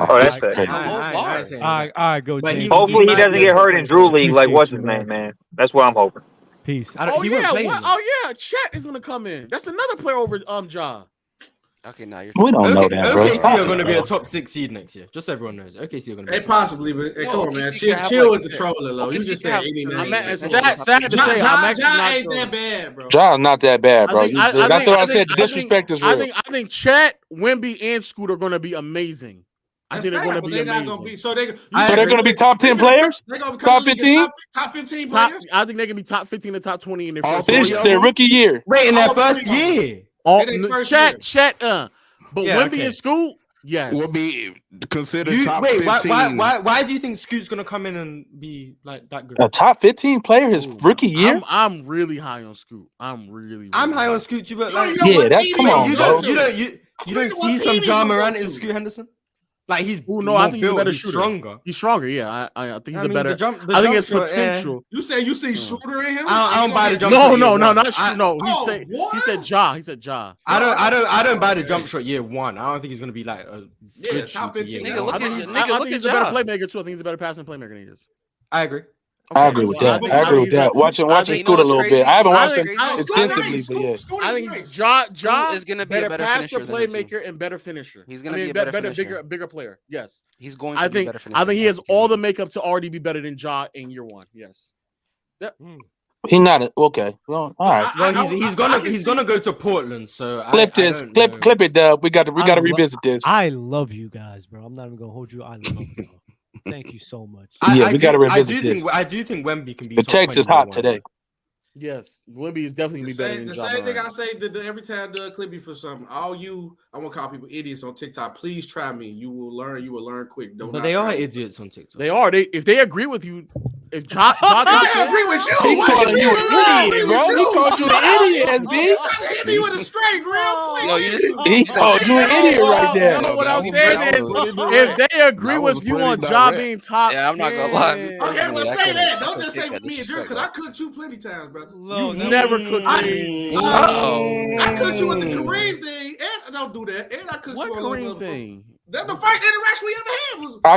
Oh, that's fair. All right, go. Hopefully he doesn't get hurt in Drew League like what's his name, man. That's what I'm hoping. Peace. Chet is gonna come in. That's another player over John. Okay, now we don't know that, bro. OKC are going to be a top 6 seed next year. Just so everyone knows. OKC are going to be. Possibly, but come on, man. Chill with the trolling, though. You just said 89. Sad to say, Ja ain't that bad, bro. Ja's not that bad, bro. That's what I said. The disrespect is real. I think Chet, Wemby, and Scoot are going to be amazing. I think they're going to be amazing. Not going to be. So they're going to be top 10 players? Top 15? Top 15 players? I think they're going to be top 15 to top 20 in their first year. Their rookie year. Wait, in their first year? Chet, but Wemby and Scoot, yes, will be considered top 15. Why do you think Scoot's gonna come in and be like that good? A top 15 player his rookie year? I'm really high on Scoot. I'm high on Scoot too, but like, that's come on, bro. You don't see some Ja Morant in Scoot Henderson? Like he's I think he's a better shooter. Stronger. He's stronger. Yeah, I think he's a better. I think it's potential. You say you see shooter in him? I don't buy the jump. No, not shooter. No, he said Ja. He said Ja. I don't buy the jump shot year one. I don't think he's gonna be like a good top 15. I think he's a better playmaker too. I think he's a better passing playmaker than he is. I agree. I agree with that. Watching Scoot a little bit. I haven't watched him extensively, but yes. I think Ja is going to be a better passer, playmaker, and better finisher. He's going to be a better bigger player. Yes, he's going to be a better finisher. I think he has all the makeup to already be better than Ja in year one. Yes. Yep. He's not okay. Well, all right. Well, he's gonna go to Portland. So clip it, Dub. We got to revisit this. I love you guys, bro. I'm not even gonna hold you. I love you. Thank you so much. We got to revisit this. I do think Wemby can be. The text is hot today. Yes, Wemby is definitely gonna be better than The Ja same thing Morant. I say every time Doug clip me for something. I want to call people idiots on TikTok. Please try me. You will learn. You will learn quick. But they are idiots on TikTok. They are. If they agree with you, if Ja I agree with you. He calling you an idiot, bro. He called you an idiot, SB. Hit me with a straight real quick. Yo, He called you an idiot right there. No, what I'm saying is, if they agree with you on Ja being top, yeah, I'm not gonna lie. Okay, well say that. Don't just say with me and Drew because I cooked you plenty times, brother. You've never cooked me. I cooked you with the Kareem thing, and don't do that. And I cooked What you on Kareem thing? That's the first interaction we ever had. Was I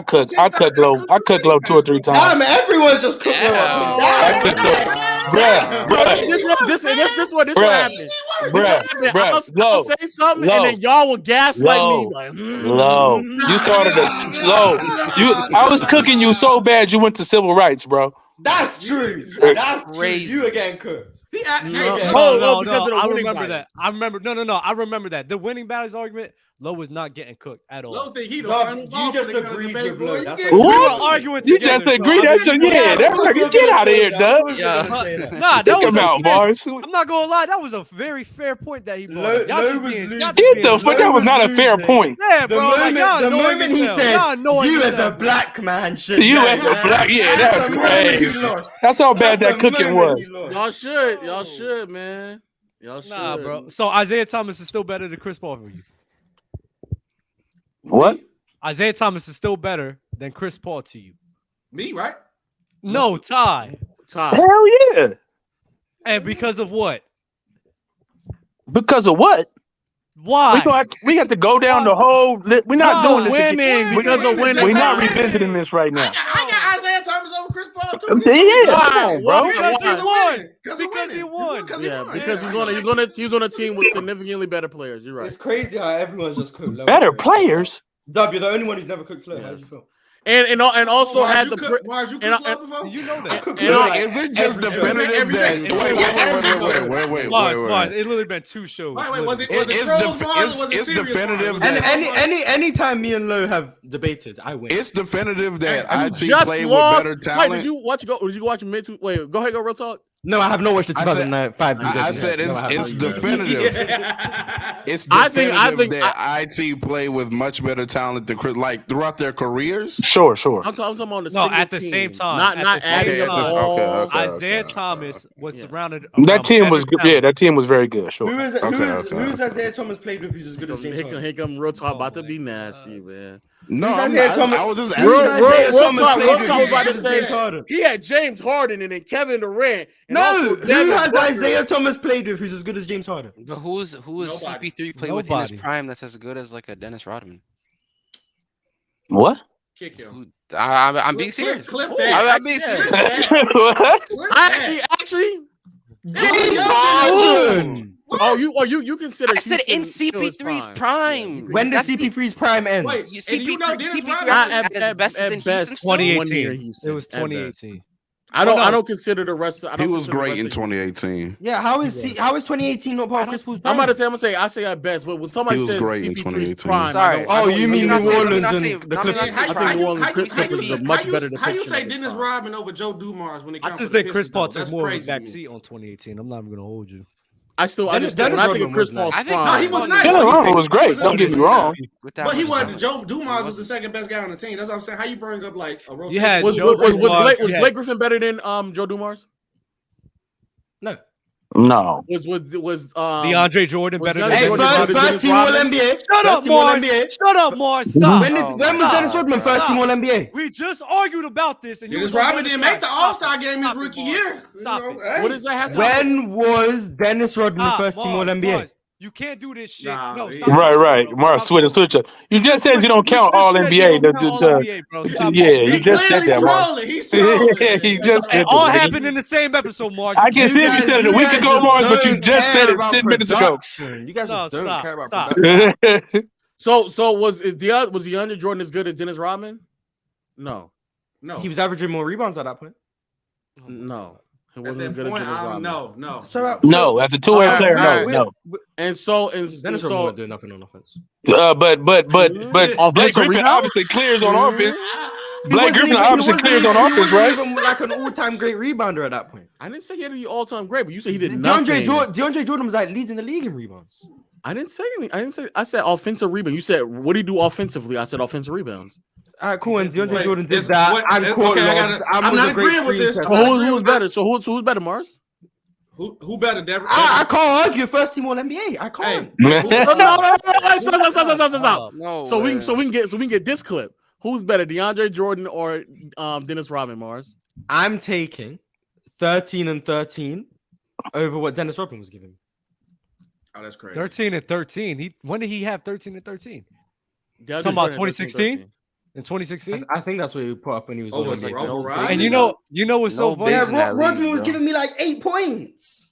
cooked low 2 or 3 times. Damn, everyone's just cooking. I cooked low. This what happened. Bruh, I'll say something and then y'all will gaslight me. Like, low. You started it low. I was cooking you so bad you went to civil rights, bro. That's true. That's crazy. true. You were getting cooked. No, because of the I winning remember battles. that. I remember. No. I remember that. The winning battles argument. Low was not getting cooked at all. Low think he the No, final you boss just when it comes to agreed baseball. with Low. You That's get- We were What? arguing You together. just agreed. That's that's get out of here, Doug. Nah, that Kick was him out, Mars. I'm not gonna lie. That was a very fair point that he brought. Low- up. Y'all Low just was being- losing. y'all just Get being- the fuck. That was not a fair point. Yeah, The bro. Like, y'all moment annoying he yourself. said Y'all annoying you as a yourself. black man should. You as a black, yeah, that's the moment crazy. he lost. That's how bad That's that the cooking moment was. he lost. Y'all should, man. Y'all should. Nah, bro. So Isiah Thomas is still better than Chris Paul for you. What? Isiah Thomas is still better than Chris Paul to you. Me, right? No, Ty. Hell yeah. And because of what? Because of what? Why? We got to go down the whole. We're not doing this. winning because of winning. We're not revisiting this right now. I got Isiah Thomas over Chris Paul too. Yeah, come on, bro. Because he won. Because he won. Yeah, because he's on a team with significantly better players. You're right. It's crazy how everyone's just cooked Low. Better players. Dub, you're the only one who's never cooked Low. How do you feel? And also Why'd had you the cook Low before? You know I that. cook And Low like like Is it just every show. definitive that? Wait. Mars, it literally been 2 shows. Wait, was it It's trolls bars or was it it's serious definitive bars? that Anytime me and Low have debated, I win. it's definitive that IT just played lost. with better Wait, talent. did you watch mid? Wait, go ahead, go real talk. No, I have not watched the I said- 2005. I said it's definitive. It's I definitive think that IT play with much better talent than Chris, like throughout their careers. Sure. I'm talking on the No, single at the team. same time. Not At the adding same up time. all. Okay. Isiah Thomas was surrounded. That around team was better good. Yeah, talent. that team was very good. Sure. Who's Isiah Thomas played with who's as good as James Harden? Here come real talk about to be nasty, man. No, Who's I'm Isiah not. Thomas? I was just Real asking. talk played with was about to who's say James Harden? he had James Harden and then Kevin Durant. And No, also who Devin has Booker. Isaiah Thomas played with who's as good as James Harden? But who is Nobody. CP3 play with in his Nobody. prime that's as good as like a Dennis Rodman? What? Kick him. I'm being serious. Clip that. I'm being serious. What? Actually, James Harden. you consider? I said in Houston still his CP3's prime. When does That's the- CP3's prime end? Wait, and you know Dennis CP3 Rodman? At best best, in Houston still? 2018. It was 2018. I don't consider the rest. He was great in 2018. Yeah, how is 2018 not part of Chris Paul's prime? I'm about to say, I say at best, but when somebody He was says great in CP3's 2018. prime, Sorry. you mean I'm New not saying- Orleans I'm and not the saying- Clippers? I'm not I think saying New Orleans prime. Clippers is a much better How you depiction say of Dennis prime. Rodman over Joe Dumars when it I comes just to the think Chris Pistons, Paul though? took That's more of a crazy to back me. seat on 2018. I'm not even gonna hold you. Dennis When I think Rodman of Chris was Paul's nice. prime. No, he was nice. Dennis Rodman was great. Don't get me wrong. With that But he much wasn't. talent. Joe Dumars was the second best guy on the team. That's what I'm saying. How you bring up like a rotation? had Was Joe Dumars, Blake Griffin better than Joe Dumars? No. No. Was DeAndre Jordan was better DeAndre than Hey, Jordan Dennis better than first Dennis team All Rodman? NBA. Shut First up, team All Mars. NBA. Shut up, Mars. Stop. When was Dennis Rodman first team All NBA? We just argued about this, and you Dennis was on Rodman the didn't other make the side. All-Star game his Stop it, rookie Mars. year. Stop You know, it. hey. What does that have to When was Dennis Rodman Stop, first team All Mars, NBA? Mars. You can't do this shit. Nah, No, he- stop. Right. Mars, switch up. You just said you don't count All NBA. Yeah, you just said that, Mars. trolling. He's trolling. You just said It all that. happened in the same episode, Mars. I can see if you said it a week ago, Mars, but you just said it 10 minutes ago. You guys No, just don't stop, care about stop. production. So was DeAndre Jordan as good as Dennis Rodman? No. He was averaging more rebounds at that point. No. It At wasn't that as good as point, Dennis Rodman. no. No, as a two-way All right, player, all right. no. And so Dennis Rodman wasn't doing nothing on offense. But Blake Offensive Griffin rebound? obviously clears on offense. Blake Griffin obviously clears on offense, right? Even like an all-time great rebounder at that point. I didn't say he had to be all-time great, but you said he did nothing. DeAndre Jordan was like leading the league in rebounds. I didn't say anything. I said offensive rebound. You said what do you do offensively? I said offensive rebounds. All right, cool. And DeAndre Jordan did that. I'm not agreeing with this. Who's better? So who's better, Mars? Who better, Devin? I can't argue first team all NBA. I can't. Stop. No. So we can get this clip. Who's better, DeAndre Jordan or Dennis Rodman, Mars? I'm taking 13 and 13 over what Dennis Rodman was giving. Oh, that's crazy. 13 and 13. When did he have 13 and 13? Talking about 2016? In 2016? I think that's what he put up when he was over Rodman. And you know what's so funny? Yeah, Rodman was giving me like 8 points.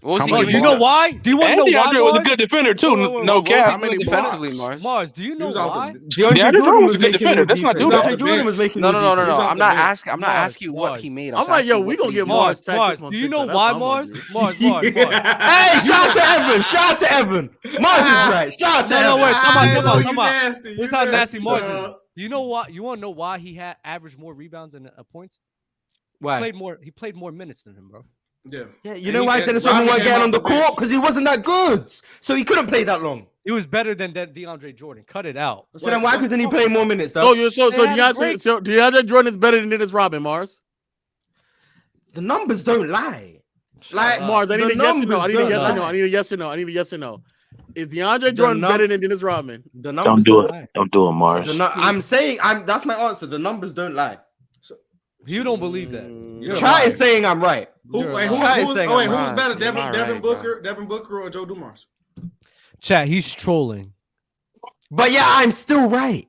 What was he giving you know why? Do you want to know why? DeAndre was a good defender too. No cap. How many defensively, Mars, do you know why? DeAndre Jordan was a good defender. That's not DeAndre Jordan was making No. I'm not asking you what he made. I'm like, yo, we gonna get Mars. Do you know why, Mars? Mars. Hey, shout out to Evan. Mars is right. Shout out to Evan. No, wait, come on. Nasty. This is how nasty Mars is. Do you know why? You want to know why he had averaged more rebounds and points? Why? He played more minutes than him, bro. Yeah. You know why Dennis Rodman wasn't getting on the court? Because he wasn't that good. So he couldn't play that long. He was better than DeAndre Jordan. Cut it out. So then why couldn't he play more minutes, though? So DeAndre Jordan is better than Dennis Rodman, Mars. The numbers don't lie. Like Mars, I need a yes or no. I need a yes or no. Is DeAndre Jordan better than Dennis Rodman? The numbers don't do it. Don't do it, Mars. I'm saying that's my answer. The numbers don't lie. You don't believe that. Try is saying I'm right. Who's better, Devin Booker or Joe Dumars? Chat, he's trolling. But yeah, I'm still right.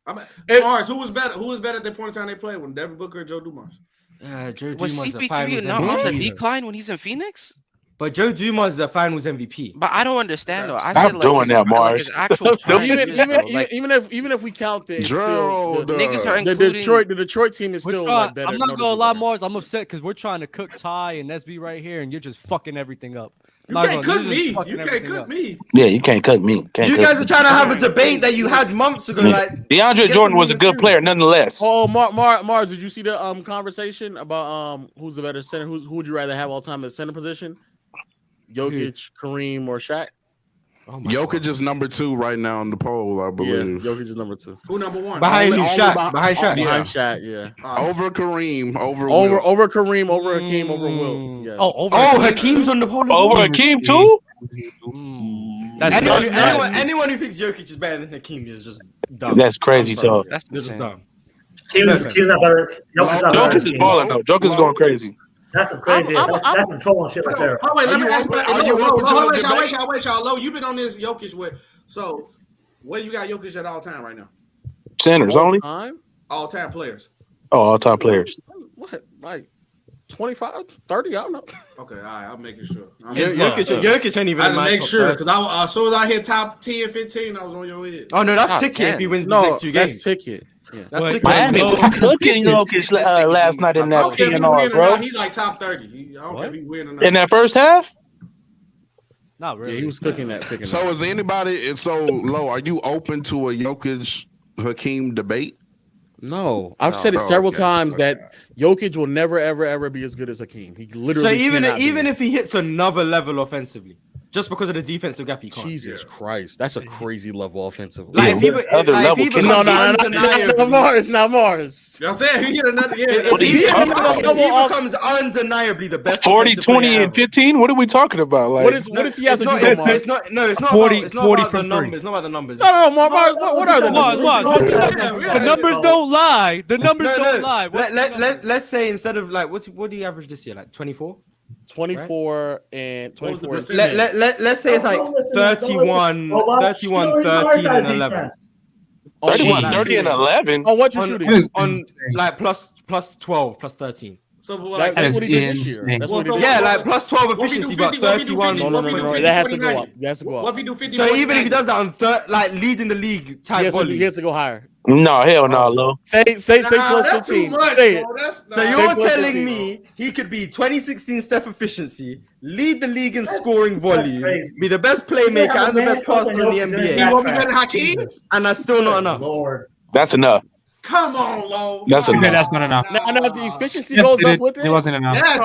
Mars, who was better? Who was better at the point in time they played when Devin Booker or Joe Dumars? Joe Was Dumars CP3 not on the decline when he's in Phoenix? But Joe Dumars is the finals MVP. But I don't understand though. Stop doing that, Mars. Even if we count the niggas are including the Detroit team is still like better. I'm not gonna lie, Mars. I'm upset because we're trying to cook Ty and SB right here, and you're just fucking everything up. You can't cook me. You can't cook me. Yeah, you can't cook me. You guys are trying to have a debate that you had months ago. Like DeAndre Jordan was a good player, nonetheless. Oh, Mars, did you see the conversation about who's the better center? Who would you rather have all time in the center position? Jokic, Kareem, or Shaq? Jokic is number 2 right now in the poll, I believe. Yeah, Jokic is number 2. Who number 1? Behind Shaq. Behind Shaq, yeah. Over Kareem, over Kareem, over Hakeem, over Will. Yes. Hakeem's on the poll. Over Hakeem too? Anyone who thinks Jokic is better than Hakeem is just dumb. That's crazy talk. That's just dumb. He's not better. Jokic is balling though. Jokic is going crazy. That's some crazy. That's some trolling shit right there. Oh wait, let me ask. Wait, y'all. Low, you've been on this Jokic with. So, where you got Jokic at all time right now? Centers only. All time players. Oh, all time players. What, like 25, 30? I don't know. Okay, all right. I'm making sure. Jokic ain't even. I had to make sure because as soon as I hit top 10, 15, I was on your head. Oh no, that's ticket. If he wins the next 2 games, that's ticket. Yeah. That's Miami cooking Jokic last night in that TNR, bro. He's like top 30. I don't care if he win or not. In that first half? Not really. Yeah, he was cooking that. So is anybody low? Are you open to a Jokic Hakeem debate? No, I've said it several times that Jokic will never, ever be as good as Hakeem. He literally. So even if he hits another level offensively, just because of the defensive gap, he can't. Jesus Christ, that's a crazy level offensively. Like No, Mars, not Mars. You know what I'm saying? He hit another. If he becomes undeniably the best. 40, 20, and 15. What are we talking about? Like, what is he has to do? It's not about the numbers. It's not about the numbers. No, Mars. What are the numbers? The numbers don't lie. The numbers don't lie. Let's say instead of like what do you average this year? Like 24. 24 and 24. Let's say it's like 31, 13, and 11. 31, 30, and 11. Oh, what you shooting? On like plus 12, plus 13. So that's what he did this year. Like plus 12 efficiency, but 31. No. That has to go up. What if he do 50? So even if he does that on like leading the league type volume, he has to go higher. No, hell no, Lo. Say plus 15. Say it. So you're telling me he could be 2016 Steph efficiency, lead the league in scoring volume, be the best playmaker and the best passer in the NBA, You want me better than Hakeem? and that's still not enough. Lord. That's enough. Come on, Low. That's Come on. that's not enough. Now if the efficiency goes up with it, it wasn't enough. Yes,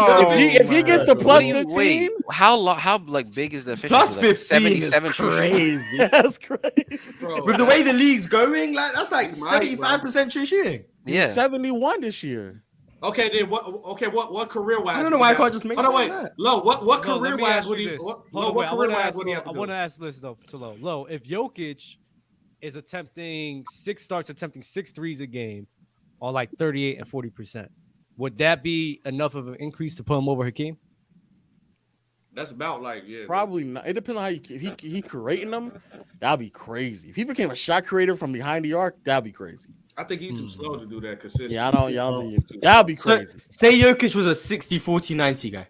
if he gets the plus 15, wait, how like big is the efficiency? Plus like 15 is 77 true shooting? crazy. that's crazy. Bro, With the way the league's going, like that's like Right, 75% true shooting. Yeah. He's 71 this year. Okay, then what? Okay, what career wise? I don't know why I can't just make. Oh no, wait, that. Low. What Low, career let me wise ask would you he? this. What Hold on, career wait, I wanna wise ask would he Low- have to I do? want to ask this though to Low. Low, if Jokic is attempting 6 threes a game, on like 38 and 40%, would that be enough of an increase to put him over Hakeem? That's about Probably not. It depends on how if he creating them. That'd be crazy. If he became a shot creator from behind the arc, that'd be crazy. I think he's too slow to do that consistently. Yeah, I don't think that'd be crazy. So, say Jokic was a 60, 40, 90 guy.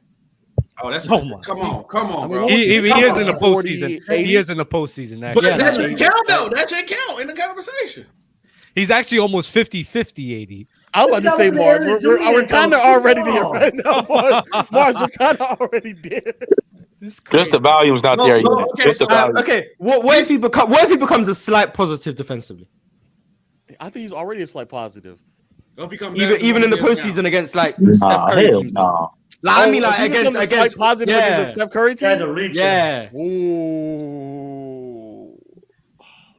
Oh, that's Oh my. come on, I mean, bro. He is in the 40, postseason. 80. He is in the postseason. But Actually. that should count though. That should count in the conversation. He's actually almost 50-50, 80. I was about to say, Mars, we're kind of already there right now. Mars, we're kind of already there. Just the volume's not there yet. Just the volume. Okay, what if he becomes a slight positive defensively? I think he's already a slight positive. Even in the postseason against like Steph Curry teams. Like, I mean, like if he becomes a against slight positive against the Steph Curry team. Yeah. Ooh.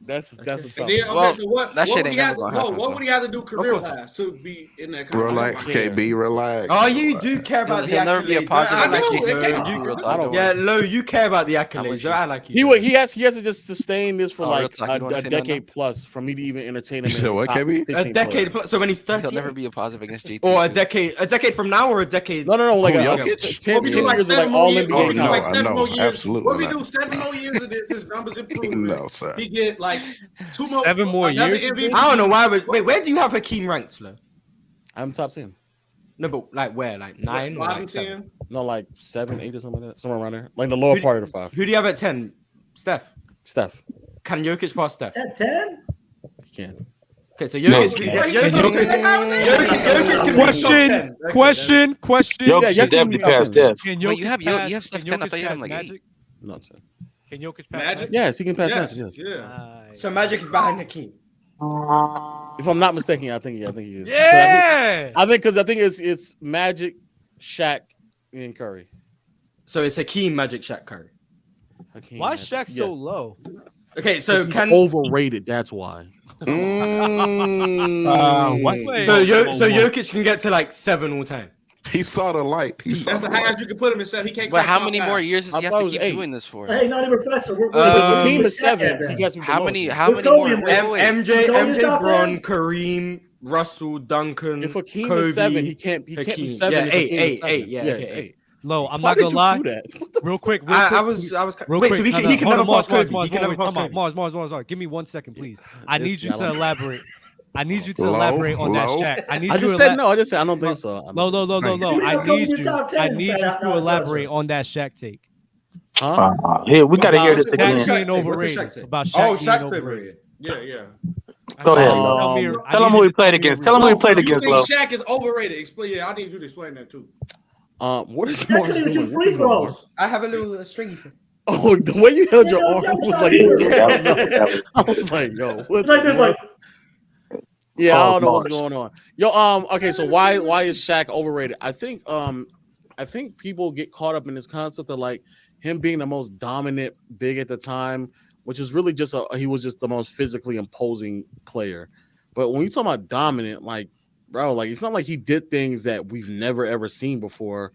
That's a tough And then, one. so what would he have to do? What would he have to do career course. wise to be in that? Relax, KB. Relax. Oh, you do care about the He'll never be a accolades. positive Don't act against like Jason you Tatum. do. Real talk, don't Yeah, worry. Lo, you care about the I'm accolades. with Don't you. act like you. He has to just sustain this for Oh, like real talk, you don't wanna a say nothing decade plus for me to even entertain him. You said what, KB? A decade plus. So when he's 30, He'll never be a positive against JT. or a too. decade from now, or a decade. No, like Who, a Jokic? 10 years of like 7 all more years? NBA. Oh, no, Like 7 no, more years. absolutely What if we not. do 7 more years of this? His numbers improve. No, sir. He get like 2 more. 7 more another years? MVP. I don't know why. Wait, where do you have Hakeem ranked, Lo? I'm top 10. No, but like where? Like 9 or 5 like and 7? 10. No, like 7, 8 or something like that. Somewhere around there. Like the lower part of the 5. Who do you have at 10? Steph. Steph. Can Jokic pass Steph? At 10? He can. Okay, so Jokic can get. Jokic can be top 10. Question. Jokic should definitely pass Steph. Can Wait, you have pass- Steph can 10. I Jokic thought you had him pass like 8. Magic? No, 10. Can Jokic pass Magic? Magic? Yes, he can pass Yes. Magic. Yes. Yeah. So Magic is behind Hakeem. If I'm not mistaken, I think he is. Yeah. I think it's Magic, Shaq, and Curry. So it's Hakeem, Magic, Shaq, Curry. Hakeem, Why is Magic. Shaq so low? Okay, so He's can overrated. That's why. What? so Jokic can get to like 7 all time. He saw the light. That's the highest you can put him in. He can't. But how crack many top more 5. years does I he have thought it to was keep 8. doing this for? Hey, not even professor. Hakeem is Shaq 7. then. He gets me the How most. many With Kobe and more? MJ, top Bron, Kareem, Russell, Duncan, If Hakeem Kobe, is 7, he can't be Hakeem. 7. Yeah, if Hakeem is 8. 7. Yeah, it's okay, 8. Low, I'm Why not did gonna you lie. do that? Real quick. I was. Real Wait, quick. so he No, can hold never on, pass Kobe. Mars, He can never pass Kobe. Mars. Give me 1 second, please. I need you to Low. elaborate. I need you to Low, elaborate on that low. Shaq. I need I you just to said no. I just said I don't think so. No. You I never come in need your you. top 10 I need you and to say, elaborate on that Shaq take. Huh? Here, we gotta hear this Shaq again. being What's the overrated. Shaq take? About Oh, Shaq Shaq being favorite. overrated. Yeah. Go ahead, Lo. Tell him who he played against. Tell him who he played You against, think Lo. Shaq is overrated? Explain. Yeah, I need you to explain that too. What is Shaq Mars couldn't even doing? shoot free throws. I have a little stringy thing. Oh, the way you held your Yeah, arm that was was like, either. I was like, yo, what Like the this, like Yeah, I don't know Mars. what's going on. Yo, okay, so why is Shaq overrated? I think people get caught up in this concept of like him being the most dominant big at the time, which is really just he was just the most physically imposing player. But when you talk about dominant, like, bro, like it's not like he did things that we've never ever seen before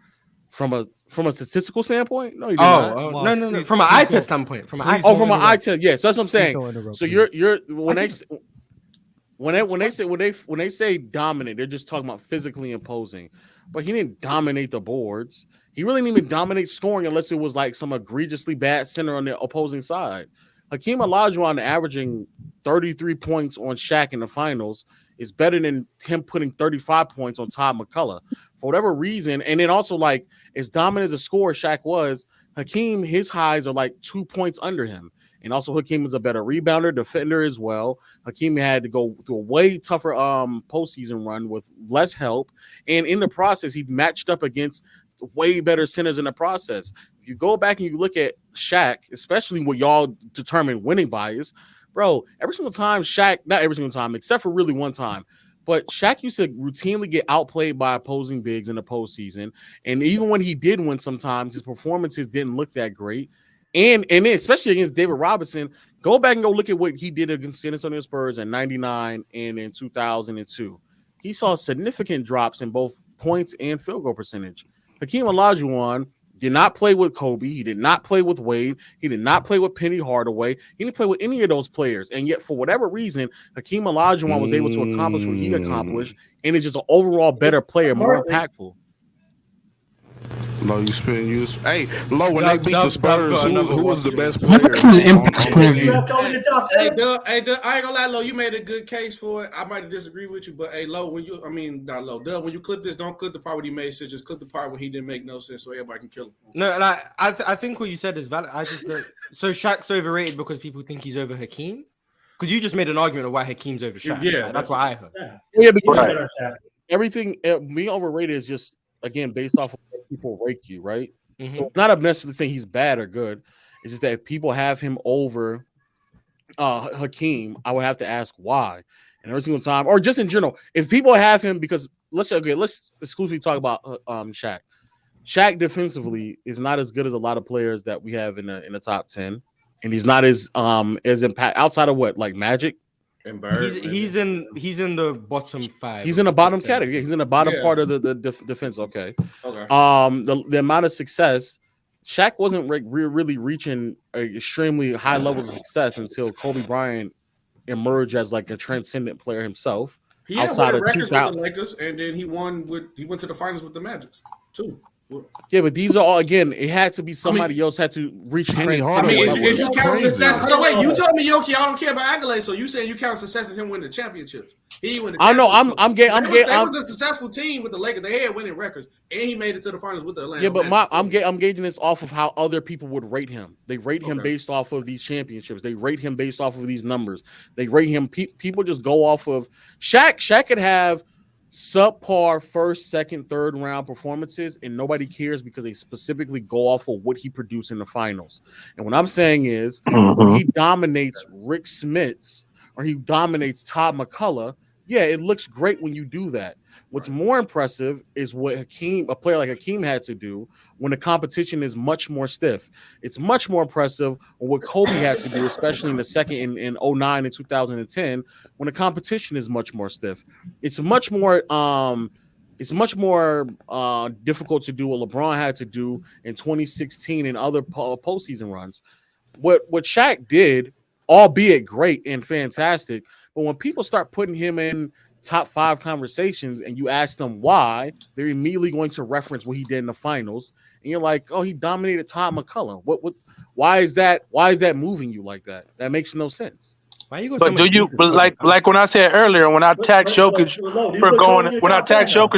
from a statistical standpoint. No, he did not. No. From an eye test standpoint. From an eye test. Yes, that's what I'm saying. So you're when they say dominant, they're just talking about physically imposing. But he didn't dominate the boards. He really didn't even dominate scoring unless it was like some egregiously bad center on the opposing side. Hakeem Olajuwon averaging 33 points on Shaq in the finals is better than him putting 35 points on Todd McCullough for whatever reason. And then also, like, as dominant as a scorer Shaq was, Hakeem, his highs are like 2 points under him. And also Hakeem is a better rebounder, defender as well. Hakeem had to go through a way tougher postseason run with less help. And in the process, he matched up against way better centers in the process. If you go back and you look at Shaq, especially what y'all determine winning by is, bro, every single time Shaq, not every single time, except for really one time, But Shaq used to routinely get outplayed by opposing bigs in the postseason. And even when he did win sometimes, his performances didn't look that great. And then especially against David Robinson, go back and go look at what he did against San Antonio Spurs in 99 and in 2002. He saw significant drops in both points and field goal percentage. Hakeem Olajuwon did not play with Kobe. He did not play with Wade. He did not play with Penny Hardaway. He didn't play with any of those players. And yet, for whatever reason, Hakeem Olajuwon was able to accomplish what he accomplished and is just an overall better player, more impactful. Low, you spitting use. Hey, Low, when they beat the Spurs, who was the best player? Hey, Doug, I ain't gonna lie, Low, you made a good case for it. I might disagree with you, but hey, Low, not Low, Doug, when you clip this, don't clip the part where he made sense. Just clip the part where he didn't make no sense, so everybody can kill him. No, and I think what you said is valid. I just so Shaq's overrated because people think he's over Hakeem. Because you just made an argument of why Hakeem's over Shaq. Yeah, that's what I heard. Yeah, because everything being overrated is just again based off of what people rate you, right? Mm-hmm. So it's not necessarily saying he's bad or good. It's just that if people have him over Hakeem, I would have to ask why. And every single time, or just in general, if people have him because let's exclusively talk about Shaq. Shaq defensively is not as good as a lot of players that we have in the top 10, and he's not as impact outside of what like Magic. And Bird, he's in the bottom 5. He's in the bottom category. He's in the bottom part of the defense. Okay. The amount of success, Shaq wasn't really reaching extremely high levels of success until Kobe Bryant emerged as like a transcendent player himself. He outside of 2000 with the Lakers, and then he went to the finals with the Magic too. Yeah, but these are all again. It had to be somebody else had to reach. It counts success. Wait, you told me Yoki, I don't care about accolades. So you saying you count success as him winning the championships? He won. I know. I'm gay. That was a successful team with the Lakers. They had winning records, and he made it to the finals with the Atlanta. Yeah, but I'm gauging this off of how other people would rate him. They rate him based off of these championships. They rate him based off of these numbers. They rate him. People just go off of Shaq. Shaq could have subpar first, second, third round performances, and nobody cares because they specifically go off of what he produced in the finals. And what I'm saying is, when he dominates Rick Smits or he dominates Todd McCullough, yeah, it looks great when you do that. What's more impressive is what a player like Hakeem had to do when the competition is much more stiff. It's much more impressive what Kobe had to do, especially in the second in 09 and 2010, when the competition is much more stiff. It's much more difficult to do what LeBron had to do in 2016 and other postseason runs. What Shaq did, albeit great and fantastic, but when people start putting him in top 5 conversations and you ask them why, they're immediately going to reference what he did in the finals, and you're like, oh, he dominated Todd McCullough. Why is that moving you like that? That makes no sense. But like when I said earlier, when I taxed Jokic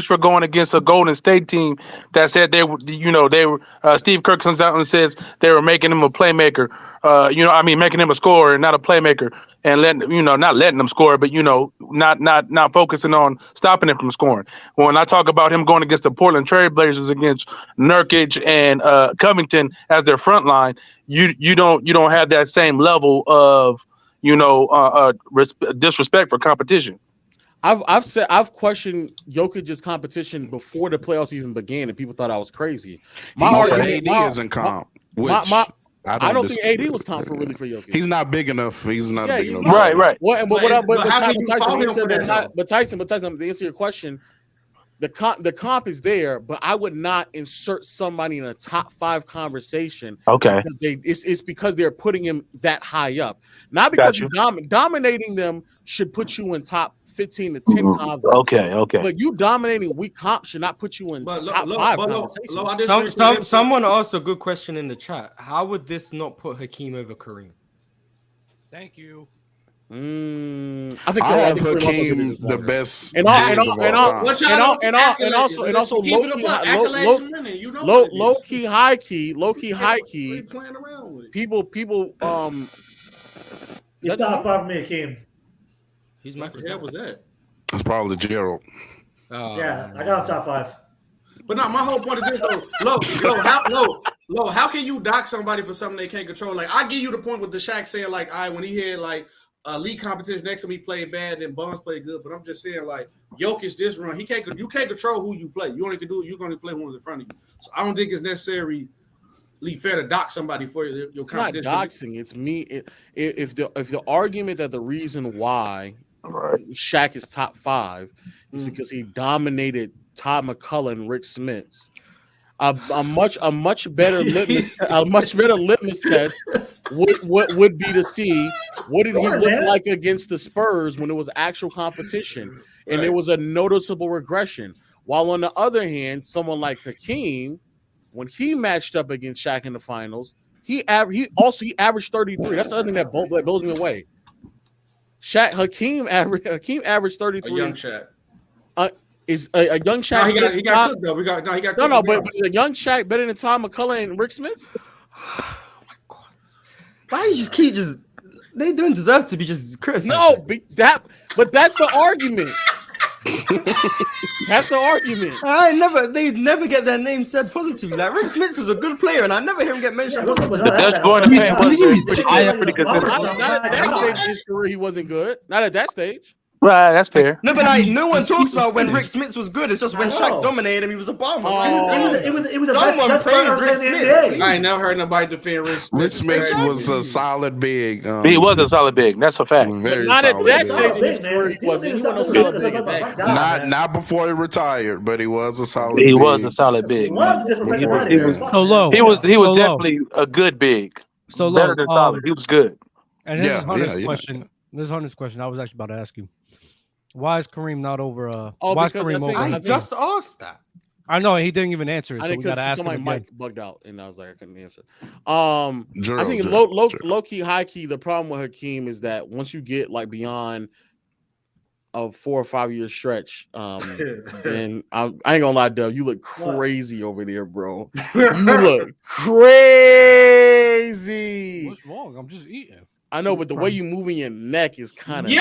for going against a Golden State team that said they were Steve Kerr comes out and says they were making him a playmaker, making him a scorer and not a playmaker, and not letting him score, but not focusing on stopping him from scoring. When I talk about him going against the Portland Trail Blazers against Nurkic and Covington as their front line, you don't have that same level of disrespect for competition. I've questioned Jokic's competition before the playoffs even began, and people thought I was crazy. AD isn't comp. I don't think AD was comp for Jokic. He's not big enough. He's not big enough. Right. But Tyson, to answer your question, the comp is there, but I would not insert somebody in a top 5 conversation. Okay, because it's because they're putting him that high up, not because dominating them should put you in top 15 to 10 comp. Okay. But you dominating weak comp should not put you in top 5 conversation. Someone asked a good question in the chat. How would this not put Hakeem over Kareem? Thank you. I think Hakeem the best, and also low key, high key. People. It's top 5 for me, Hakeem. He's my What was that? It's probably Gerald. Yeah, I got him top 5. But no, my whole point is this though. Low, how can you dock somebody for something they can't control? Like, I give you the point with the Shaq saying, like, when he had like elite competition next to me played bad, and Bonds played good. But I'm just saying, like Jokic, this run, you can't control who you play. You only can do. You can only play who's in front of you. So I don't think it's necessarily fair to dock somebody for your competition. It's not doxing. It's me. If the argument that the reason why Shaq is top 5 is because he dominated Todd McCullough and Rick Smits. A much better litmus test would be to see what did he look like against the Spurs when it was actual competition, and there was a noticeable regression. While on the other hand, someone like Hakeem, when he matched up against Shaq in the finals, he averaged 33. That's the other thing that blows me away. Hakeem averaged 33. A young Shaq. Is a young Shaq? No, he got cooked though. He got no, but is a young Shaq better than Todd McCullough and Rick Smits? Oh my God! Why you just keep They don't deserve to be just criticized. No, but that's the argument. That's the argument. They never get their name said positively. Like Rick Smits was a good player, and I never hear him get mentioned positively. That's going to pay pretty consistent. Not at that stage in his career, he wasn't good. Not at that stage. Right, that's fair. No, but like no one talks about when Rick Smits was good. It's just when Shaq dominated him, he was a bomber. It was a someone praised Rick Smits. I ain't never heard nobody defend Rick Smits. Rick Smits was a solid big. He was a solid big. That's a fact. Not at that stage in his career, he wasn't. He wasn't a solid big. Not before he retired, but he was a solid. He was a solid big. He was low. He was definitely a good big. So low. Better than solid. He was good. And this is Hunter's question. This is Hunter's question. I was actually about to ask you. Why is Kareem not over? Why is Kareem over? I just asked that. I know he didn't even answer it. I So we gotta ask him. My Again. mic bugged out, and I was like, I couldn't answer. I think low key, high key. The problem with Hakeem is that once you get like beyond a 4 or 5 year stretch, and I ain't gonna lie, Dub, you look crazy over there, bro. You look crazy. What's wrong? I'm just eating. I know, but the way you moving your neck is kind of bro.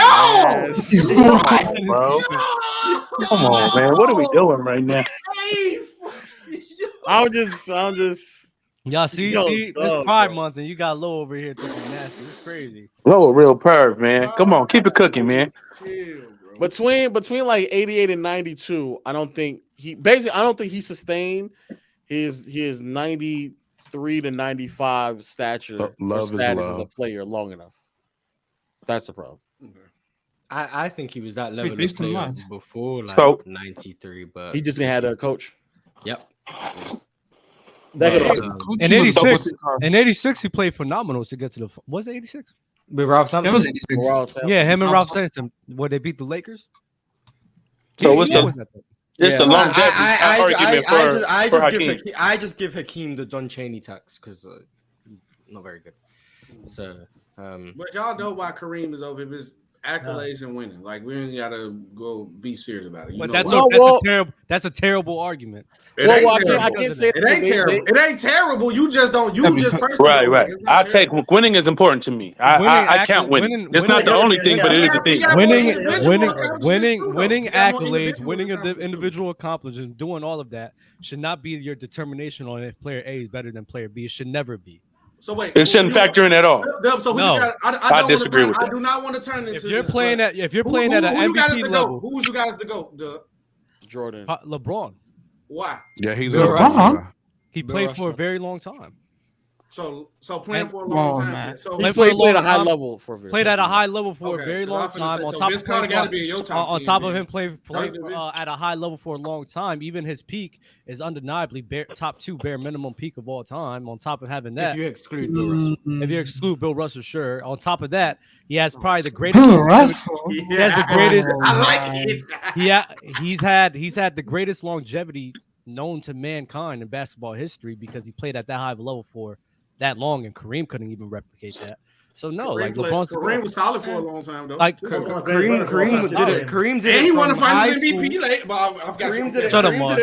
Come on, man. What are we doing right now? I'm just. Y'all see, it's Pride Month, and you got Low over here thinking nasty. It's crazy. Low a real perv, man. Come on, keep it cooking, man. Between like 88 and 92, I don't think he sustained his 93 to 95 stature love status love. as a player long enough. That's the problem. I think he was that level of player before like 93, but he just didn't have a coach. Yep. In 86, he played phenomenal to get to the. Was it 86? With Ralph Sampson? It was 86. Yeah, him and Ralph Sampson. Where they beat the Lakers. So what's the? It's the longevity argument for Hakeem. I just give Hakeem the Don Chaney tax because he's not very good. So, but y'all know why Kareem is over his accolades and winning. Like we ain't gotta go be serious about it. But that's a terrible argument. I can't say it ain't terrible. It ain't terrible. You just don't. You just personally right. I take winning is important to me. I count winning. It's not the only thing, but it is a thing. Winning accolades, winning individual accomplishments, doing all of that should not be your determination on if player A is better than player B. It should never be. So wait, it shouldn't factor in at all. So no, I disagree with that. I do not want to turn this. If you're playing at an MVP level, who's you guys to go? Jordan, LeBron. Why? Yeah, he's He played for a very long time. So playing for a long time. So he played at a high level for a very long time. On top of him playing at a high level for a long time, even his peak is undeniably top 2 bare minimum peak of all time. On top of having that, if you exclude Bill Russell, Bill Russell, sure. On top of that, he has probably the greatest. Bill Russell. He has the greatest. I like it. He's had the greatest longevity known to mankind in basketball history because he played at that high of a level for that long, and Kareem couldn't even replicate that. So no, Kareem was solid for a long time though. Like Kareem did it. Kareem did it. And he won the Finals MVP late. Kareem did it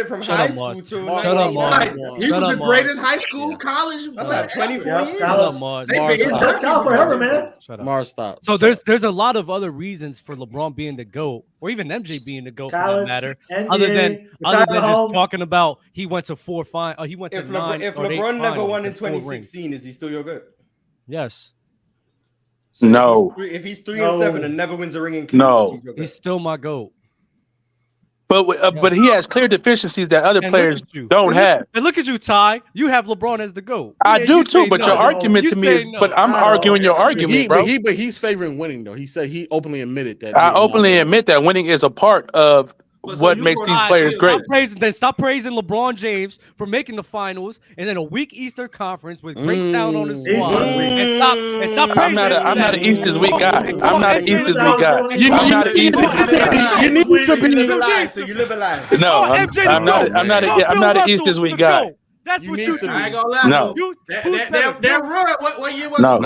from high school to he was the greatest high school college. That's like 24 years. Mars, stop. So there's a lot of other reasons for LeBron being the GOAT, or even MJ being the GOAT for that matter. Other than just talking about he went to 4 finals. He went to 9. If LeBron never won in 2016, is he still your GOAT? Yes. So No. if he's 3-7 and never wins a ring in No. He's still my GOAT. But he has clear deficiencies that other players don't have. And look at you, Ty. You have LeBron as the GOAT. I do too, but your argument to me is, but I'm arguing your argument, bro. But he's favoring winning, though. He said he openly admitted that. I openly admit that winning is a part of what makes these players great. Stop praising LeBron James for making the finals and then a weak Eastern Conference with great talent on his squad. And stop praising I'm not an East is weak guy. I'm not an East is weak guy. You need to be. So you live a lie. No, I'm not an East is weak guy. That's what you do. I ain't gonna lie. No. That run. What year was No. it?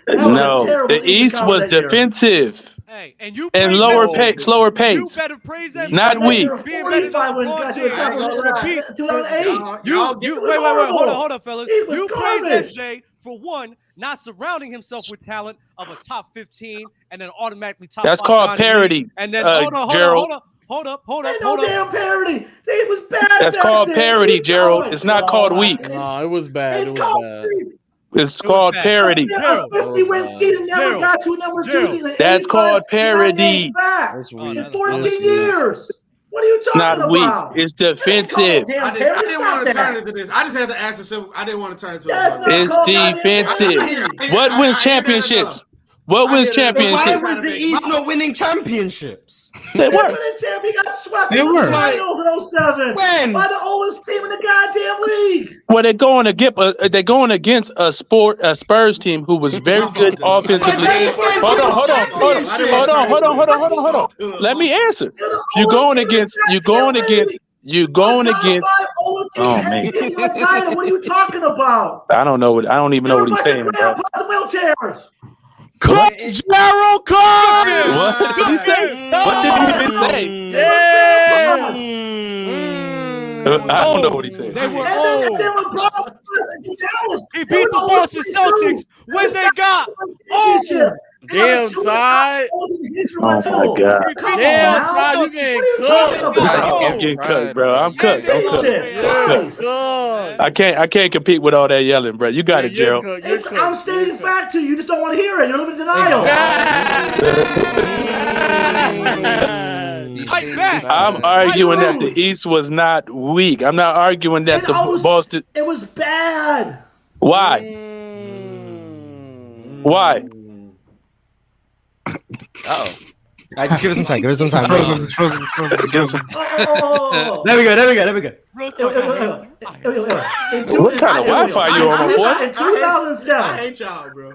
No, the East was defensive. And slower pace. You better praise them. Not weak. Being better than LeBron James. 2008. Wait, hold up, fellas. You praise MJ for one, not surrounding himself with talent of a top 15 and then automatically top. That's called parity. And then hold up. Ain't no damn parody. It was bad. That's called parity, Gerald. It's not called weak. No, it was bad. It's called weak. It's called parity. A 50-win season never got to a number 2 season. That's called parity. That's weak. In 14 years. What are you talking about? It's not weak. It's defensive. I didn't want to turn into this. I just had to ask a simple. I didn't want to turn it to a It's defensive. What wins championships? What wins championships? Why was the East not winning championships? They were. He got swept in the finals in 07. When? By the oldest team in the goddamn league. Well, they're going against a Spurs team who was very good offensively. Hold on. Let me answer. You're going against. Oh man. What are you talking about? I don't even know what he's saying, bro. Wheelchairs. Cook Gerald Cook! What did he say? What did he even say? Yeah. I don't know what he said. They were old. He beat the Boston Celtics when they got old. Damn, Ty. Oh my God. Damn, Ty, you getting cooked. I'm getting cooked, bro. I'm cooked. I can't compete with all that yelling, bro. You got it, Gerald. I'm stating fact to you. You just don't want to hear it. You're living in denial. I'm arguing that the East was not weak. I'm not arguing that the Boston. It was bad. Why? Why? Oh. Just give us some time. Frozen. There we go. What kind of Wi-Fi you on, my boy? In 2007. I hate y'all, bro.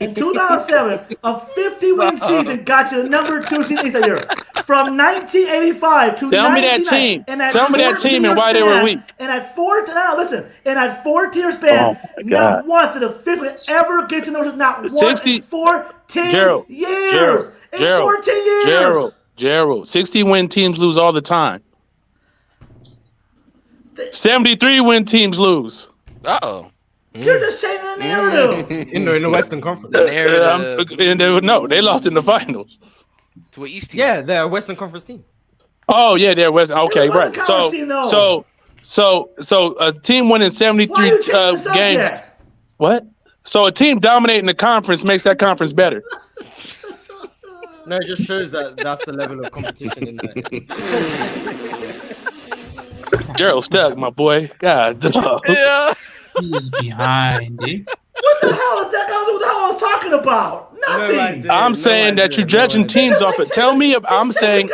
In 2007, a 50-win season got you the number 2 season that year. From 1985 to Tell me that team. Tell me that team and why they were weak. And at 4-tier span, not once did a 50 ever get to number not once 60, in 14 years. Gerald, 60-win teams lose all the time. 73-win teams lose. Uh-oh. You're just changing the narrative. in the Western Conference. No, they lost in the finals. To an East team. Yeah, they're a Western Conference team. Oh yeah, they're Western. Okay, right. So a team winning 73 games. What? So a team dominating the conference makes that conference better. No, it just shows that that's the level of competition in there. Gerald stuck, my boy. God, dog. Yeah. He is behind, eh? What the hell is that got to do with the hell I was talking about? Nothing. I'm saying that you're judging teams off it. Tell me. I'm saying.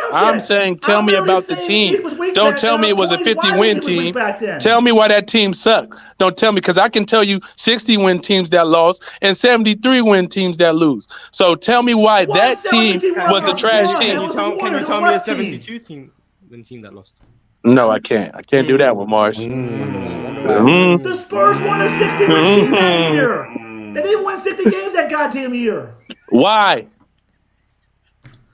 Tell me about the team. Don't tell me it was a 50-win team. Tell me why that team sucked. Don't tell me, because I can tell you 60-win teams that lost and 73-win teams that lose. So tell me why that team was a trash team. Can you tell me a 72-team that lost? No, I can't. I can't do that with Mars. The Spurs won a 60-win team that year. They didn't win 60 games that goddamn year. Why?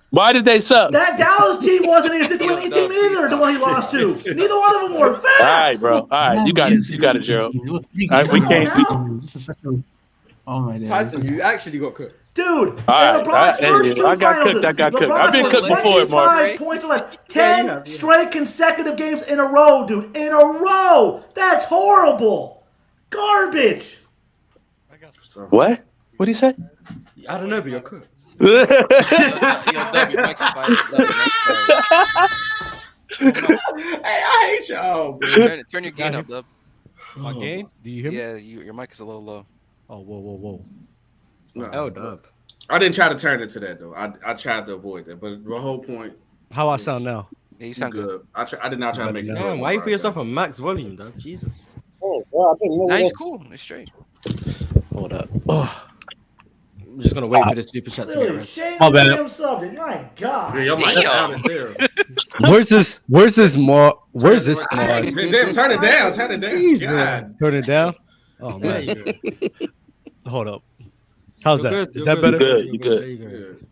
Why did they suck? That Dallas team wasn't a 60-win team either, the one he lost to. Neither one of them were. Fact. All right, bro. All right, you got it. You got it, Gerald. All right, we can't. Oh my God. Tyson, you actually got cooked. Dude, I got cooked. I've been cooked before, Mark. 10 straight consecutive games in a row, dude. In a row. That's horrible. Garbage. What? What did he say? I don't know, but you're cooked. Yo, Dub, your mic's fired. Dub, your mic's fired. Hey, I hate y'all, bro. Turn your gain up, Dub. My gain? Do you hear me? Yeah, your mic is a little low. Oh, whoa. No, Dub. I didn't try to turn it to that though. I tried to avoid that, but the whole point. How I sound now? Yeah, you sound good. I did not try to make it. Damn, why you put yourself on max volume, Dub? Jesus. Oh, well, nah, he's cool. It's straight. Hold up. Oh. I'm just gonna wait for the super chat to get Really, ready. shame My on bad. damn subject. My God. Yeah, your mic down is there. Where's this more? Where's this? Turn it down. Turn it down. God. Turn it down. Oh man. Hold up. How's You're that? good, Is you're that good. better? You good.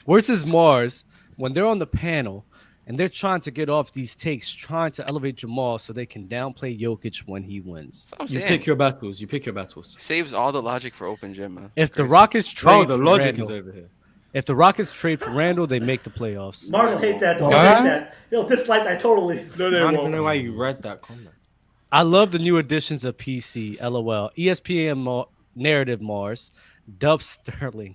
Where's this Mars when they're on the panel and they're trying to get off these takes, trying to elevate Jamal so they can downplay Jokic when he wins? You pick your battles. You pick your battles. Saves all the logic for open gym, man. If the Rockets trade, the for logic Randall, is over here. If the Rockets trade for Randall, they make the playoffs. Mark will hate that, though. He'll hate that. He'll dislike that totally. I don't even know why you read that comment. I love the new additions of PC, LOL, ESPN narrative Mars, Dub Sterling.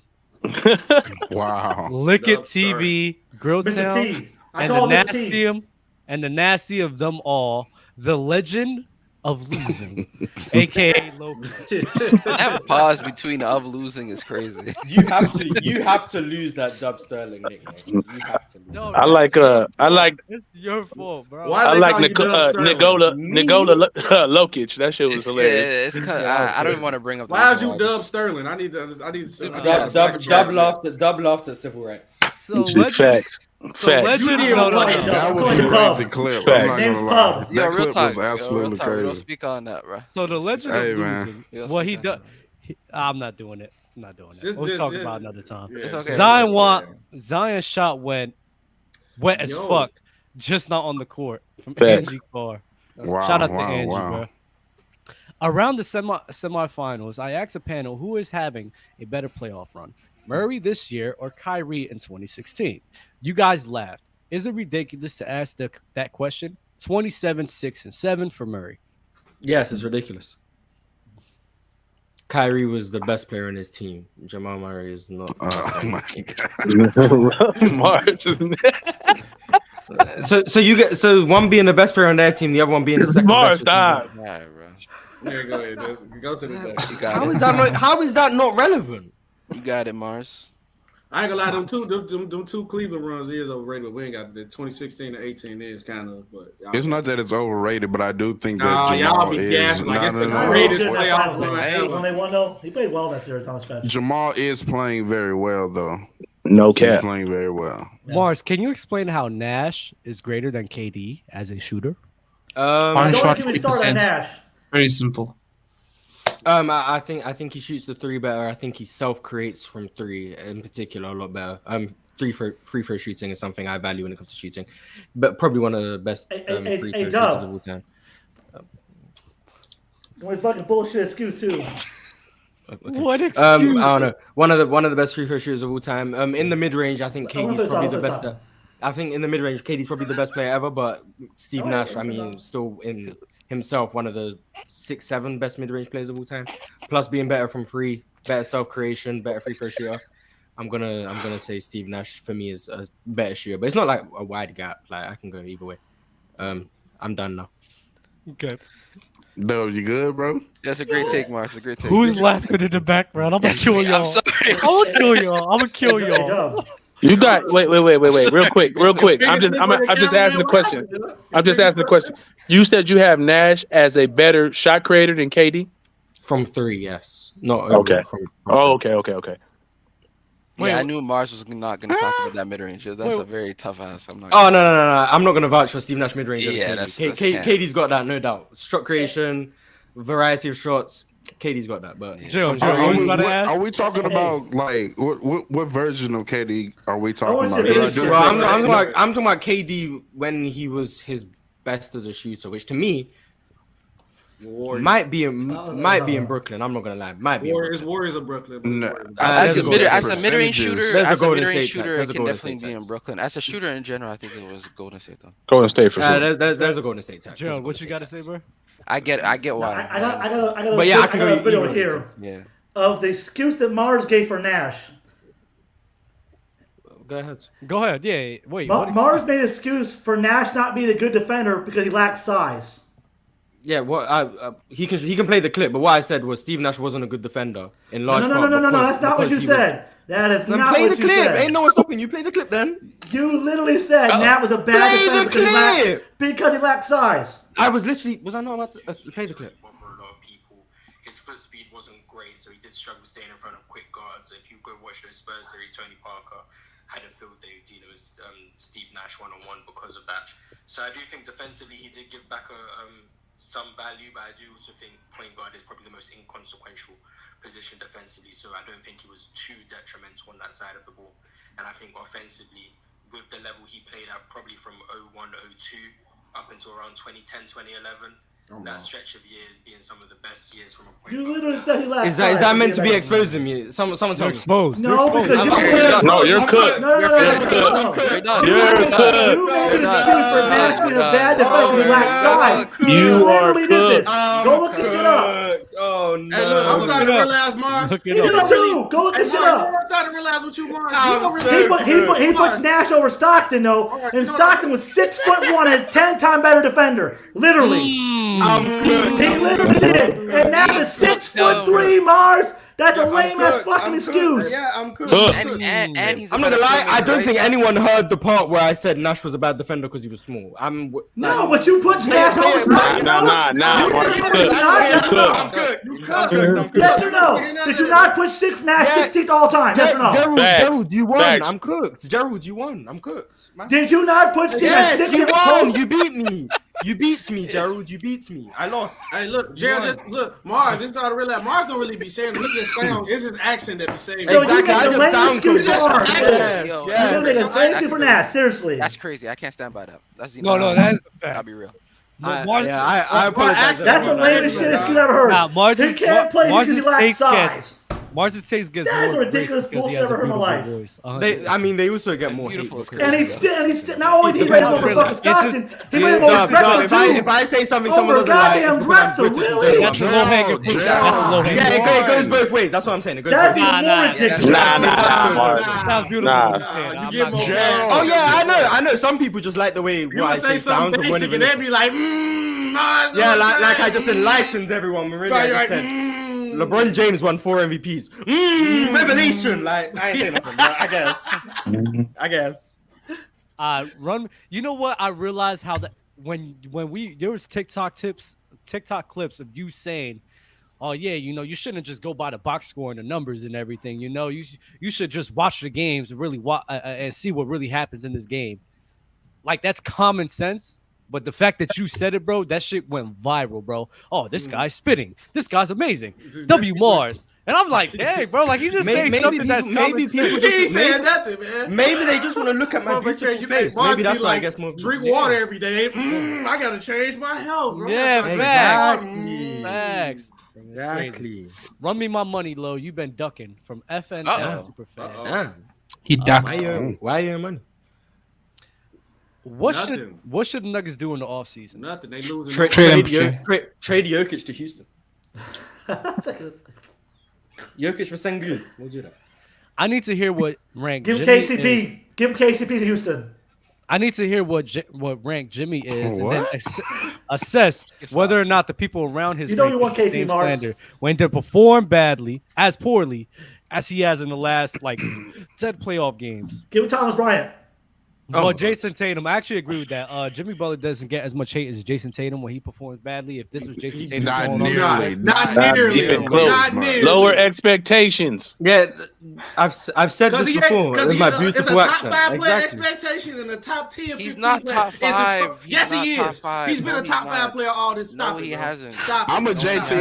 Wow. Lick It TV, Grill Mr. Town, T. I and the call him Mr. T. nastium, and the nasty of them all, the legend of losing, aka Lopez. That pause between the of losing is crazy. You have to lose that Dub Sterling nickname. You have to. No, I like it's your fault, bro. I like Nicola Jokic. That shit was hilarious. It's I don't even want to bring up. Why is you Dub Sterling? I need Dub laughed at civil rights. So Facts. That was a crazy clip. I'm not gonna lie. That clip was absolutely Don't crazy. speak on that, bro. So the legend Hey, of man. losing. Well, he does. I'm not doing it. I'm not doing it. We'll talk about it another time. It's okay. Zion shot wet as fuck, just not on the court from Facts. Angie Carr. Wow, Shout out to wow, Angie, wow. bro. Around the semifinals, I asked a panel who is having a better playoff run, Murray this year or Kyrie in 2016. You guys laughed. Is it ridiculous to ask that question? 27, 6, and 7 for Murray. Yes, it's ridiculous. Kyrie was the best player in his team. Jamal Murray is not. Oh my God. Mars is So one being the best player on their team, the other one being the second Mars, best. stop. All right, bro. Yeah, go ahead. Just go to the back. You got How it. is that not relevant? You got it, Mars. I ain't gonna lie, them two Cleveland runs is overrated, but we ain't got the 2016 to 18 is kind of, but It's not that it's overrated, but I do think Nah, that y'all Jamal be is. gassing like it's the No. greatest Good in that playoff finals run game. ever. When they won, though, he played well that series on the stretch. Jamal is playing very well, though. No He's cap. playing very well. Mars, can you explain how Nash is greater than KD as a shooter? One Don't shot, get me started on 50%. Nash. Very simple. I think he shoots the three better. I think he self creates from three in particular a lot better. Free throw shooting is something I value when it comes to shooting, but probably one of the best free throw shooters Dub. of all time. Don't fucking bullshit excuse too. Okay. What excuse? I don't know. One of the best free throw shooters of all time. In the mid range, I think KD's probably the best. I think in the mid range, KD's probably the best player ever. But Steve Nash, I mean, still in himself one of the 6-7 best mid range players of all time. Plus being better from free, better self creation, better free throw shooter. I'm gonna say Steve Nash for me is a better shooter, but it's not like a wide gap. Like I can go either way. I'm done now. Okay. No, you good, bro? That's a great take, Mars. A great take. Who's laughing in the background? I'm gonna kill y'all. I'm sorry. I'm gonna kill y'all. I'm gonna kill y'all. You got wait, real quick. I'm just asking the question. I'm just asking the question. You said you have Nash as a better shot creator than KD? From three, yes. Not okay. Okay. Yeah, I knew Mars was not going to talk about that mid range. That's a very tough ass. I'm not. Oh no! I'm not going to vouch for Steve Nash mid range. Yeah, that's KD's got that, no doubt. Shot creation, variety of shots. KD's got that. But are we talking about like what version of KD are we talking about? I'm talking about KD when he was his best as a shooter, which to me might be in Brooklyn. I'm not gonna lie. Might be. Warriors of Brooklyn. No, as a mid-range shooter, it can definitely be in Brooklyn. As a shooter in general, I think it was Golden State though. Golden State for sure. There's a Golden State tax. Joe, what you got to say, bro? I get why. I got But yeah, I can go a video either. here Yeah. of the excuse that Mars gave for Nash. Go ahead. Go ahead. Yeah. Wait. Mars made an excuse for Nash not being a good defender because he lacks size. Yeah, he can play the clip, but what I said was Steve Nash wasn't a good defender in large part. No. That's not what you said. That is not play what the you clip. said. Ain't no one stopping you. Play the clip then. You literally said Nat was a bad defender because he lacked size. I was I not about to play the clip? For a lot of people, his foot speed wasn't great, so he did struggle staying in front of quick guards. If you go watch those Spurs series, Tony Parker had a field day dealing with Steve Nash one-on-one because of that. So I do think defensively he did give back some value, but I do also think point guard is probably the most inconsequential position defensively, so I don't think he was too detrimental on that side of the ball. And I think offensively, with the level he played at probably from 01, 02 up until around 2010, 2011, that stretch of years being some of the best years from a point guard. You literally said he lacked size. Is that meant to be exposing me? Someone tell me. Exposed. No, because you're cooked. You're cooked. You made an excuse for Nash being a bad defender because he lacked size. You are cooked. Go look this shit up. Oh no! Hey, look, I'm starting to realize, Mars. Go look this shit up. I'm starting to realize what you, Mars. He puts Nash over Stockton though, and Stockton was 6'1" and a 10-time better defender. Literally. He literally did. And Nash is 6'3", Mars. That's a lame ass fucking excuse. Yeah, I'm cool. And he's I'm not gonna lie. I don't think anyone heard the part where I said Nash was a bad defender because he was small. No, but you put Nash over Stockton. Yes or no? Did you not put Nash 16th all time? Yes or no? Gerald, you won. I'm cooked. Gerald, you won. I'm cooked. Did you not put Steve Nash 16th? You won. You beat me. You beat me, Gerald. You beat me. I lost. Hey, look, Gerald, Mars. This is how to realize. Mars don't really be saying. He just sound. It's his accent that be saying. So exactly. you make the lame excuse for Mars. You make a lame excuse for Nash. Seriously. That's crazy. I can't stand by that. That's no, that is a fact. I'll be real. I apologize. That's the lamest shit excuse I've ever heard. Nah, Mars he can't play because he lacks size. Mars' taste gets That's more ridiculous bullshit I've ever heard in my life. Voice. They also get more hate. And he's still not only he made over fucking Stockton, he made over Drexler too. If I say something someone doesn't like, goddamn Drexler, really? That's a low hanging fruit. Yeah, it goes both ways. That's what I'm saying. It goes both ways. That's even more ridiculous. Sounds beautiful. Oh yeah, I know. Some people just like the way what I say sounds. Basic and they be like, yeah, like I just enlightened everyone. Really, I just said LeBron James won 4 MVPs. Revelation. Like I ain't saying nothing, but I guess. You know what? I realized how that when there was TikTok clips of you saying, "Oh yeah, you shouldn't just go by the box score and the numbers and everything. You should just watch the games and really and see what really happens in this game." Like that's common sense. But the fact that you said it, bro, that shit went viral, bro. Oh, this guy's spitting. This guy's amazing. W Mars. And I'm like, dang, bro, like he just saying something that's maybe people just he ain't saying nothing, man. Maybe they just want to look at my beautiful face. Maybe that's why I guess more drink water every day. I gotta change my health, bro. Yeah, facts. Exactly. Run me my money, Lo. You've been ducking from FNL Superfan. He ducked. Why you money? What should the Nuggets do in the offseason? Nothing. They losing. Trade Jokic to Houston. Jokic for Sengun. We'll do that. I need to hear what rank. Give KCP. Give KCP to Houston. I need to hear what rank Jimmy is, and then assess whether or not the people around his you want KC Mars when they perform badly, as poorly as he has in the last 10 playoff games. Give him Thomas Bryant. Well, Jason Tatum, I actually agree with that. Jimmy Butler doesn't get as much hate as Jason Tatum when he performs badly. If this was Jason Tatum, not nearly. Lower expectations. Yeah, I've said this before. With my beautiful accent. It's a top 5 player expectation and a top 10. He's not top 5. Yes, he is. He's been a top 5 player all this. Stop it. He hasn't. Stop. I'm a JT.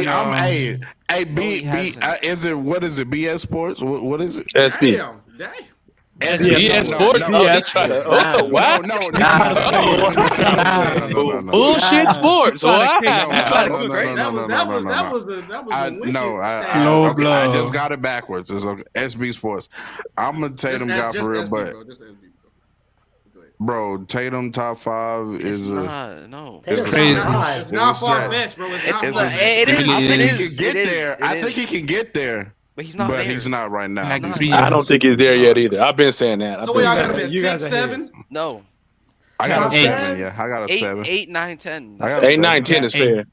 Is it what is it? BS Sports? What is it? SB. Damn. BS Sports. Bullshit sports. That was I just got it backwards. It's SB Sports. I'm a Tatum guy for real, but Bro, Tatum top 5 is no. It's crazy. It's not far fetched, bro. It's not far fetched. It is. I think It he is. can get It is. there. It I is. think he can get there. But he's not But there. he's not right now. Like 3 I years. don't think he's there yet either. I've been saying that. So we all got to be 6, 7. No. I got a 8. 7. Yeah, I got a 7. 8, 9, 10. I got a 8, 9, 10 Yeah, is fair.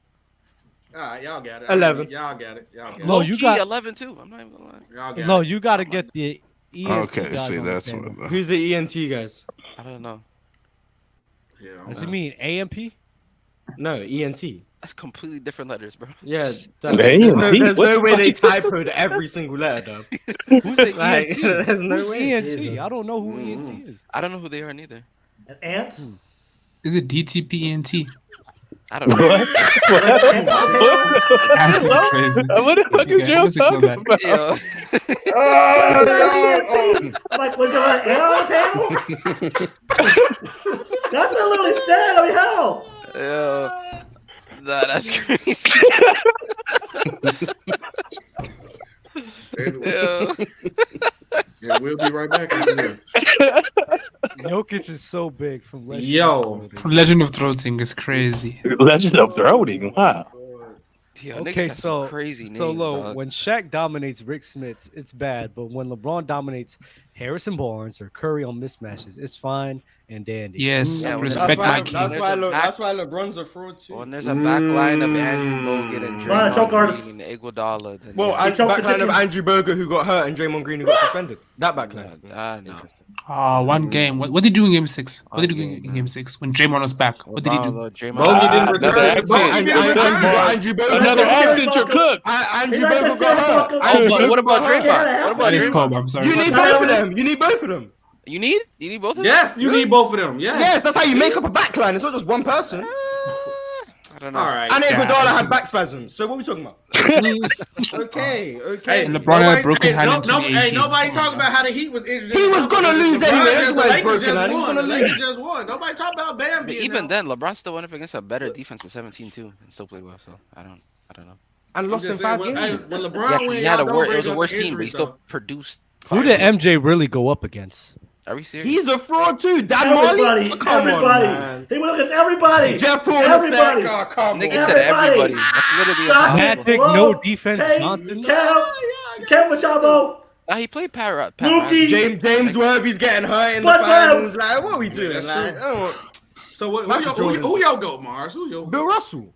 All right, y'all got it. 11. Y'all got it. Y'all got it. No, you got 11 too. I'm not even gonna lie. Y'all got No, it. you got to get the ENT Okay, guys see, on the that's table. what. Who's the ENT guys? I don't know. Yeah, Does it mean AMP? No, ENT. That's completely different letters, bro. Yeah, Damn, there's what no the way fuck they you- typoed every single letter, though. Who's the Like, ENT? there's no Who's way. ENT? I don't know who ENT is. I don't know who they are neither. An ant? Is it DTPNT? I don't know. That's crazy. What the fuck is Joe talking about? Yo. I'm like, was there an ant on the panel? That's what I literally said. I mean, hell. Yo. Nah, that's crazy. Yo. Yeah, we'll be right back. After this. Jokic is so big from Legend. Yo. Legend of Throating is crazy. Legend of Throating. Wow. Yo, Okay, niggas have some so crazy names, low. dog. When Shaq dominates Rick Smits, it's bad. But when LeBron dominates Harrison Barnes or Curry on mismatches, it's fine and dandy. Yes, Yeah, when respect that's my why- king. That's why LeBron's a fraud too. When there's a back line of Andrew Bogut and Right, choke Draymond artist. Green and Iguodala, then Well, He choked the backline of chicken. Andrew Bogut who got hurt and Draymond Green who got suspended. That backline. no. One game. What did he do in game 6? What did he do in game 6 when Draymond was back? What did he do? Bogey didn't return. Bogey didn't return. Andrew Bogut. Another accent you're cooked. Andrew Bogut got hurt. Oh, but what about Draymond? What about That is cold. Draymond? I'm sorry. You need both of them. You need both of them. You need both of them? Yes, you need both of them. Yes. Yes, that's how you make up a backline. It's not just one person. I don't know. All right. And Iguodala Yeah, had back spasms. So what are we talking about? Okay. Hey, And LeBron had a broken hey, hand in hey, 2018. nobody talking about how the Heat was injured. He was gonna lose LeBron anyway. just- That's The why he's Lakers broken just hand. He was won. gonna The Lakers lose. just won. Nobody talking about Bam But being even out. then, LeBron still went up against a better defense in 17 too, and still played well. So I don't know. And I'm lost in just saying, 5 when, games. hey, when Yeah, LeBron went, he had y'all don't it bring was a up worse the team, but he injuries, still though. produced. Who did MJ really go up against? Are we serious? He's a fraud too. Dan Marley. Everybody. Come Everybody. on, man. He went against everybody. Jeff Everybody. Hornacek. Oh, come Nigga on. said Everybody. everybody. That's literally Stop impossible. it. Magic, Hello? no defense, Hey, Johnson. Kev Machado. He played Pat. Mookie. James Worthy's getting hurt in the But, finals. Like, what are we doing? that's Like, true. oh, So who Michael Jordan. y'all go, Mars? Who y'all? Bill Russell.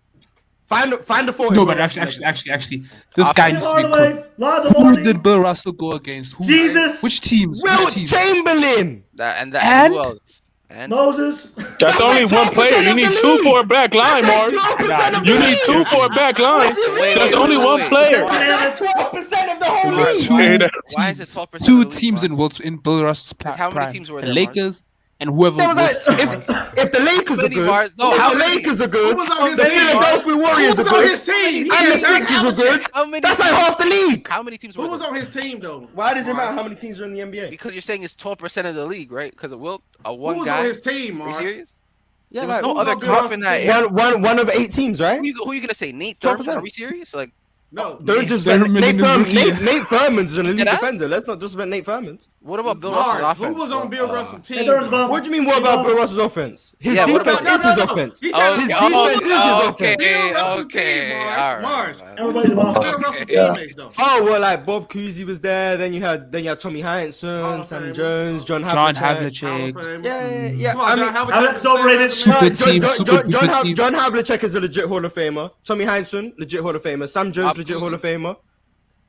Find the 4. No, but actually, this guy needs to be Hardaway. cooked. Lonzo Who Mourning. did Bill Russell go against? Who? Jesus. Which teams? Wilt Which teams? Chamberlain. And And? who else? And Moses. That's only one player. You need two for a back line, Mark. You need two for a back line. That's only one player. 12% of the whole Mars, league. why is it 12%? Two teams in Bill Russell's How many prime. teams were The there, Lakers and whoever There was Wilt's like, team was. if the Lakers are Many good, Mars. No, if how the many? Lakers are good, Who was on his the team? Philadelphia Who Warriors was are on good, his team? and the Sixers are good. How many That's like teams? half the league. How many teams were Who was there? on his team though? Why does it matter how many teams are in the NBA? Because you're saying it's 12% of the league, right? Because of Wilt, one Who was guy. on his team, Are you Mars? serious? Yeah, There was like, no who's other on Bill comp in that Russell's area. one of 8 teams, right? Who you gonna say? Nate Thurman? 12%. Are we serious? Like, No. Don't just Thurman Nate in the Thurman. rookie. Nate Thurman's an elite that? defender. Let's not just spend Nate Thurman's. what about Bill Russell's Mars. offense? Who was on Bill Russell's team? There was though? What do you mean? What about Bill Russell's offense? His Yeah, what defense about- is his offense. He tried to- His Oh, defense is his okay, offense. Bill Russell okay, team, all Mars. right, Mars. all right. Who was Bill Russell teammates though? Oh well, like Bob Cousy was there. Then you had Tommy Hall Heinsohn, of Sam Famer. John John Havlicek. Hall of Havlicek. Famer. Yeah. Come on, I John mean, Havlicek Alex was the same overrated. resume? Super team, super duper team. John Havlicek is a legit Hall of Famer. Tommy Heinsohn, legit Hall of Famer. Sam Jones, Bob legit Cousy. Hall of Famer.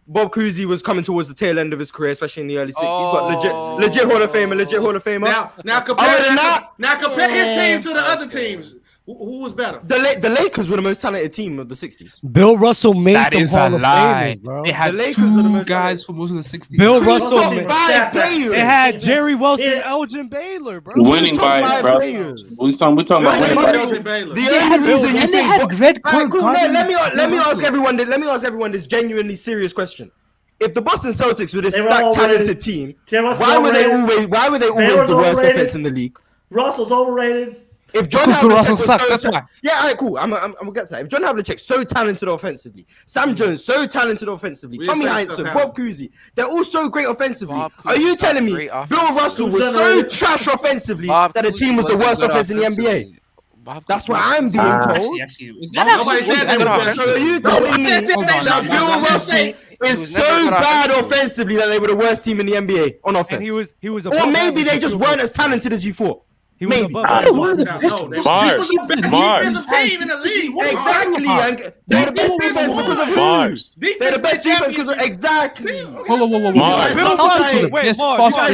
Bob Cousy was coming towards the tail end of his career, especially in the early 60s. But legit Hall of Famer, legit Hall of Famer. Now compare Other than that. that, Now compare his team to the other teams. Who was better? the Lakers were the most talented team of the 60s. Bill Russell made That the is Hall a of lie. Famers, bro. They had The Lakers were the two most guys for most of the 60s. Bill Two Russell top made, 5 players. they had Jerry Wilson, Yeah. Elgin Baylor, bro. Winning top bias, 5 bro. players. We talking about winning bias. Elgin Baylor. The had only Bill- reason you and they think had Red Alright, Kirk cool. Cousins. Let me ask everyone this genuinely serious question. If the Boston Celtics were this They were stacked, overrated. talented team, Jerry Russell's why were they overrated. always the worst Baylor's offense overrated. in the league? Russell's overrated. If John Russell Havlicek sucks, that's why. yeah, all right, cool. I'm gonna get to that. If John Havlicek so talented offensively, Sam Jones so talented offensively, Tommy Heinsohn, Bob Cousy, they're all so great offensively. Are you telling me Bill Russell was so trash offensively that the team was the worst offense in the NBA? That's what I'm being told. Nobody said that was So are you telling me that Bill Russell is so bad offensively that they were the worst team in the NBA on offense? And he was or maybe they just weren't as talented as you thought. He was Maybe. above Mars. Defensive team in the league. Exactly. And they're the best defense because of who? Mars. They're the best defense because of exactly. Whoa. Mars. Wait, You guys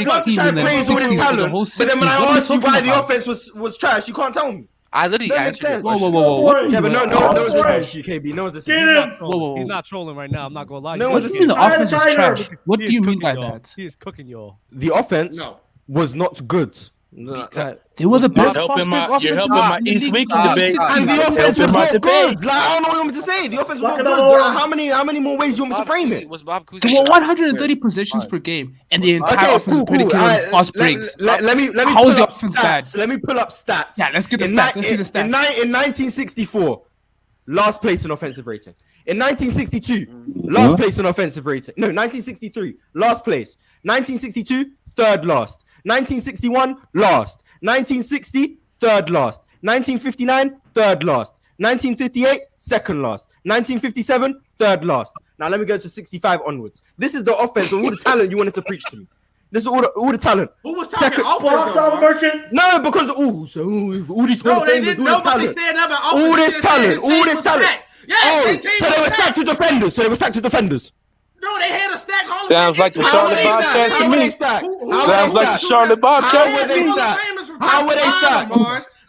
love to try and praise all his talent, but then when I ask you why the offense was trash, you can't tell me. I literally answered. Whoa. Yeah, but no one's listening to you, KB. No one's listening. He's not trolling right now. I'm not gonna lie. No one's listening. The offense is trash. What do you mean by y'all. that? He is cooking y'all. The offense was not good. There was a best You're helping my East Weekend debate. And the offense was not good. Like, I don't know what you want me to say. The offense was not good. How many more ways do you want me to frame it? There were 130 possessions per game, and the entire offense was predicated on fast breaks. Let me How is pull the up offense bad? stats. Let me pull up stats. Yeah, let's get the stats. Let's see the stats. In 1964, last place in offensive rating. In 1962, last place in offensive rating. No, 1963, last place. 1962, third last. 1961, last. 1960, third last. 1959, third last. 1958, second last. 1957, third last. Now let me go to 65 onwards. This is the offense of all the talent you wanted to preach to me. This is all the talent. Who was talking offense? No, because all these no, they didn't. Nobody said nothing about offense. All this talent. Yes, so they were stacked to defenders. No, they had a stack. Sounds like the Charlotte Bobcats to me. Sounds like the Charlotte Bobcats. How were they stacked?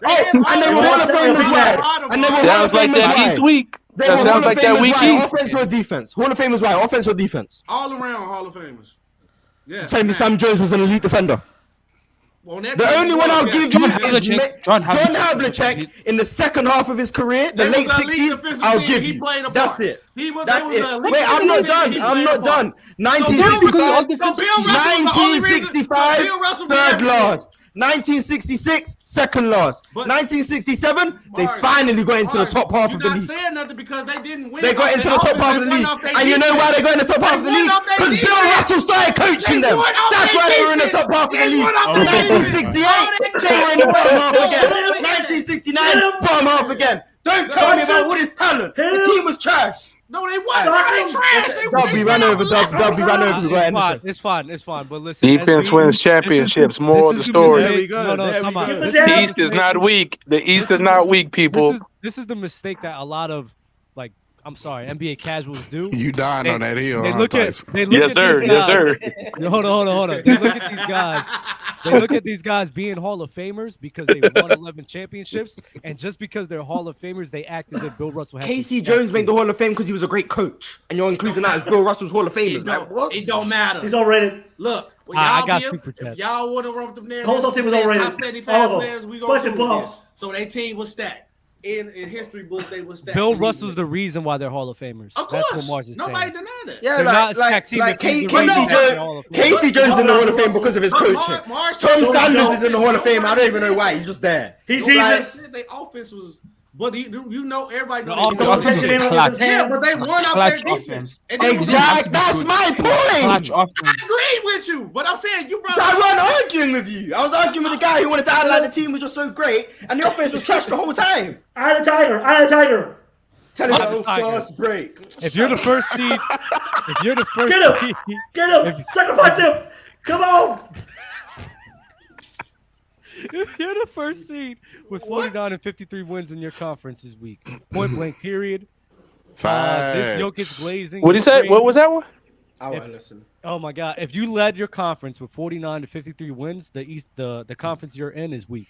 And they were Hall of Famers. Sounds like that East week. That sounds like that week East. Offense or defense? Hall of Famers, right? Offense or defense? All around Hall of Famers. Yeah. Tell me Sam Jones was an elite defender. The only one I'll give you is John Havlicek in the second half of his career, the late 60s. I'll give you. That's it. That's it. Wait, I'm not done. 1965, third last. 1966, second last. 1967, they finally got into the top half of the league. You're not saying nothing because they didn't win. They got into the top half of the league. And you know why they got in the top half of the league? Because Bill Russell started coaching them. That's why they were in the top half of the league. 1968, they were in the bottom half again. 1969, bottom half again. Don't tell me about all this talent. The team was trash. No, they wasn't. They trash. Dubby ran over. It's fine. But listen, defense wins championships. More of the story. There we go. The East is not weak. The East is not weak, people. This is the mistake that a lot of NBA casuals do. You dying on that hill, Yes, sir. Hold on. They look at these guys. They look at these guys being Hall of Famers because they won 11 championships, and just because they're Hall of Famers, they act as if Bill Russell has. Casey Jones made the Hall of Fame because he was a great coach, and you're including that as Bill Russell's Hall of Famers. It don't matter. He's overrated. Look, when I y'all got be Superchats. if y'all want to run with them there, Whole team was overrated. top 75 players, we Bunch gonna of do bums. it. So their team was stacked. In history books, they were stacked. Bill Russell's the reason why they're Hall of Famers. Of That's course, what Mars is nobody saying. denied it. Yeah, Casey Jones is in the Hall of Fame because of his coaching. Tom Sanders is in the Hall of Fame. I don't even know why. He's just there. He's Jesus. Their offense was, but you know everybody. The offense was clutch. Yeah, but they won off their defense. Exactly. That's my point. I agree with you, but I'm saying you brought. I wasn't arguing with you. I was arguing with the guy who wanted to highlight the team was just so great, and the offense was trash the whole time. I had a tiger. Tell him about fast break. If you're the first seed, Get him! Sacrifice him! Come on! If you're the first seed with 49 and 53 wins in your conference this week, point blank period. This Jokic glazing. What did he say? What was that one? I wasn't listening. Oh my God! If you led your conference with 49 to 53 wins, the conference you're in is weak.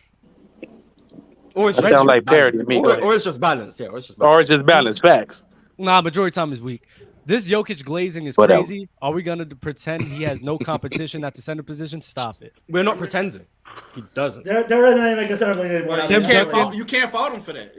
Or it's that sounds like parody to me. Or it's just balanced. Yeah, or it's just balanced. Facts. Nah, majority of the time is weak. This Jokic glazing is crazy. Are we gonna pretend he has no competition at the center position? Stop it. We're not pretending. He doesn't. There isn't anything a center league anymore. You can't fault him for that.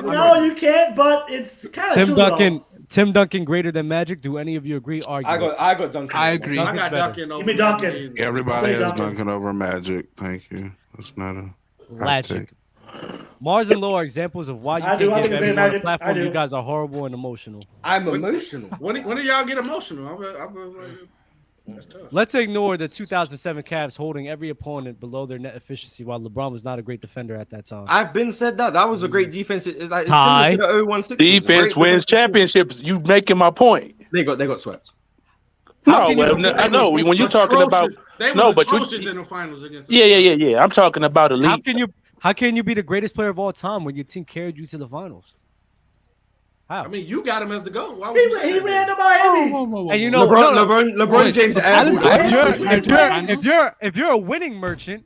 No, you can't. But it's kind of true. Tim Duncan greater than Magic. Do any of you agree? Argue. I got Duncan. I agree. I got Duncan. Give me Duncan. Everybody has Duncan over Magic. Thank you. That's not a. Logic. Mars and Low are examples of why you can't give everyone a platform. You guys are horrible and emotional. I'm emotional. When do y'all get emotional? That's tough. Let's ignore the 2007 Cavs holding every opponent below their net efficiency while LeBron was not a great defender at that time. I've been said that. That was a great defense. It's similar Ty. to the 0-1-6. Defense wins championships. You making my point. They got swept. No, I know when you're talking about they no, was but atrocious in the finals against. The yeah. I'm talking about elite. How can you be the greatest player of all time when your team carried you to the finals? How? I mean, you got him as the GOAT. Why would you say He ran to Miami. And you know, LeBron James. If you're a winning merchant,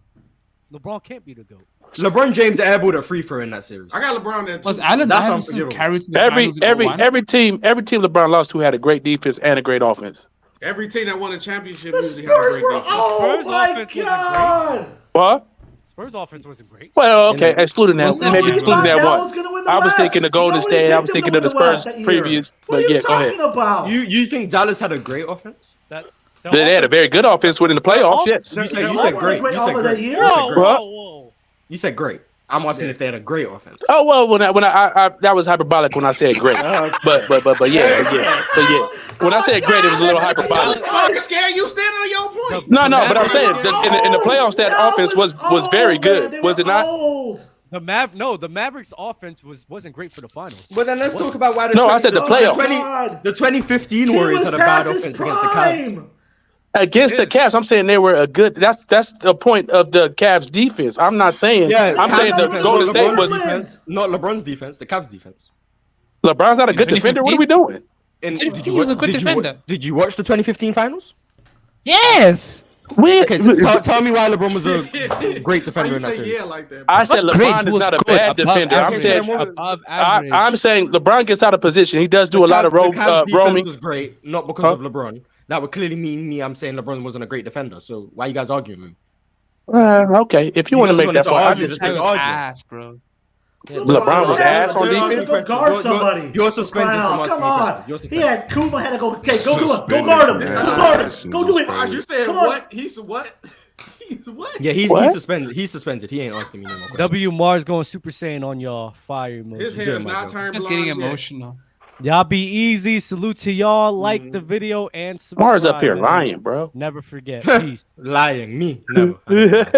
LeBron can't be the GOAT. LeBron James airballed a free throw in that series. I got LeBron there too. Was Allen That's Iverson unforgivable. carried to the Every finals team LeBron lost to had a great defense and a great offense. Every team that won a championship The usually had a Spurs great were. defense. Oh Spurs my offense wasn't God. What? Spurs offense wasn't great. Well, okay, excluding that, Well, maybe nobody excluding that thought one. Dallas was gonna win the I was West. thinking of Golden Nobody State. I picked was them thinking to of the win the West Spurs that year. previous. What But are you yeah, go ahead. talking about? You think Dallas had a great offense? They had a very good offense within the playoffs. Yes. You said great. You said great. You said great. What? You said great. I'm asking if they had a great offense. Oh well, when I that was hyperbolic when I said great, but yeah. When I said great, it was a little hyperbolic. I'm scared you stand on your point. No, but I'm saying in the playoffs that offense was very good, was it not? The Mavericks offense wasn't great for the finals. But then let's talk about why No, I said the playoffs. The 2015 Warriors had a bad offense against the Cavs. Against the Cavs, I'm saying they were a good. That's the point of the Cavs defense. I'm not saying. I'm saying the Golden State was not LeBron's defense. The Cavs defense. LeBron's not a good defender. What are we doing? 2015 was a good defender. Did you watch the 2015 finals? Yes. Okay, tell me why LeBron was a great defender in that series. Yeah, like that. I said LeBron is not a bad defender. I'm saying LeBron gets out of position. He does do a lot of roaming. Was great, not because of LeBron. That would clearly mean I'm saying LeBron wasn't a great defender. So why you guys arguing with me? Okay, if you want to make that point, I just ass, bro. LeBron was ass on defense. Go guard somebody. You're suspended from asking Come on. questions. He had Kuzma had to go. Okay, go do it. Go guard him. Go guard him. Go do it. You said what? He's what? He's what? Yeah, he's suspended. He's suspended. He ain't asking me no more questions. W Mars going Super Saiyan on y'all. Fire emoji. His hair is not turned Just blonde getting yet. emotional. Y'all be easy. Salute to y'all. Like the video and subscribe. Mars up here lying, bro. Never forget. Peace. Lying. Me. Never.